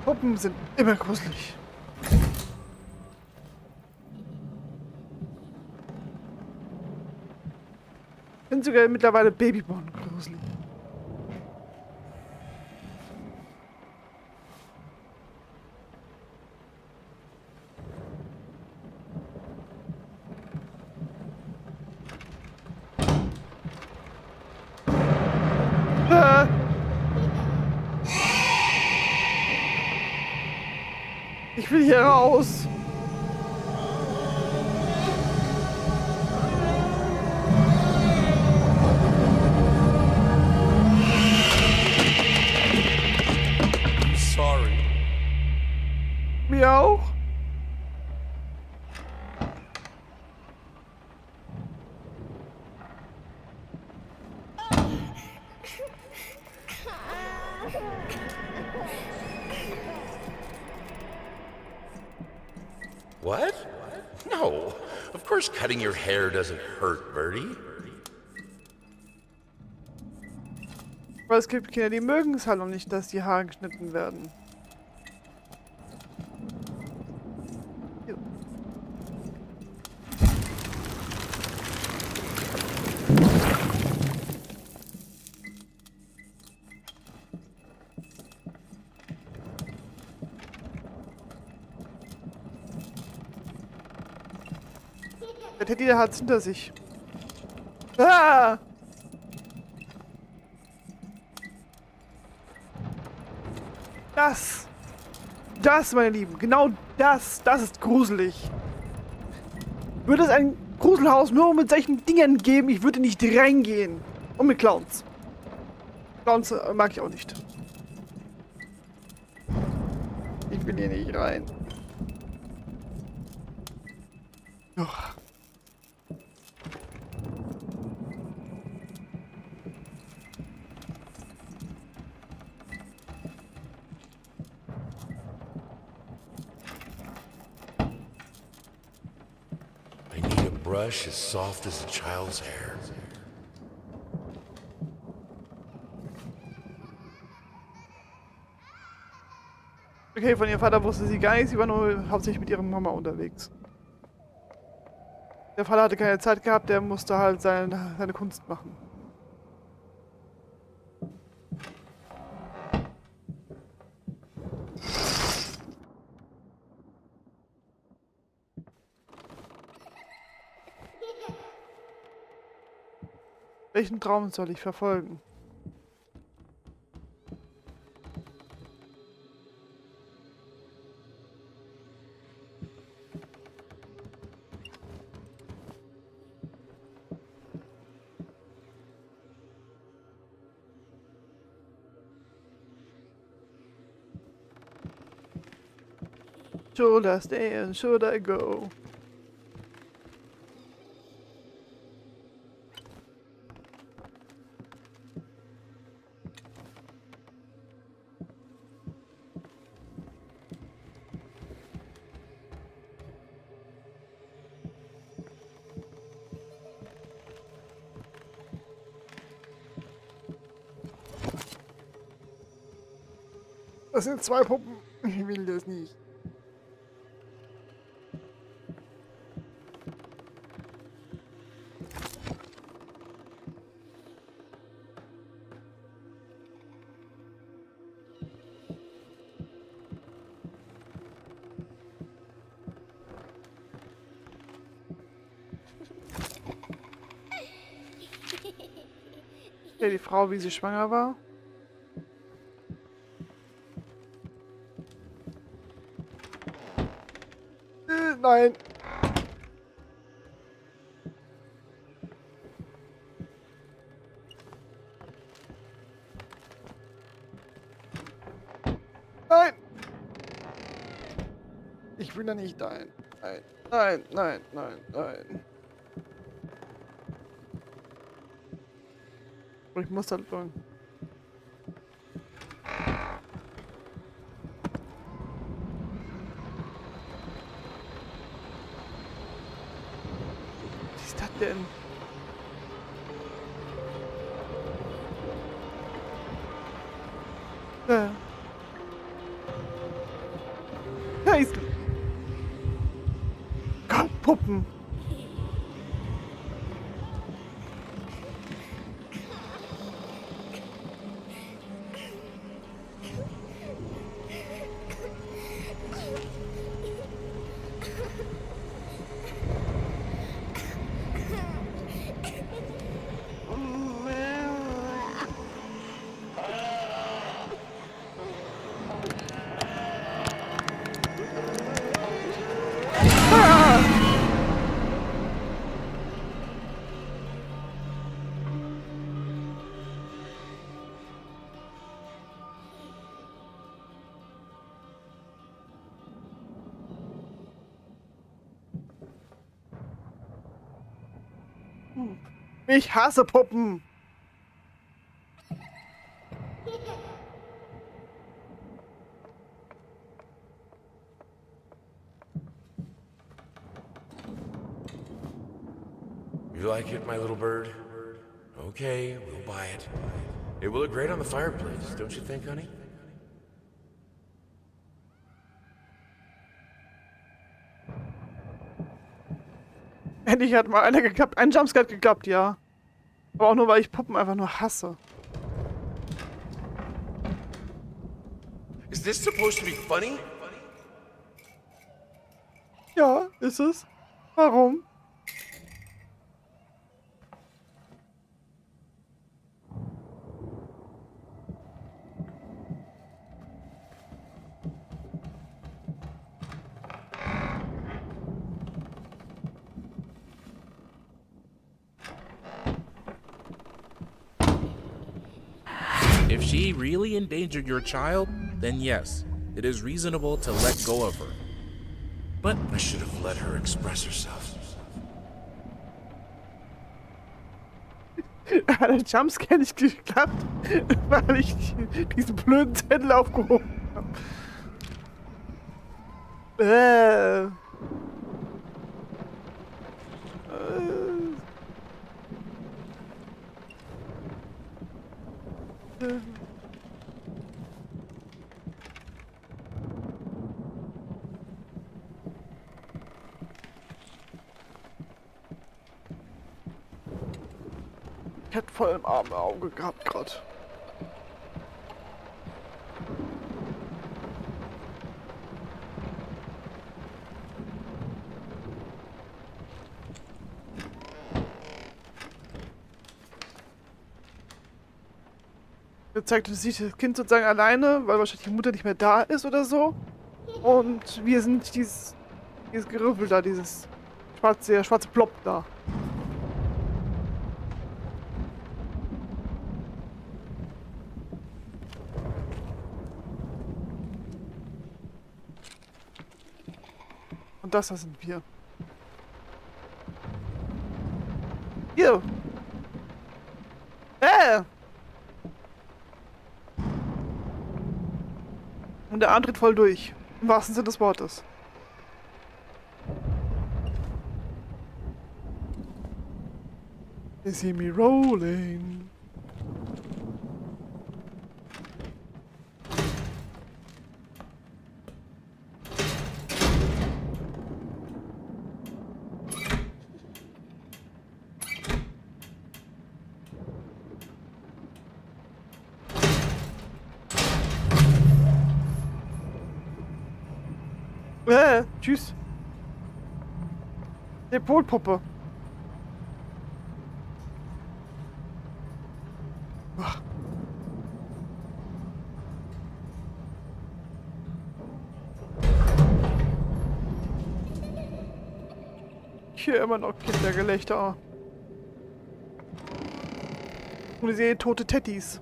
Puppen sind immer gruselig. Ich bin sogar mittlerweile Babyborn gruselig. Ich will hier raus. Mir auch? What? No. Of course cutting your hair doesn't hurt, Birdie. Aber es gibt Kinder, die mögen es halt noch nicht, dass die Haare geschnitten werden. Jo. Der Teddy, der hat's hinter sich. Ah! Das, meine Lieben, genau das ist gruselig. Würde es ein Gruselhaus nur mit solchen Dingen geben, ich würde nicht reingehen. Und mit Clowns. Clowns mag ich auch nicht. Ich will hier nicht rein. Doch. I need a brush as soft as a child's hair. Okay, von ihrem Vater wusste sie gar nichts, sie war nur hauptsächlich mit ihrer Mama unterwegs. Der Vater hatte keine Zeit gehabt, der musste halt seine Kunst machen. Welchen Traum soll ich verfolgen? Should I stay and should I go? Das sind zwei Puppen. Ich will das nicht. Ja, die Frau, wie sie schwanger war. Nein. Nein. Ich will da nicht rein. Nein, nein, nein, nein, nein. Ich muss da lang. Was ist das denn? Ja, ist... Gott, Puppen. Puppen. Ich hasse Puppen. You like it, my little bird? Okay, we'll buy it. It will look great on the fireplace, don't you think, honey? Endlich hat mal einer geklappt. Ein Jumpscare hat geklappt, ja. Aber auch nur, weil ich Puppen einfach nur hasse. Is this supposed to be funny? Ja, ist es. Warum? If she really endangered your child, then yes, it is reasonable to let go of her. But I should have let her express herself. Hat der Jumpscare nicht geklappt, weil ich diesen blöden Zettel aufgehoben habe. Ich hätte voll im armen Auge gehabt gerade. Jetzt zeigt sich das Kind sozusagen alleine, weil wahrscheinlich die Mutter nicht mehr da ist oder so. Und wir sind dieses Geriffel da, dieses schwarze Plop da. Und das sind wir. Hier! Und der Arm dreht voll durch. Im wahrsten Sinne des Wortes. They see me rolling. Tschüss. Depotpuppe. Ich höre immer noch Kindergelächter. Und ich sehe tote Teddys.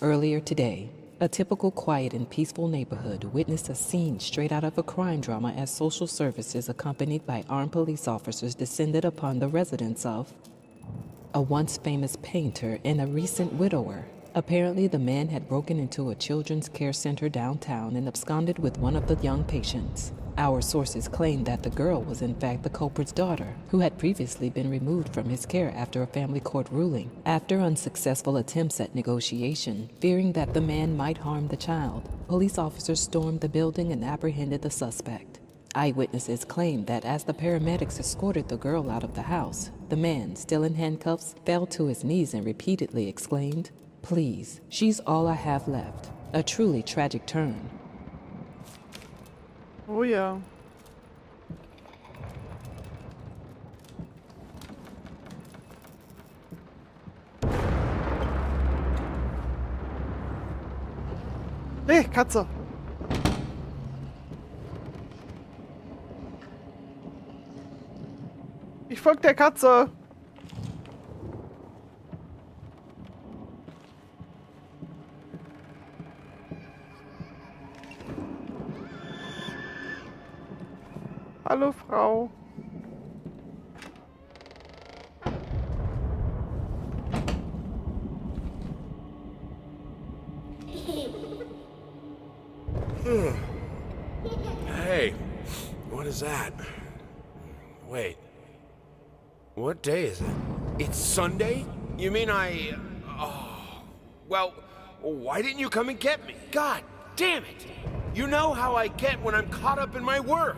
Earlier today, a typical quiet and peaceful neighborhood witnessed a scene straight out of a crime drama as social services accompanied by armed police officers descended upon the residence of a once famous painter and a recent widower. Apparently, the man had broken into a children's care center downtown and absconded with one of the young patients. Our sources claim that the girl was in fact the culprit's daughter, who had previously been removed from his care after a family court ruling. After unsuccessful attempts at negotiation, fearing that the man might harm the child, police officers stormed the building and apprehended the suspect. Eyewitnesses claim that as the paramedics escorted the girl out of the house, the man, still in handcuffs, fell to his knees and repeatedly exclaimed, "Please, she's all I have left." A truly tragic turn. Oh ja. Hey, Katze. Ich folge der Katze. Hallo, Frau. Hey, what is that? Wait. What day is it? It's Sunday? You mean Oh. Well, why didn't you come and get me? God damn it! You know how I get when I'm caught up in my work.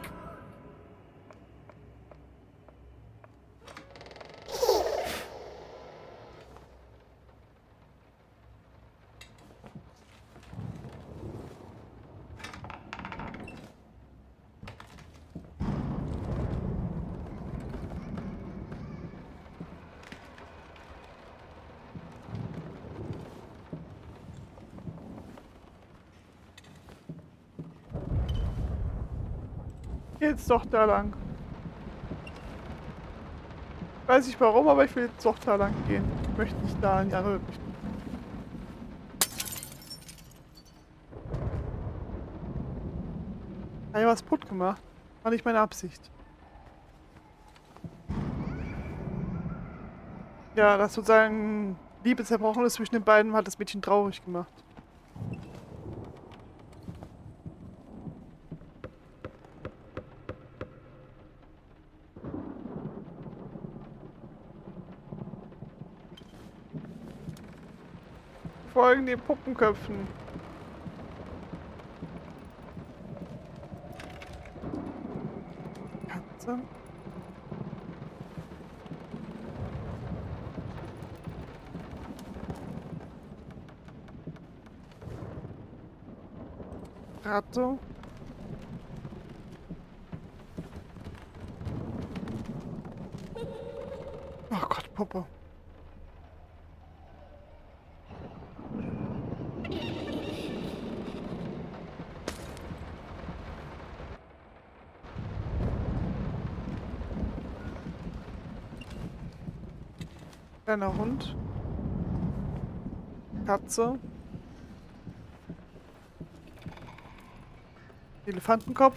Jetzt doch da lang. Weiß nicht warum, aber ich will jetzt doch da lang gehen. Ich möchte nicht da in die andere Richtung. Habe ich was kaputt gemacht? War nicht meine Absicht. Ja, das sozusagen Liebe zerbrochen ist zwischen den beiden, hat das Mädchen traurig gemacht. Folgen den Puppenköpfen. Katze. Ratte. Oh Gott, Puppe. Kleiner Hund. Katze. Elefantenkopf.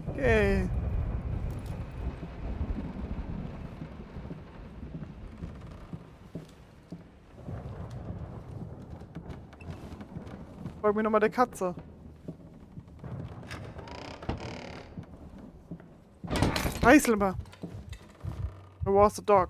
Okay. Folgen wir nochmal der Katze. Eiselmer. Where was the dog?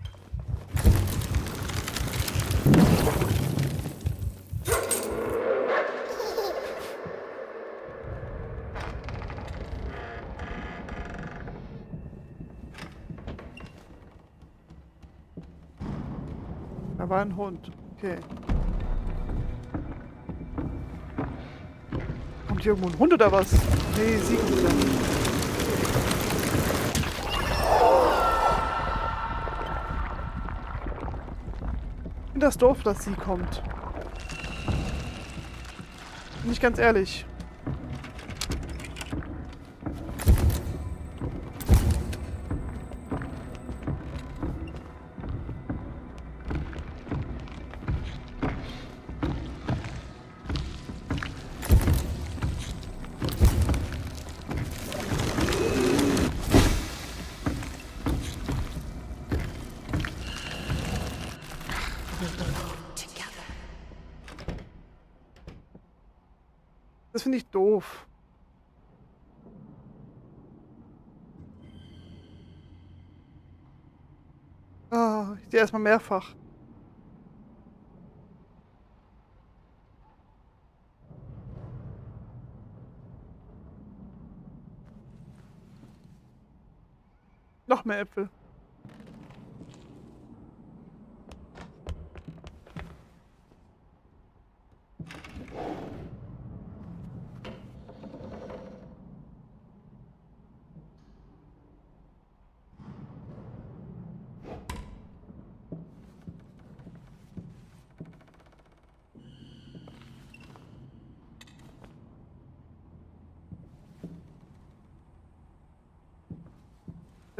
Da war ein Hund. Okay. Kommt hier irgendwo ein Hund oder was? Nee, sie kommt da. Das Dorf, dass sie kommt. Bin ich ganz ehrlich. Das finde ich doof. Ah, ich sehe erstmal mehrfach. Noch mehr Äpfel.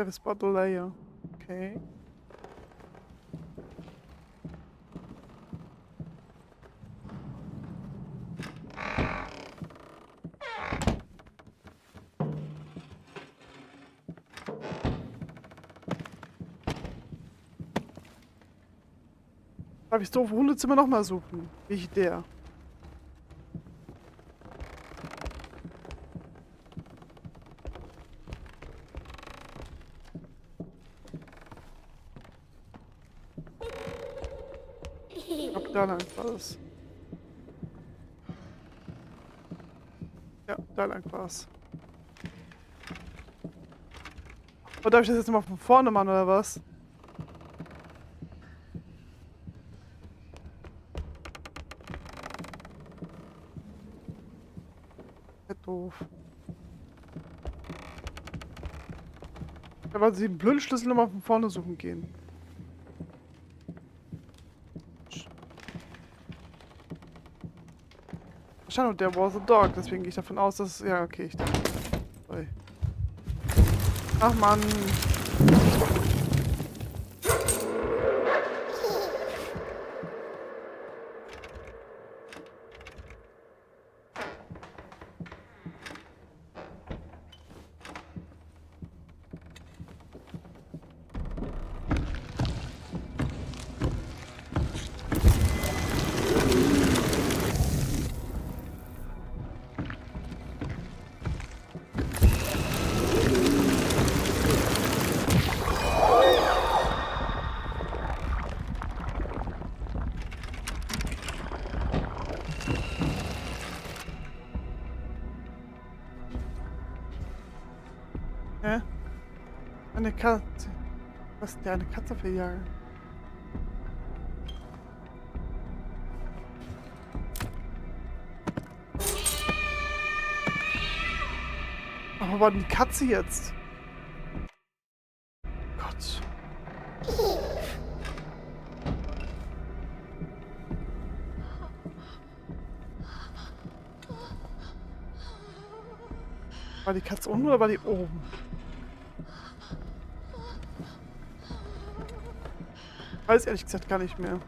Service Bottle Layer. Okay. Darf ich das doofe Hundezimmer nochmal suchen? Wie ich der. Ich glaube, da lang war es. Ja, da lang war es. Oder darf ich das jetzt nochmal von vorne machen, oder was? Ja, doof. Da wollte sie den blöden Schlüssel nochmal von vorne suchen gehen. Wahrscheinlich der was a dog, deswegen gehe ich davon aus, dass... Ja, okay, ich dachte... Sorry. Ach Mann. Hä? Eine Katze. Was ist denn eine Katze verjagen? Aber wo war denn die Katze jetzt? Gott. War die Katze unten oder war die oben? Weiß ehrlich gesagt gar nicht mehr.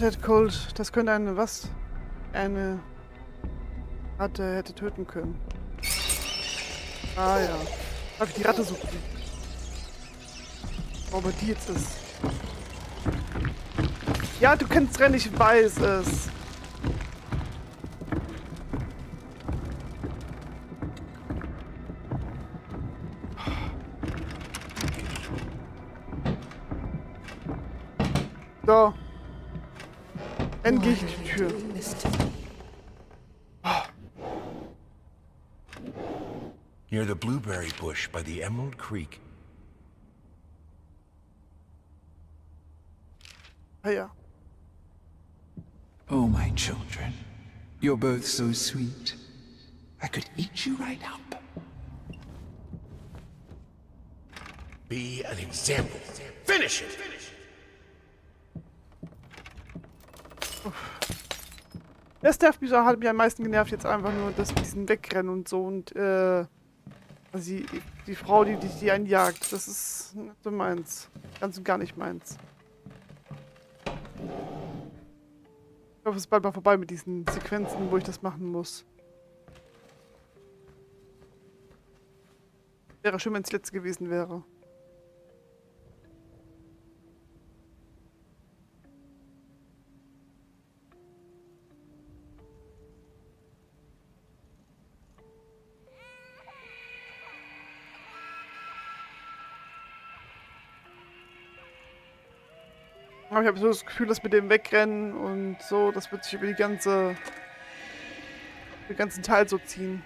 Dead Cold, das könnte eine was? Eine Ratte hätte töten können. Ah ja. Darf ich die Ratte suchen? Oh, aber die jetzt ist. Ja, du kennst rennen, ich weiß es. So. Dann gehe ich in die Tür. Near the blueberry bush by the Emerald Creek. Ah ja. Oh, my children. You're both so sweet. I could eat you right up. Be an example. Finish it! Das nervt mich, hat mich am meisten genervt jetzt einfach nur, dass wir diesen wegrennen und so und also die Frau, die einen jagt, das ist nicht so meins. Ganz und gar nicht meins. Ich hoffe, es ist bald mal vorbei mit diesen Sequenzen, wo ich das machen muss. Wäre schön, wenn es letzte gewesen wäre. Aber ich habe so das Gefühl, dass mit dem Wegrennen und so, das wird sich über den ganzen Teil so ziehen.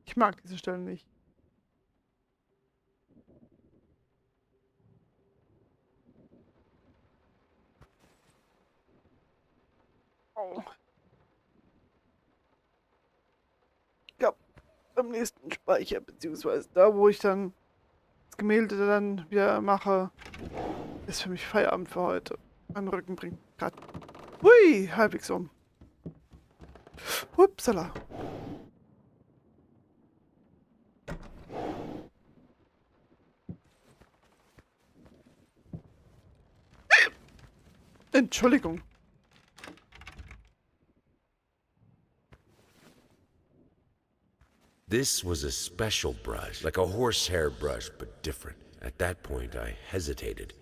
Ich mag diese Stellen nicht. Oh. Ja, am nächsten Speicher, beziehungsweise da, wo ich dann das Gemälde dann wieder mache, ist für mich Feierabend für heute. Mein Rücken bringt grad. Hui, halbwegs um. Upsala. Entschuldigung. This was a special brush, like a horsehair brush, but different. At that point, I hesitated.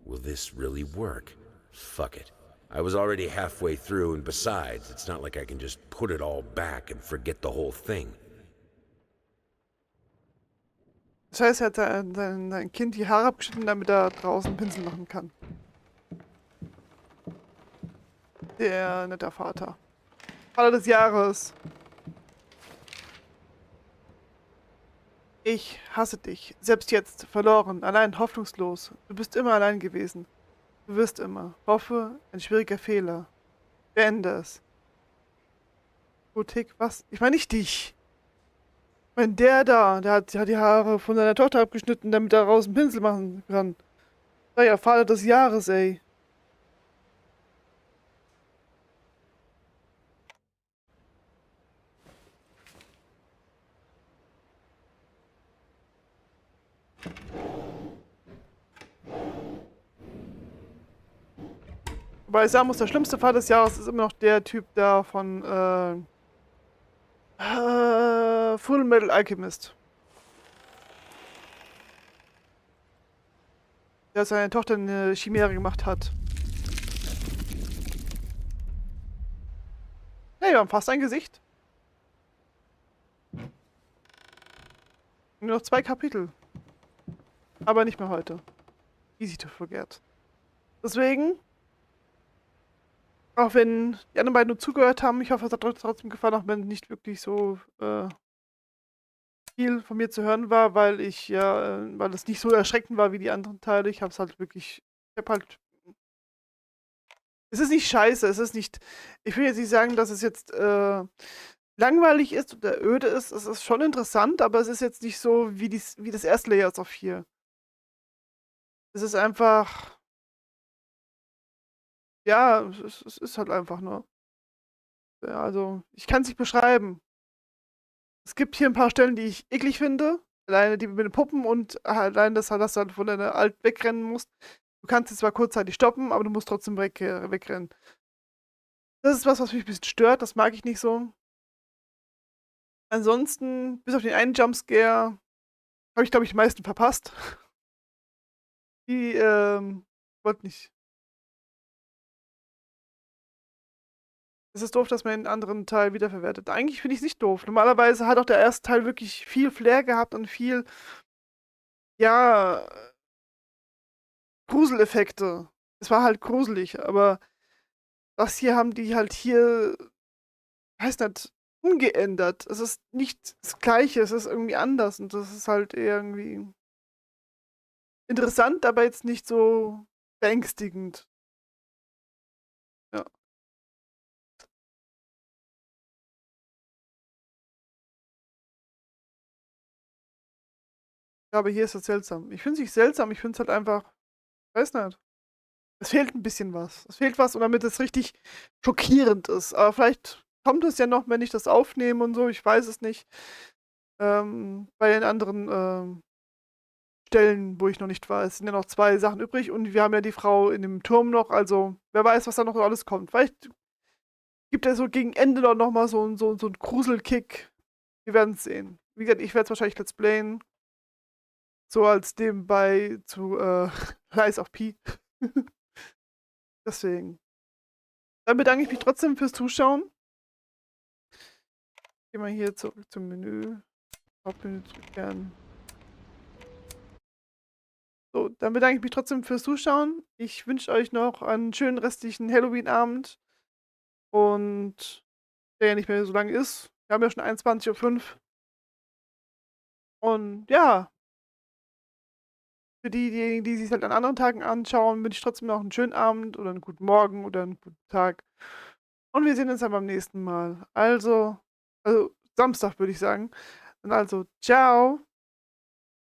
Will this really work? Fuck it. I was already halfway through, and besides, it's not like I can just put it all back and forget the whole thing. Das heißt, er hat sein Kind die Haare abgeschnitten, damit er draußen Pinsel machen kann. Der netter Vater. Vater des Jahres. Ich hasse dich. Selbst jetzt. Verloren. Allein. Hoffnungslos. Du bist immer allein gewesen. Du wirst immer. Hoffe, ein schwieriger Fehler. Beende es. Gotik, was? Ich meine nicht dich. Ich meine der hat die Haare von seiner Tochter abgeschnitten, damit er daraus einen Pinsel machen kann. Sei ja Vater des Jahres, ey. Wobei ich sagen muss, der schlimmste Fall des Jahres ist immer noch der Typ da von Full Metal Alchemist. Der seine Tochter eine Chimäre gemacht hat. Hey, wir haben fast ein Gesicht. Nur noch 2 Kapitel. Aber nicht mehr heute. Easy to forget. Deswegen, auch wenn die anderen beiden nur zugehört haben, ich hoffe, es hat trotzdem gefallen, auch wenn nicht wirklich so viel von mir zu hören war, weil es nicht so erschreckend war wie die anderen Teile. Es ist nicht scheiße, ich will jetzt nicht sagen, dass es jetzt langweilig ist oder öde ist. Es ist schon interessant, aber es ist jetzt nicht so wie das erste Layers of 4. Es ist einfach, ja, es ist halt einfach nur. Ja, also, ich kann es nicht beschreiben. Es gibt hier ein paar Stellen, die ich eklig finde. Alleine die mit den Puppen und allein dass du halt von deiner Alt wegrennen musst. Du kannst sie zwar kurzzeitig stoppen, aber du musst trotzdem wegrennen. Das ist was mich ein bisschen stört. Das mag ich nicht so. Ansonsten, bis auf den einen Jumpscare, habe ich, glaube ich, die meisten verpasst. Die, wollte nicht. Es ist doof, dass man den anderen Teil wiederverwertet. Eigentlich finde ich es nicht doof. Normalerweise hat auch der erste Teil wirklich viel Flair gehabt und viel, ja, Gruseleffekte. Es war halt gruselig, aber das hier haben die halt hier, heißt nicht, umgeändert. Es ist nicht das Gleiche, es ist irgendwie anders und das ist halt eher irgendwie interessant, aber jetzt nicht so beängstigend. Ja. Ja, aber hier ist es seltsam. Ich finde es nicht seltsam, ich finde es halt einfach, weiß nicht. Es fehlt ein bisschen was. Es fehlt was, und damit es richtig schockierend ist. Aber vielleicht kommt es ja noch, wenn ich das aufnehme und so, ich weiß es nicht. Bei den anderen Stellen, wo ich noch nicht war. Es sind ja noch 2 Sachen übrig und wir haben ja die Frau in dem Turm noch, also wer weiß, was da noch so alles kommt. Vielleicht gibt er so gegen Ende noch mal so einen Gruselkick. Wir werden es sehen. Wie gesagt, ich werde es wahrscheinlich let's playen. So als nebenbei zu Lies of P. Deswegen. Dann bedanke ich mich trotzdem fürs Zuschauen. Gehen wir hier zurück zum Menü. Hauptmenü zurückkehren. So, dann bedanke ich mich trotzdem fürs Zuschauen. Ich wünsche euch noch einen schönen restlichen Halloween-Abend. Und der ja nicht mehr so lang ist. Wir haben ja schon 21:05 Uhr. Und ja, für diejenigen, die sich halt an anderen Tagen anschauen, wünsche ich trotzdem noch einen schönen Abend oder einen guten Morgen oder einen guten Tag. Und wir sehen uns dann beim nächsten Mal. Also Samstag würde ich sagen. Und also, ciao.